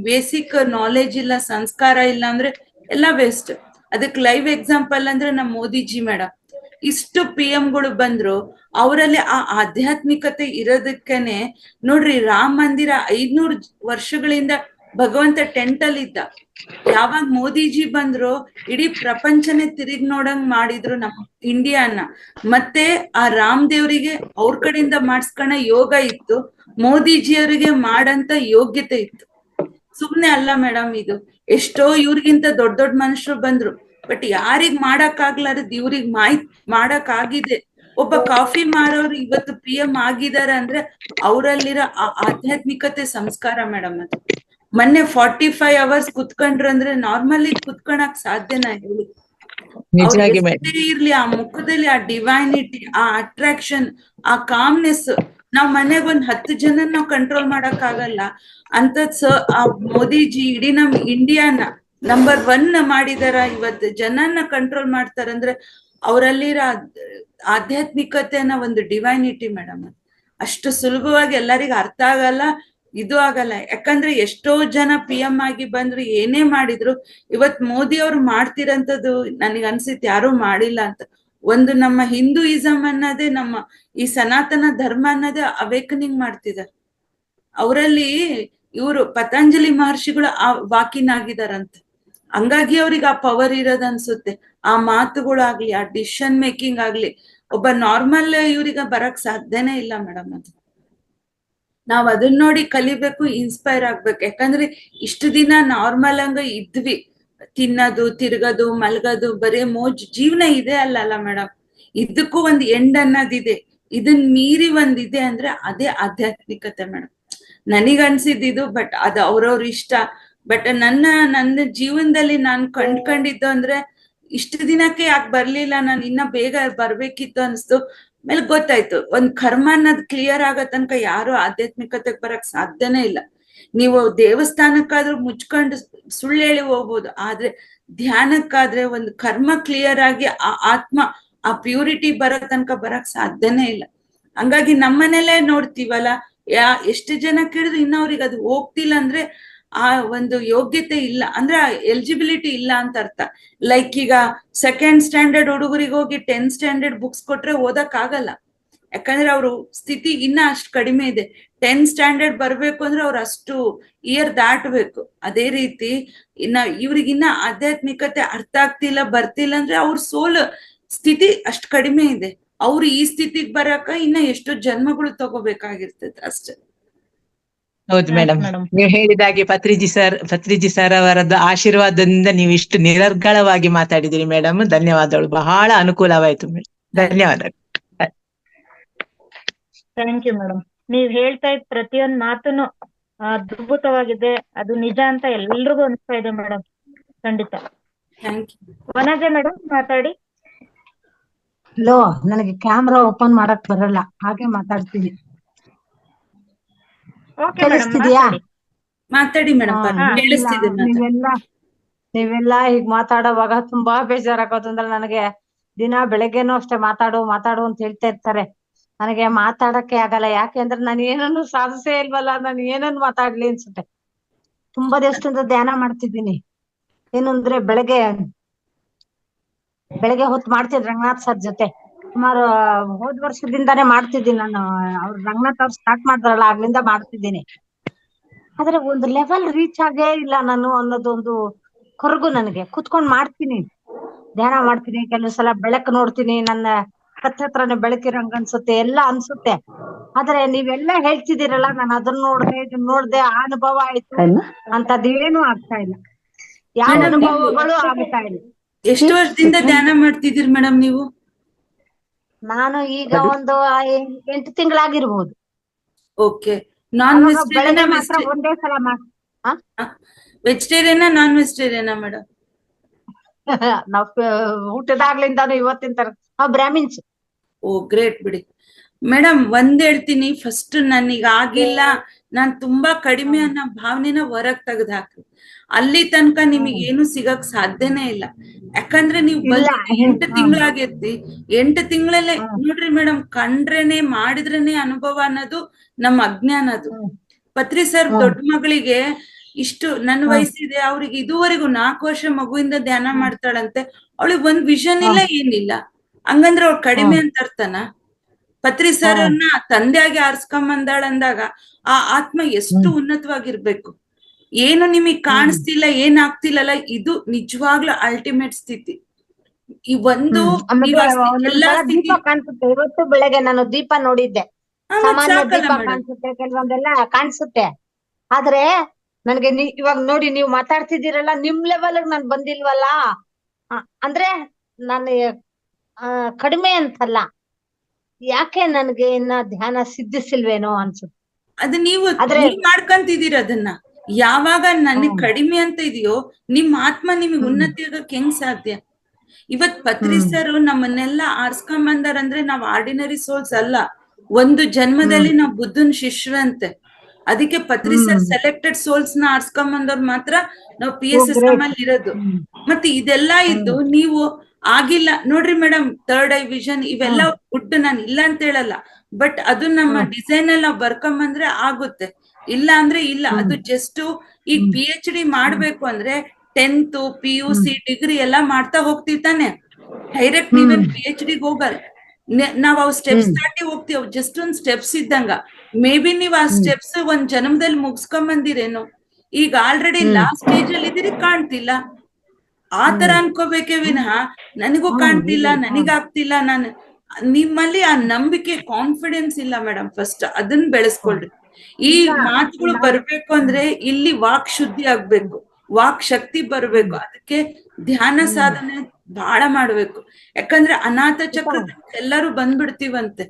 ಬೇಸಿಕ್ ನಾಲೆಜ್ ಇಲ್ಲ, ಸಂಸ್ಕಾರ ಇಲ್ಲ ಅಂದ್ರೆ ಎಲ್ಲ ವೇಸ್ಟ್. ಅದಕ್ಕೆ ಲೈವ್ ಎಕ್ಸಾಂಪಲ್ ಅಂದ್ರೆ ನಮ್ ಮೋದಿಜಿ ಮೇಡಮ್. ಇಷ್ಟು PM-ಗಳು ಬಂದ್ರು, ಅವರಲ್ಲಿ ಆ ಆಧ್ಯಾತ್ಮಿಕತೆ ಇರೋದಕ್ಕೇನೆ ನೋಡ್ರಿ, ರಾಮ ಮಂದಿರ 500 ವರ್ಷಗಳಿಂದ ಭಗವಂತ ಟೆಂಟಲ್ ಇದ್ದ. ಯಾವಾಗ ಮೋದಿಜಿ ಬಂದ್ರು ಇಡೀ ಪ್ರಪಂಚನೇ ತಿರುಗಿ ನೋಡಂಗ್ ಮಾಡಿದ್ರು ನಮ್ ಇಂಡಿಯಾನ. ಮತ್ತೆ ಆ ರಾಮ್ ದೇವ್ರಿಗೆ ಅವ್ರ ಕಡೆಯಿಂದ ಮಾಡ್ಸ್ಕೊಳ ಯೋಗ ಇತ್ತು, ಮೋದಿಜಿಯವರಿಗೆ ಮಾಡಂತ ಯೋಗ್ಯತೆ ಇತ್ತು. ಸುಮ್ನೆ ಅಲ್ಲ ಮೇಡಮ್ ಇದು. ಎಷ್ಟೋ ಇವ್ರಿಗಿಂತ ದೊಡ್ಡ ಮನುಷ್ಯರು ಬಂದ್ರು, ಬಟ್ ಯಾರಿಗ್ ಮಾಡಕ್ ಆಗ್ಲಾರದ್ ಇವ್ರಿಗ್ ಮಾಡಕ್ ಆಗಿದೆ. ಒಬ್ಬ ಕಾಫಿ ಮಾರೋರು ಇವತ್ತು PM ಆಗಿದಾರ ಅಂದ್ರೆ ಅವರಲ್ಲಿರೋ ಆಧ್ಯಾತ್ಮಿಕತೆ, ಸಂಸ್ಕಾರ ಮೇಡಮ್ ಅದು. ಮೊನ್ನೆ 45 hours ಕುತ್ಕೊಂಡ್ರು ಅಂದ್ರೆ ನಾರ್ಮಲಿ ಕುತ್ಕೊಳಕ್ ಸಾಧ್ಯನಾ ಹೇಳಿ? ಅವ್ರು ಎಷ್ಟೇ ಇರ್ಲಿ, ಆ ಮುಖದಲ್ಲಿ ಆ ಡಿವೈನಿಟಿ, ಆ ಅಟ್ರಾಕ್ಷನ್, ಆ ಕಾಮ್ನೆಸ್, ನಾವ್ ಮನೆಗ್ ಒಂದ್ 10 ಜನ ನಾವ್ ಕಂಟ್ರೋಲ್ ಮಾಡಕ್ ಆಗಲ್ಲ ಅಂತದ್ ಆ ಮೋದಿಜಿ ಇಡೀ ನಮ್ ಇಂಡಿಯಾನ ನಂಬರ್ 1 ಮಾಡಿದಾರ. ಇವತ್ತು ಜನನ್ನ ಕಂಟ್ರೋಲ್ ಮಾಡ್ತಾರಂದ್ರೆ ಅವರಲ್ಲಿರೋ ಆಧ್ಯಾತ್ಮಿಕತೆನ ಒಂದು ಡಿವೈನಿಟಿ ಮೇಡಮ್. ಅಷ್ಟು ಸುಲಭವಾಗಿ ಎಲ್ಲರಿಗೂ ಅರ್ಥ ಆಗಲ್ಲ, ಇದು ಆಗಲ್ಲ. ಯಾಕಂದ್ರೆ ಎಷ್ಟೋ ಜನ PM ಆಗಿ ಬಂದ್ರು, ಏನೇ ಮಾಡಿದ್ರು, ಇವತ್ ಮೋದಿ ಅವ್ರು ಮಾಡ್ತಿರಂತದ್ದು ನನಗ್ ಅನ್ಸಿತ್ ಯಾರು ಮಾಡಿಲ್ಲ ಅಂತ. ಒಂದು ನಮ್ಮ ಹಿಂದೂಯಿಸಂ ಅನ್ನೋದೇ, ನಮ್ಮ ಈ ಸನಾತನ ಧರ್ಮ ಅನ್ನೋದೇ ಅವೇಕನಿಂಗ್ ಮಾಡ್ತಿದ್ದಾರೆ. ಅವರಲ್ಲಿ ಇವರು ಪತಂಜಲಿ ಮಹರ್ಷಿಗಳು ಆ ವಾಕಿನ್ ಆಗಿದಾರಂತೆ. ಹಂಗಾಗಿ ಅವ್ರಿಗೆ ಆ ಪವರ್ ಇರೋದ್ ಅನ್ಸುತ್ತೆ. ಆ ಮಾತುಗಳಾಗ್ಲಿ, ಆ ಡಿಸಿಷನ್ ಮೇಕಿಂಗ್ ಆಗ್ಲಿ, ಒಬ್ಬ ನಾರ್ಮಲ್ ಇವ್ರಿಗೆ ಬರಕ್ ಸಾಧ್ಯನೇ ಇಲ್ಲ ಮೇಡಮ್. ಅದು ನಾವ್ ಅದನ್ನ ನೋಡಿ ಕಲಿಬೇಕು, ಇನ್ಸ್ಪೈರ್ ಆಗ್ಬೇಕು. ಯಾಕಂದ್ರೆ ಇಷ್ಟು ದಿನ ನಾರ್ಮಲ್ ಹಂಗ ಇದ್ವಿ, ತಿನ್ನೋದು, ತಿರ್ಗೋದು, ಮಲ್ಗೋದು, ಬರೀ ಮೋಜ್ ಜೀವನ ಇದೆ ಅಲ್ಲ ಮೇಡಮ್. ಇದಕ್ಕೂ ಒಂದ್ ಎಂಡ್ ಅನ್ನೋದಿದೆ. ಇದನ್ ಮೀರಿ ಒಂದಿದೆ ಅಂದ್ರೆ ಅದೇ ಆಧ್ಯಾತ್ಮಿಕತೆ ಮೇಡಮ್. ನನಗನ್ಸಿದ್ದು, ಬಟ್ ಅದು ಅವ್ರವ್ರ ಇಷ್ಟ. ಬಟ್ ನನ್ನ ಜೀವನದಲ್ಲಿ ನಾನು ಕಂಡ್ಕೊಂಡಿದ್ದು ಅಂದ್ರೆ ಇಷ್ಟು ದಿನಕ್ಕೆ ಯಾಕೆ ಬರ್ಲಿಲ್ಲ, ನಾನು ಇನ್ನ ಬೇಗ ಬರ್ಬೇಕಿತ್ತು ಅನ್ಸ್ತು. ಆಮೇಲೆ ಗೊತ್ತಾಯ್ತು, ಒಂದ್ ಕರ್ಮ ಅನ್ನೋದ್ ಕ್ಲಿಯರ್ ಆಗೋ ತನಕ ಯಾರು ಆಧ್ಯಾತ್ಮಿಕತೆಗೆ ಬರಕ್ ಸಾಧ್ಯನೇ ಇಲ್ಲ. ನೀವು ದೇವಸ್ಥಾನಕ್ಕಾದ್ರೂ ಮುಚ್ಕೊಂಡು ಸುಳ್ಳು ಹೇಳಿ ಹೋಗ್ಬೋದು, ಆದ್ರೆ ಧ್ಯಾನಕ್ಕಾದ್ರೆ ಒಂದು ಕರ್ಮ ಕ್ಲಿಯರ್ ಆಗಿ ಆ ಆತ್ಮ ಆ ಪ್ಯೂರಿಟಿ ಬರೋ ತನಕ ಬರಕ್ ಸಾಧ್ಯನೇ ಇಲ್ಲ. ಹಂಗಾಗಿ ನಮ್ಮನೆಲ್ಲೇ ನೋಡ್ತೀವಲ್ಲ, ಎಷ್ಟು ಜನ ಕೇಳಿದ್ರು ಇನ್ನ ಅವ್ರಿಗೆ ಅದು ಹೋಗ್ತಿಲ್ಲ ಅಂದ್ರೆ ಆ ಒಂದು ಯೋಗ್ಯತೆ ಇಲ್ಲ, ಅಂದ್ರೆ ಎಲಿಜಿಬಿಲಿಟಿ ಇಲ್ಲ ಅಂತ ಅರ್ಥ. ಲೈಕ್ ಈಗ 2nd ಸ್ಟ್ಯಾಂಡರ್ಡ್ ಹುಡುಗರಿಗೆ ಹೋಗಿ 10th ಸ್ಟ್ಯಾಂಡರ್ಡ್ ಬುಕ್ಸ್ ಕೊಟ್ರೆ ಓದಕ್ ಆಗಲ್ಲ. ಯಾಕಂದ್ರೆ ಅವ್ರು ಸ್ಥಿತಿ ಇನ್ನ ಅಷ್ಟು ಕಡಿಮೆ ಇದೆ. 10th ಸ್ಟ್ಯಾಂಡರ್ಡ್ ಬರ್ಬೇಕು ಅಂದ್ರೆ ಅವ್ರು ಅಷ್ಟು ಇಯರ್ ದಾಟಬೇಕು. ಅದೇ ರೀತಿ ಇವ್ರಿಗಿನ್ನ ಆಧ್ಯಾತ್ಮಿಕತೆ ಅರ್ಥ ಆಗ್ತಿಲ್ಲ, ಬರ್ತಿಲ್ಲ ಅಂದ್ರೆ ಅವ್ರ ಸೋಲ್ ಸ್ಥಿತಿ ಅಷ್ಟು ಕಡಿಮೆ ಇದೆ. ಅವ್ರು ಈ ಸ್ಥಿತಿಗೆ ಬರಕ ಇನ್ನ ಎಷ್ಟೋ ಜನ್ಮಗಳು ತಗೋಬೇಕಾಗಿರ್ತದೆ ಅಷ್ಟೇ. ಹೌದು ಮೇಡಮ್, ನೀವು ಹೇಳಿದಾಗೆ ಪತ್ರಿಜಿ ಸರ್ ಅವರದ್ದು ಆಶೀರ್ವಾದದಿಂದ ನೀವು ಇಷ್ಟು ನಿರರ್ಗಳವಾಗಿ ಮಾತಾಡಿದಿರಿ ಮೇಡಮ್. ಧನ್ಯವಾದಗಳು, ಬಹಳ ಅನುಕೂಲವಾಯ್ತು ಮೇಡಮ್. ಧನ್ಯವಾದಗಳು. Thank you madam. ನೀವ್ ಹೇಳ್ತಾ ಇದ್ ಪ್ರತಿಯೊಂದ್ ಮಾತುನು ಅದ್ಭುತವಾಗಿದೆ, ಅದು ನಿಜ ಅಂತ ಎಲ್ರಿಗೂ ಅನಿಸ್ತಾ ಇದೆ ಮೇಡಮ್. ಖಂಡಿತ. Thank you. ವನಜಾ ಮೇಡಮ್ ಮಾತಾಡಿ. ಹಲೋ, ನನಗೆ ಕ್ಯಾಮ್ರಾ ಓಪನ್ ಮಾಡಕ್ ಬರಲ್ಲ, ಹಾಗೆ ಮಾತಾಡ್ತೀನಿ. ಓಕೆ ಮೇಡಮ್, ಕೇಳಿಸ್ತಿದ್ಯಾ? ಮಾತಾಡಿ ಮೇಡಮ್. ಕೇಳಿಸ್ತಿದೆ. ನೀವೆಲ್ಲ ಹೀಗ್ ಮಾತಾಡೋವಾಗ ತುಂಬಾ ಬೇಜಾರಾಗೋದು. ಅಂದ್ರೆ ನನಗೆ ದಿನ ಬೆಳಗ್ಗೆನೂ ಅಷ್ಟೇ ಮಾತಾಡು ಅಂತ ಹೇಳ್ತಾ ಇರ್ತಾರೆ. ನನಗೆ ಮಾತಾಡಕ್ಕೆ ಆಗಲ್ಲ. ಯಾಕೆ ಅಂದ್ರೆ ನಾನು ಏನನ್ನು ಸಾಧಿಸೇ ಇಲ್ವಲ್ಲ, ನಾನು ಏನನ್ನು ಮಾತಾಡ್ಲಿ ಅನ್ಸುತ್ತೆ. ತುಂಬಾ ದಿವಸದಿಂದ ಧ್ಯಾನ ಮಾಡ್ತಿದ್ದೀನಿ. ಏನು ಅಂದ್ರೆ ಬೆಳಗ್ಗೆ ಹೊತ್ತು ಮಾಡ್ತಿದ್ದೆ ರಂಗನಾಥ್ ಸರ್ ಜೊತೆ. ಸುಮಾರು ಹೋದ್ ವರ್ಷದಿಂದಾನೇ ಮಾಡ್ತಿದ್ದೀನಿ ನಾನು. ಅವ್ರು ರಂಗನಾಥ್ ಅವ್ರು ಸ್ಟಾರ್ಟ್ ಮಾಡಿದ್ರಲ್ಲ, ಆಗ್ಲಿಂದ ಮಾಡ್ತಿದ್ದೀನಿ. ಆದ್ರೆ ಒಂದು ಲೆವೆಲ್ ರೀಚ್ ಆಗೇ ಇಲ್ಲ ನಾನು ಅನ್ನೋದೊಂದು ಕೊರಗು ನನಗೆ. ಕುತ್ಕೊಂಡ್ ಮಾಡ್ತೀನಿ, ಧ್ಯಾನ ಮಾಡ್ತೀನಿ, ಕೆಲವು ಸಲ ಬೆಳಕು ನೋಡ್ತೀನಿ, ನನ್ನ ಹತ್ರನೇ ಬೆಳಕಿರಂಗ ಅನ್ಸುತ್ತೆ, ಎಲ್ಲ ಅನ್ಸುತ್ತೆ. ಆದ್ರೆ ನೀವೆಲ್ಲ ಹೇಳ್ತಿದ್ದೀರಲ್ಲ, ನಾನು ಅದನ್ನ ನೋಡ್ದೆ ಇದನ್ನ ನೋಡ್ದೆ, ಆ ಅನುಭವ ಆಯ್ತು ಅಂತದೇನು ಆಗ್ತಾ ಇಲ್ಲ. ಯಾವ ಅನುಭವಗಳು ಆಗ್ತಾ ಇಲ್ಲ. ಎಷ್ಟು ವರ್ಷದಿಂದ ಧ್ಯಾನ ಮಾಡ್ತಿದ್ದೀರಿ ಮೇಡಮ್ ನೀವು? ನಾನು ಈಗ ಒಂದು 8 ತಿಂಗಳಾಗಿರ್ಬೋದು. ಓಕೆ. ನಾನ್ ಬೆಳಗ್ಗೆ ಮಾತ್ರ ಒಂದೇ ಸಲ ವೆಜಿಟೇರಿಯನ್ ನಾನ್ ವೆಜಿಟೇರಿಯನ್ ಮೇಡಮ್? ನಾವ್ ಊಟದಾಗ್ಲಿಂದಾನು ಇವತ್ತಿನ ತರ ನಾವು ಬ್ರಾಹ್ಮಿನ್ಸ್. ಓ ಗ್ರೇಟ್ ಬಿಡಿ ಮೇಡಮ್. ಒಂದ್ ಹೇಳ್ತೀನಿ, ಫಸ್ಟ್ ನನಗ ಆಗಿಲ್ಲ, ನಾನ್ ತುಂಬಾ ಕಡಿಮೆ ಅನ್ನೋ ಭಾವನೆನ ಹೊರಗ್ ತೆಗ್ದು ಹಾಕ್ರಿ. ಅಲ್ಲಿ ತನಕ ನಿಮಗೆ ಏನು ಸಿಗಕ್ ಸಾಧ್ಯನೇ ಇಲ್ಲ. ಯಾಕಂದ್ರೆ ನೀವು 8 ತಿಂಗಳಾಗಿರ್ತಿ. 8 ತಿಂಗಳಲ್ಲೇ ನೋಡ್ರಿ ಮೇಡಮ್, ಕಂಡ್ರೇನೆ ಮಾಡಿದ್ರೇನೆ ಅನುಭವ ಅನ್ನೋದು ನಮ್ಮ ಅಜ್ಞಾನ. ಅದು ಪತ್ರಿ ಸರ್ ದೊಡ್ಡ ಮಗಳಿಗೆ ಇಷ್ಟು ನನ್ನ ವಯಸ್ಸಿದೆ, ಅವ್ರಿಗೆ ಇದುವರೆಗೂ 4 ವರ್ಷ ಮಗುವಿಂದ ಧ್ಯಾನ ಮಾಡ್ತಾಳಂತೆ. ಅವಳಿಗೆ ಒಂದ್ ವಿಷನ್ ಇಲ್ಲ, ಏನಿಲ್ಲ. ಹಂಗಂದ್ರೆ ಅವ್ಳು ಕಡಿಮೆ ಅಂತ ಅರ್ಥನಾ? ಪತ್ರಿ ಸರ್ ಅನ್ನ ತಂದೆಯಾಗಿ ಆರ್ಸ್ಕೊಂಬಂದಾಳ ಅಂದಾಗ ಆ ಆತ್ಮ ಎಷ್ಟು ಉನ್ನತವಾಗಿರ್ಬೇಕು. ಏನು ನಿಮಗ್ ಕಾಣಿಸ್ತಿಲ್ಲ, ಏನ್ ಆಗ್ತಿಲ್ಲಲ್ಲ, ಇದು ನಿಜವಾಗ್ಲೂ ಅಲ್ಟಿಮೇಟ್ ಸ್ಥಿತಿ. ಈ ಒಂದು ದೀಪ ಕಾಣಿಸುತ್ತೆ. ಇವತ್ತು ಬೆಳಗ್ಗೆ ನಾನು ದೀಪ ನೋಡಿದ್ದೆ. ಸಾಮಾನ್ಯ ದೀಪ ಕಾಣಿಸುತ್ತೆ, ಕೆಲವೊಂದೆಲ್ಲ ಕಾಣಿಸುತ್ತೆ. ಆದ್ರೆ ನನ್ಗೆ ಇವಾಗ ನೋಡಿ ನೀವು ಮಾತಾಡ್ತಿದ್ದೀರಲ್ಲ, ನಿಮ್ ಲೆವೆಲ್ ನಾನ್ ಬಂದಿಲ್ವಲ್ಲ. ಅಂದ್ರೆ ನಾನು ಕಡಿಮೆ ಅಂತಲ್ಲ, ಯಾಕೆ ನನ್ಗೆ ಇನ್ನ ಧ್ಯಾನ ಸಿದ್ಧಿಸಿಲ್ವೇನೋ ಅನ್ಸುತ್ತೆ. ಅದು ನೀವು ಮಾಡ್ಕೊಂತಿದ್ದೀರ ಅದನ್ನ. ಯಾವಾಗ ನನಗ್ ಕಡಿಮೆ ಅಂತ ಇದೆಯೋ, ನಿಮ್ ಆತ್ಮ ನಿಮಗ್ ಉನ್ನತಿ ಆಗಕ್ ಹೆಂಗ್ ಸಾಧ್ಯ? ಇವತ್ ಪತ್ರಿ ಸರ್ ನಮ್ಮನ್ನೆಲ್ಲ ಆರ್ಸ್ಕೊಂಬಂದಾರಂದ್ರೆ ನಾವ್ ಆರ್ಡಿನರಿ ಸೋಲ್ಸ್ ಅಲ್ಲ. ಒಂದು ಜನ್ಮದಲ್ಲಿ ನಾವ್ ಬುದ್ಧನ್ ಶಿಷ್ಯರಂತೆ. ಅದಕ್ಕೆ ಪತ್ರಿ ಸರ್ ಸೆಲೆಕ್ಟೆಡ್ ಸೋಲ್ಸ್ ನ ಆರ್ಸ್ಕೊಂಬಂದವ್ರು ಮಾತ್ರ ನಾವು PSSM ಅಲ್ಲಿ ಇರೋದು. ಮತ್ತೆ ಇದೆಲ್ಲ ಇದ್ದು ನೀವು ಆಗಿಲ್ಲ ನೋಡ್ರಿ ಮೇಡಮ್. 3rd ಐ ವಿಷನ್ ಇವೆಲ್ಲ ಗುಡ್, ನಾನು ಇಲ್ಲ ಅಂತ ಹೇಳಲ್ಲ. ಬಟ್ ಅದು ನಮ್ಮ ಡಿಸೈನ್ ಅಲ್ಲಿ ನಾವು ಬರ್ಕೊಂಬಂದ್ರೆ ಆಗುತ್ತೆ, ಇಲ್ಲ ಅಂದ್ರೆ ಇಲ್ಲ. ಅದು ಜಸ್ಟ್ ಈಗ PhD ಮಾಡ್ಬೇಕು ಅಂದ್ರೆ 10th PUC ಡಿಗ್ರಿ ಎಲ್ಲಾ ಮಾಡ್ತಾ ಹೋಗ್ತೀವಿ ತಾನೆ. ಡೈರೆಕ್ಟ್ ನೀವೇನ್ PhD ಹೋಗಲ್ಲ. ನಾವ್ ಅವ್ ಸ್ಟೆಪ್ಸ್ ದಾಟಿ ಹೋಗ್ತೀವಿ. ಜಸ್ಟ್ ಒಂದ್ ಸ್ಟೆಪ್ಸ್ ಇದ್ದಂಗ. ಮೇ ಬಿ ನೀವ್ ಆ ಸ್ಟೆಪ್ಸ್ ಒಂದ್ ಜನ್ಮದಲ್ಲಿ ಮುಗಿಸ್ಕೊಂಡ್ ಬಂದಿರೇನು. ಈಗ ಆಲ್ರೆಡಿ ಲಾಸ್ಟ್ ಸ್ಟೇಜ್ ಅಲ್ಲಿ ಇದೀರಿ, ಕಾಣ್ತಿಲ್ಲ. ಆತರ ಅನ್ಕೋಬೇಕೇ ವಿನಃ ನನಗೂ ಕಾಣ್ತಿಲ್ಲ, ನನಗಾಗ್ತಿಲ್ಲ, ನಾನು ನಿಮ್ಮಲ್ಲಿ ಆ ನಂಬಿಕೆ, ಕಾನ್ಫಿಡೆನ್ಸ್ ಇಲ್ಲ ಮೇಡಮ್. ಫಸ್ಟ್ ಅದನ್ನ ಬೆಳೆಸ್ಕೊಳ್ರಿ. ಈ ಮಾತುಗಳು ಬರ್ಬೇಕು ಅಂದ್ರೆ ಇಲ್ಲಿ ವಾಕ್ ಶುದ್ಧಿ ಆಗ್ಬೇಕು, ವಾಕ್ ಶಕ್ತಿ ಬರ್ಬೇಕು. ಅದಕ್ಕೆ ಧ್ಯಾನ ಸಾಧನೆ ಬಹಳ ಮಾಡ್ಬೇಕು. ಯಾಕಂದ್ರೆ ಅನಾಥ ಚಕ್ರದ ಎಲ್ಲರೂ ಬಂದ್ಬಿಡ್ತೀವಂತೆ.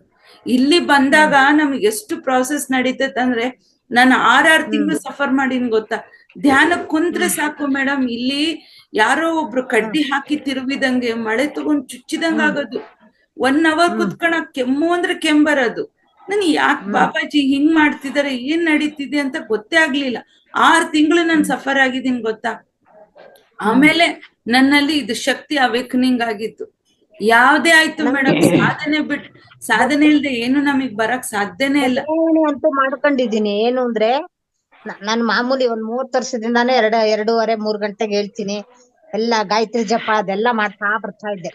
ಇಲ್ಲಿ ಬಂದಾಗ ನಮ್ಗೆ ಎಷ್ಟು ಪ್ರಾಸೆಸ್ ನಡೀತೈತೆ ಅಂದ್ರೆ, ನಾನು 6 ತಿಂಗಳು ಸಫರ್ ಮಾಡೀನಿ ಗೊತ್ತಾ. ಧ್ಯಾನ ಕುಂತ್ರೆ ಸಾಕು ಮೇಡಮ್, ಇಲ್ಲಿ ಯಾರೋ ಒಬ್ರು ಕಡ್ಡಿ ಹಾಕಿ ತಿರುವಿದಂಗೆ, ಮಳೆ ತಗೊಂಡ್ ಚುಚ್ಚಿದಂಗ ಆಗೋದು. 1 hour ಕುತ್ಕೊಳ, ಕೆಮ್ಮು ಅಂದ್ರೆ ಕೆಂಬರೋದು. ನನ್ ಯಾಕೆ ಬಾಬಾಜಿ ಹಿಂಗ್ ಮಾಡ್ತಿದಾರೆ, ಏನ್ ನಡೀತಿದೆ ಅಂತ ಗೊತ್ತೇ ಆಗ್ಲಿಲ್ಲ. 6 ತಿಂಗಳು ನಾನು ಸಫರ್ ಆಗಿದ್ದೀನಿ ಗೊತ್ತಾ. ಆಮೇಲೆ ನನ್ನಲ್ಲಿ ಇದು ಶಕ್ತಿ ಅವೇಕನಿಂಗ್ ಆಗಿತ್ತು. ಯಾವ್ದೇ ಆಯ್ತು ಮೇಡಮ್, ಸಾಧನೆ ಇಲ್ದೆ ಏನು ನಮಗ್ ಬರಕ್ ಸಾಧ್ಯನೇ ಇಲ್ಲ. ಅಂತೂ ಮಾಡ್ಕೊಂಡಿದೀನಿ. ಏನು ಅಂದ್ರೆ ನಾನು ಮಾಮೂಲಿ ಒಂದ್ 30 ವರ್ಷದಿಂದಾನೇ 2:30-3 ಗಂಟೆಗೆ ಹೇಳ್ತೀನಿ. ಎಲ್ಲ ಗಾಯತ್ರಿ ಜಪ ಅದೆಲ್ಲ ಮಾಡ್ತಾ ಬರ್ತಾ ಇದ್ದೆ.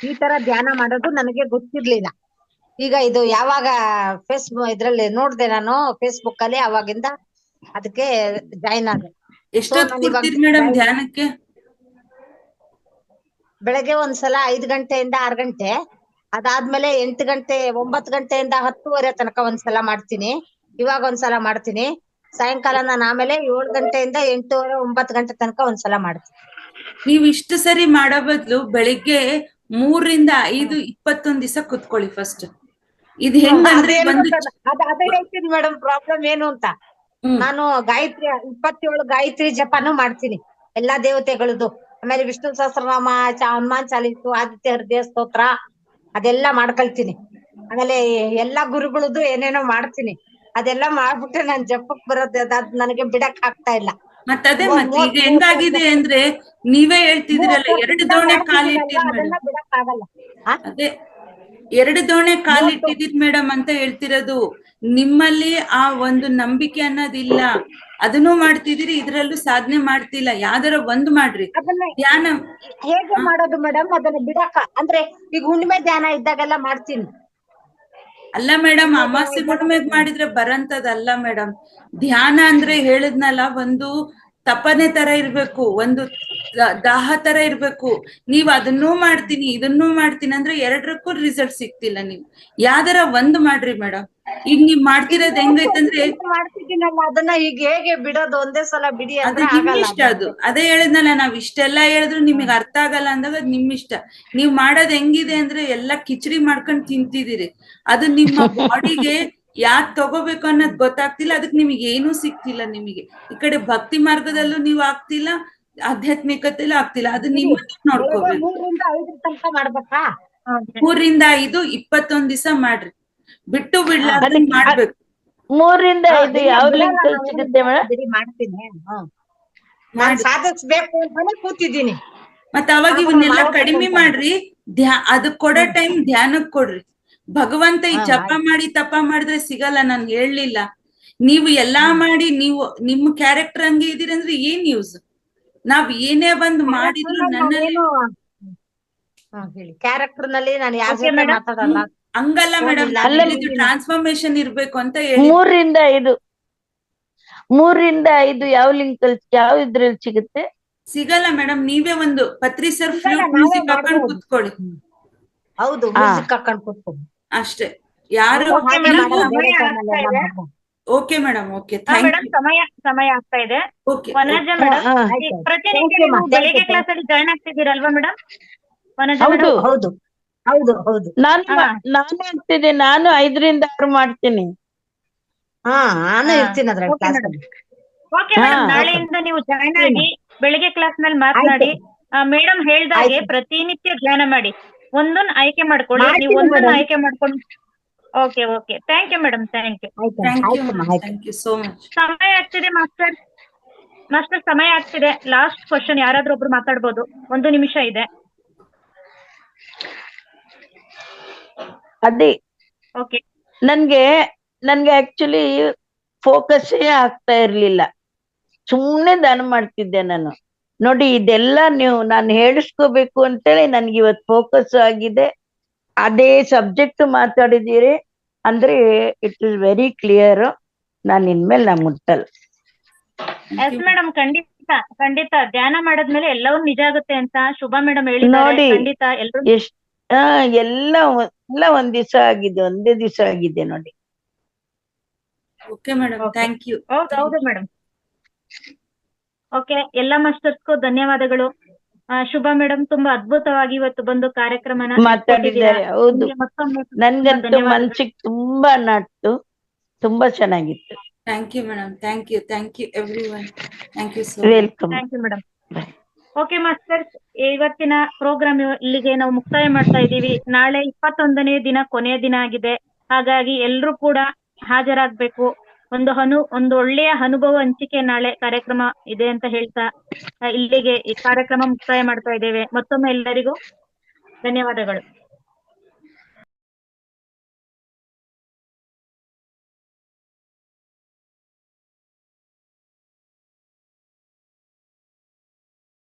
ಈ ತರ ಧ್ಯಾನ ಮಾಡೋದು ನನಗೆ ಗೊತ್ತಿರ್ಲಿಲ್ಲ. ಈಗ ಇದು ಯಾವಾಗ ಇದ್ರಲ್ಲಿ ನೋಡ್ದೆ ನಾನು ಫೇಸ್ಬುಕ್ ಅಲ್ಲಿ, ಅವಾಗಿಂದ ಅದಕ್ಕೆ ಜಾಯಿನ್ ಆದೆ. ಎಷ್ಟೊತ್ತು ಕೂರ್ತೀರಿ ಮೇಡಮ್ ಧ್ಯಾನಕ್ಕೆ? ಬೆಳಗ್ಗೆ ಒಂದ್ಸಲ 5 ಗಂಟೆಯಿಂದ 6 ಗಂಟೆ, ಅದಾದ್ಮೇಲೆ 8 ಗಂಟೆ 9 ಗಂಟೆಯಿಂದ 10:30 ತನಕ ಒಂದ್ಸಲ ಮಾಡ್ತೀನಿ. ಇವಾಗ ಒಂದ್ಸಲ ಮಾಡ್ತೀನಿ. ಸಾಯಂಕಾಲ ನಾನು ಆಮೇಲೆ 7 ಗಂಟೆಯಿಂದ 8:30 9 ಗಂಟೆ ತನಕ ಒಂದ್ಸಲ ಮಾಡ್ತೀನಿ. ನೀವ್ ಇಷ್ಟು ಸರಿ ಮಾಡೋ ಬದ್ಲು ಬೆಳಿಗ್ಗೆ 3 ರಿಂದ 5 21 ದಿವಸ ಕುತ್ಕೊಳ್ಳಿ ಫಸ್ಟ್. ಇದು ಹೆಂಗಂದ್ರೆ ಅದೇ ಹೇಳ್ತೀನಿ ಮೇಡಮ್, ಪ್ರಾಬ್ಲಮ್ ಏನು ಅಂತ. ನಾನು ಗಾಯತ್ರಿ 27 ಗಾಯತ್ರಿ ಜಪಾನು ಮಾಡ್ತೀನಿ, ಎಲ್ಲಾ ದೇವತೆಗಳದ್ದು. ಆಮೇಲೆ ವಿಷ್ಣು ಸಹಸ್ರನಾಮ, ಹನುಮಾನ್ ಚಾಲೀಸು, ಆದಿತ್ಯ ಹೃದಯ ಸ್ತೋತ್ರ ಅದೆಲ್ಲ ಮಾಡ್ಕೊಳ್ತೀನಿ. ಆಮೇಲೆ ಎಲ್ಲಾ ಗುರುಗಳದ್ದು ಏನೇನೋ ಮಾಡ್ತೀನಿ. ಅದೆಲ್ಲ ಮಾಡ್ಬಿಟ್ಟು ನಾನ್ ಜಪಕ್ ಬರೋದು, ಅದ್ ನನಗೆ ಬಿಡಕ್ ಆಗ್ತಾ ಇಲ್ಲ. ಮತ್ತದೇ ಮತ್ತೆ ಈಗ ಹೆಂಗಾಗಿದೆ ಅಂದ್ರೆ, ನೀವೇ ಹೇಳ್ತಿದಿರಲ್ಲ 2 ದೋಣೆ ಕಾಲಿಟ್ಟಿದ್ ಬಿಡಕ್ ಆಗಲ್ಲ. ಅದೇ 2 ದೋಣೆ ಕಾಲಿಟ್ಟಿದಿರ್ ಮೇಡಮ್ ಅಂತ ಹೇಳ್ತಿರೋದು. ನಿಮ್ಮಲ್ಲಿ ಆ ಒಂದು ನಂಬಿಕೆ ಅನ್ನೋದಿಲ್ಲ. ಅದನ್ನು ಮಾಡ್ತಿದಿರಿ, ಇದ್ರಲ್ಲೂ ಸಾಧನೆ ಮಾಡ್ತಿಲ್ಲ. ಯಾವ್ದಾರ ಒಂದ್ ಮಾಡ್ರಿ ಧ್ಯಾನ. ಹೇಗೆ ಮಾಡೋದು ಮೇಡಮ್ ಅದನ್ನ ಬಿಡಕ? ಅಂದ್ರೆ ಈಗ ಹುಣ್ಣಿಮೆ ಧ್ಯಾನ ಇದ್ದಾಗೆಲ್ಲ ಮಾಡ್ತೀನಿ. ಅಲ್ಲ ಮೇಡಮ್, ಅಮಾವಾಸ್ಯೆ ಹುಣ್ಣಿಮೆಗ್ ಮಾಡಿದ್ರೆ ಬರಂತದಲ್ಲ ಮೇಡಮ್. ಧ್ಯಾನ ಅಂದ್ರೆ ಹೇಳಿದ್ನಲ್ಲ, ಒಂದು ತಪನೆ ತರ ಇರ್ಬೇಕು, ಒಂದು ದಾಹ ತರ ಇರ್ಬೇಕು. ನೀವ್ ಅದನ್ನೂ ಮಾಡ್ತೀನಿ ಇದನ್ನೂ ಮಾಡ್ತೀನಿ ಅಂದ್ರೆ 2ರಕ್ಕೂ ರಿಸಲ್ಟ್ ಸಿಗ್ತಿಲ್ಲ. ನೀವು ಯಾವ್ದಾರ ಒಂದ್ ಮಾಡ್ರಿ ಮೇಡಮ್. ಈಗ ನೀವ್ ಮಾಡ್ತಿರೋದ್ ಹೆಂಗೈತಂದ್ರೆ, ಮಾಡ್ತಿದ್ದೀನಲ್ಲ ಅದನ್ನ ಈಗ ಹೇಗೆ ಬಿಡೋದು? ಒಂದೇ ಸಲ ಬಿಡಿ ಅದು ನಿಮ್ ಇಷ್ಟ. ಅದು ಅದೇ ಹೇಳಿದ್ನಲ್ಲ, ನಾವ್ ಇಷ್ಟೆಲ್ಲಾ ಹೇಳಿದ್ರು ನಿಮಗ್ ಅರ್ಥ ಆಗಲ್ಲ ಅಂದಾಗ ಅದ್ ನಿಮ್ ಇಷ್ಟ. ನೀವ್ ಮಾಡೋದ್ ಹೆಂಗಿದೆ ಅಂದ್ರೆ ಎಲ್ಲಾ ಕಿಚಡಿ ಮಾಡ್ಕೊಂಡ್ ತಿಂತಿದಿರಿ. ಅದು ನಿಮ್ಮ ಬಾಡಿಗೆ ಯಾಕ್ ತಗೋಬೇಕು ಅನ್ನೋದ್ ಗೊತ್ತಾಗ್ತಿಲ್ಲ. ಅದಕ್ ನಿಮಗೆ ಏನೂ ಸಿಗ್ತಿಲ್ಲ. ನಿಮಗೆ ಈ ಕಡೆ ಭಕ್ತಿ ಮಾರ್ಗದಲ್ಲೂ ನೀವು ಆಗ್ತಿಲ್ಲ, ಆಧ್ಯಾತ್ಮಿಕತೆಲ್ಲೂ ಆಗ್ತಿಲ್ಲ. ಅದು ನಿಮ್ಮ ನೋಡ್ಕೋಬೇಕು. 3 ರಿಂದ 5 ತನಕ ಮಾಡ್ಬೇಕಾ? 3 ರಿಂದ 5 21 ದಿವಸ ಮಾಡ್ರಿ. ಬಿಟ್ಟು ಬಿಡ್ಲಾರ್ದಂಗ್ ಮಾಡ್ಬೇಕು. 3 ರಿಂದ 5 ಯಾವ ಲಿಂಕ್ ಸಿಗುತ್ತೆ ಮೇಡಮ್? ಮಾಡ್ತೀನಿ. ಸಾಧಿಸ್ಬೇಕು ಅಂತಾನೆ ಕೂತಿದ್ದೀನಿ. ಮತ್ತ ಅವಾಗ ಇವನ್ನೆಲ್ಲ ಕಡಿಮೆ ಮಾಡ್ರಿ. ಅದು ಕೊಡೋ ಟೈಮ್ ಧ್ಯಾನಕ್ ಕೊಡ್ರಿ. ಭಗವಂತ ಈ ಜಪ ಮಾಡಿ ತಪ ಮಾಡಿದ್ರೆ ಸಿಗಲ್ಲ. ನಾನ್ ಹೇಳಲಿಲ್ಲ. ನೀವು ಎಲ್ಲಾ ಮಾಡಿ ನೀವು ನಿಮ್ಮ ಕ್ಯಾರೆಕ್ಟರ್ ಹಂಗೆ ಇದೀರಿ ಅಂದ್ರೆ ಏನ್ ಯೂಸ್? ನಾವ್ ಏನೇ ಬಂದ್ ಮಾಡಿದ್ರು ನನ್ನಲ್ಲಿ ಕ್ಯಾರೆಕ್ಟರ್ ನಲ್ಲಿ ನಾನು ಯಾಕೆ ಮಾತಾಡಲ್ಲ. ಹಂಗಲ್ಲ ಮೇಡಮ್, ಟ್ರಾನ್ಸ್ಫಾರ್ಮೇಶನ್ ಇರ್ಬೇಕು ಅಂತ ಹೇಳಿ. 3 ರಿಂದ 5 ಯಾವ ಲಿಂಕ್ ಅಲ್ಲಿ, ಯಾವ ಇದ್ರಲ್ಲಿ ಸಿಗುತ್ತೆ? ಸಿಗಲ್ಲ ಮೇಡಮ್. ನೀವೇ ಒಂದು ಪತ್ರಿ ಸರ್ ಫ್ಲೂಟ್ ಮ್ಯೂಸಿಕ್ ಹಾಕೊಂಡ್ ಕುತ್ಕೊಳ್ಳಿ. ಹೌದು, ಮ್ಯೂಸಿಕ್ ಹಾಕೊಂಡ್ ಕುತ್ಕೊಳ್ಳಿ ಅಷ್ಟೇ. ಯಾರು ಓಕೆ ಮೇಡಮ್. ಓಕೆ, ಸಮಯ ಆಗ್ತಾ ಇದೆ. ವನಜಾ ಮೇಡಮ್, ಪ್ರತಿನಿತ್ಯ ಬೆಳಿಗ್ಗೆ ಕ್ಲಾಸ್ ಅಲ್ಲಿ ಜಾಯ್ನ್ ಆಗ್ತಿದ್ದೀರಲ್ವಾ ಮೇಡಮ್? ಹೌದು ಹೌದು ಹೌದು ಹೌದು. ನಾನು ಆಗ್ತಿದ್ದೆ. ನಾನು 5 ರಿಂದ 6 ಮಾಡ್ತೀನಿ. ನಾನು ಇರ್ತೀನಿ ಅದ್ರಲ್ಲಿ ಕ್ಲಾಸ್ ಅಲ್ಲಿ. ಓಕೆ ಮೇಡಮ್, ನಾಳೆಯಿಂದ ನೀವು ಜಾಯ್ನ್ ಆಗಿ ಬೆಳಿಗ್ಗೆ ಕ್ಲಾಸ್ ನಲ್ಲಿ ಮಾತನಾಡಿ. ಮೇಡಮ್ ಹೇಳ್ದಾಗೆ ಪ್ರತಿನಿತ್ಯ ಧ್ಯಾನ ಮಾಡಿ. ಒಂದೊಂದು ಆಯ್ಕೆ ಮಾಡ್ಕೊಳ್ಳಿ. ನೀವು ಒಂದೊಂದು ಆಯ್ಕೆ ಮಾಡ್ಕೊಂಡು. Okay okay, thank you madam. Thank you so much. ಸಮಯ ಆಗ್ತಿದೆ ಮಾಸ್ಟರ್. ಸಮಯ ಆಗ್ತಿದೆ. ಲಾಸ್ಟ್ ಕ್ವಶನ್ ಯಾರಾದ್ರೂ ಒಬ್ರು ಮಾತಾಡ್ಬೋದು. 1 ನಿಮಿಷ ಇದೆ. ಅದೇ ಓಕೆ. ನನ್ಗೆ ಆಕ್ಚುಲಿ ಫೋಕಸ್ಸೇ ಆಗ್ತಾ ಇರ್ಲಿಲ್ಲ. ಸುಮ್ನೆ ದಾನ ಮಾಡ್ತಿದ್ದೆ ನಾನು. ನೋಡಿ, ಇದೆಲ್ಲ ನಾನು ಹೇಳಿಸ್ಕೋಬೇಕು ಅಂತೇಳಿ ನನ್ಗೆ ಇವತ್ತು ಫೋಕಸ್ ಆಗಿದೆ. ಅದೇ ಸಬ್ಜೆಕ್ಟ್ ಮಾತಾಡಿದೀರಿ ಅಂದ್ರೆ ಇಟ್ ಇಸ್ ವೆರಿ ಕ್ಲಿಯರ್. ನಾನು ಇನ್ಮೇಲೆ ನಾ ಮುಟ್ಟಲ್ಲ. ಎಸ್ ಮೇಡಮ್, ಖಂಡಿತ ಖಂಡಿತ ಧ್ಯಾನ ಮಾಡದ್ಮೇಲೆ ಎಲ್ಲವೂ ನಿಜ ಆಗುತ್ತೆ ಅಂತ ಶುಭಾ ಮೇಡಮ್ ಹೇಳಿದ್ದಾರೆ. ನೋಡಿ, ಖಂಡಿತ ಎಲ್ಲರೂ ಎಷ್ಟ್ ಎಲ್ಲ ಒಂದ್ ದಿವಸ ಆಗಿದೆ, ಒಂದೇ ದಿವಸ ಆಗಿದೆ ನೋಡಿ. Okay madam, thank you. ಹೌದು ಮೇಡಮ್. ಓಕೆ, ಎಲ್ಲ ಮಾಸ್ಟರ್ಸ್ಗೂ ಧನ್ಯವಾದಗಳು. ಶುಭಾ ಮೇಡಮ್ ತುಂಬಾ ಅದ್ಭುತವಾಗಿ ಇವತ್ತು ಬಂದು ಕಾರ್ಯಕ್ರಮನ ಮಾತಾಡಿದ್ದಾರೆ. ಹೌದು, ನಿಮ್ಗೆ ಮತ್ತೊಮ್ಮೆ ನನ್ಗಂತೂ ಧನ್ಯವಾದಗಳು. ಮನ್ಸಿಗೆ ತುಂಬಾ ನಾಟ್ತು, ತುಂಬಾ ಚೆನ್ನಾಗಿತ್ತು. Thank you madam, thank you everyone, thank you so welcome. Thank you madam. Okay masters, ಇವತ್ತಿನ ಪ್ರೋಗ್ರಾಮ್ ಇಲ್ಲಿಗೆ ನಾವು ಮುಕ್ತಾಯ ಮಾಡ್ತಾ ಇದ್ದೀವಿ. ನಾಳೆ 21ನೇ ದಿನ ಕೊನೆಯ ದಿನ ಆಗಿದೆ. ಹಾಗಾಗಿ ಎಲ್ರೂ ಕೂಡ ಹಾಜರಾಗ್ಬೇಕು. ಒಂದು ಒಳ್ಳೆಯ ಅನುಭವ ಹಂಚಿಕೆ ನಾಳೆ ಕಾರ್ಯಕ್ರಮ ಇದೆ ಅಂತ ಹೇಳ್ತಾ ಇಲ್ಲಿಗೆ ಈ ಕಾರ್ಯಕ್ರಮ ಮುಕ್ತಾಯ ಮಾಡ್ತಾ ಇದ್ದೇವೆ. ಮತ್ತೊಮ್ಮೆ ಎಲ್ಲರಿಗೂ ಧನ್ಯವಾದಗಳು.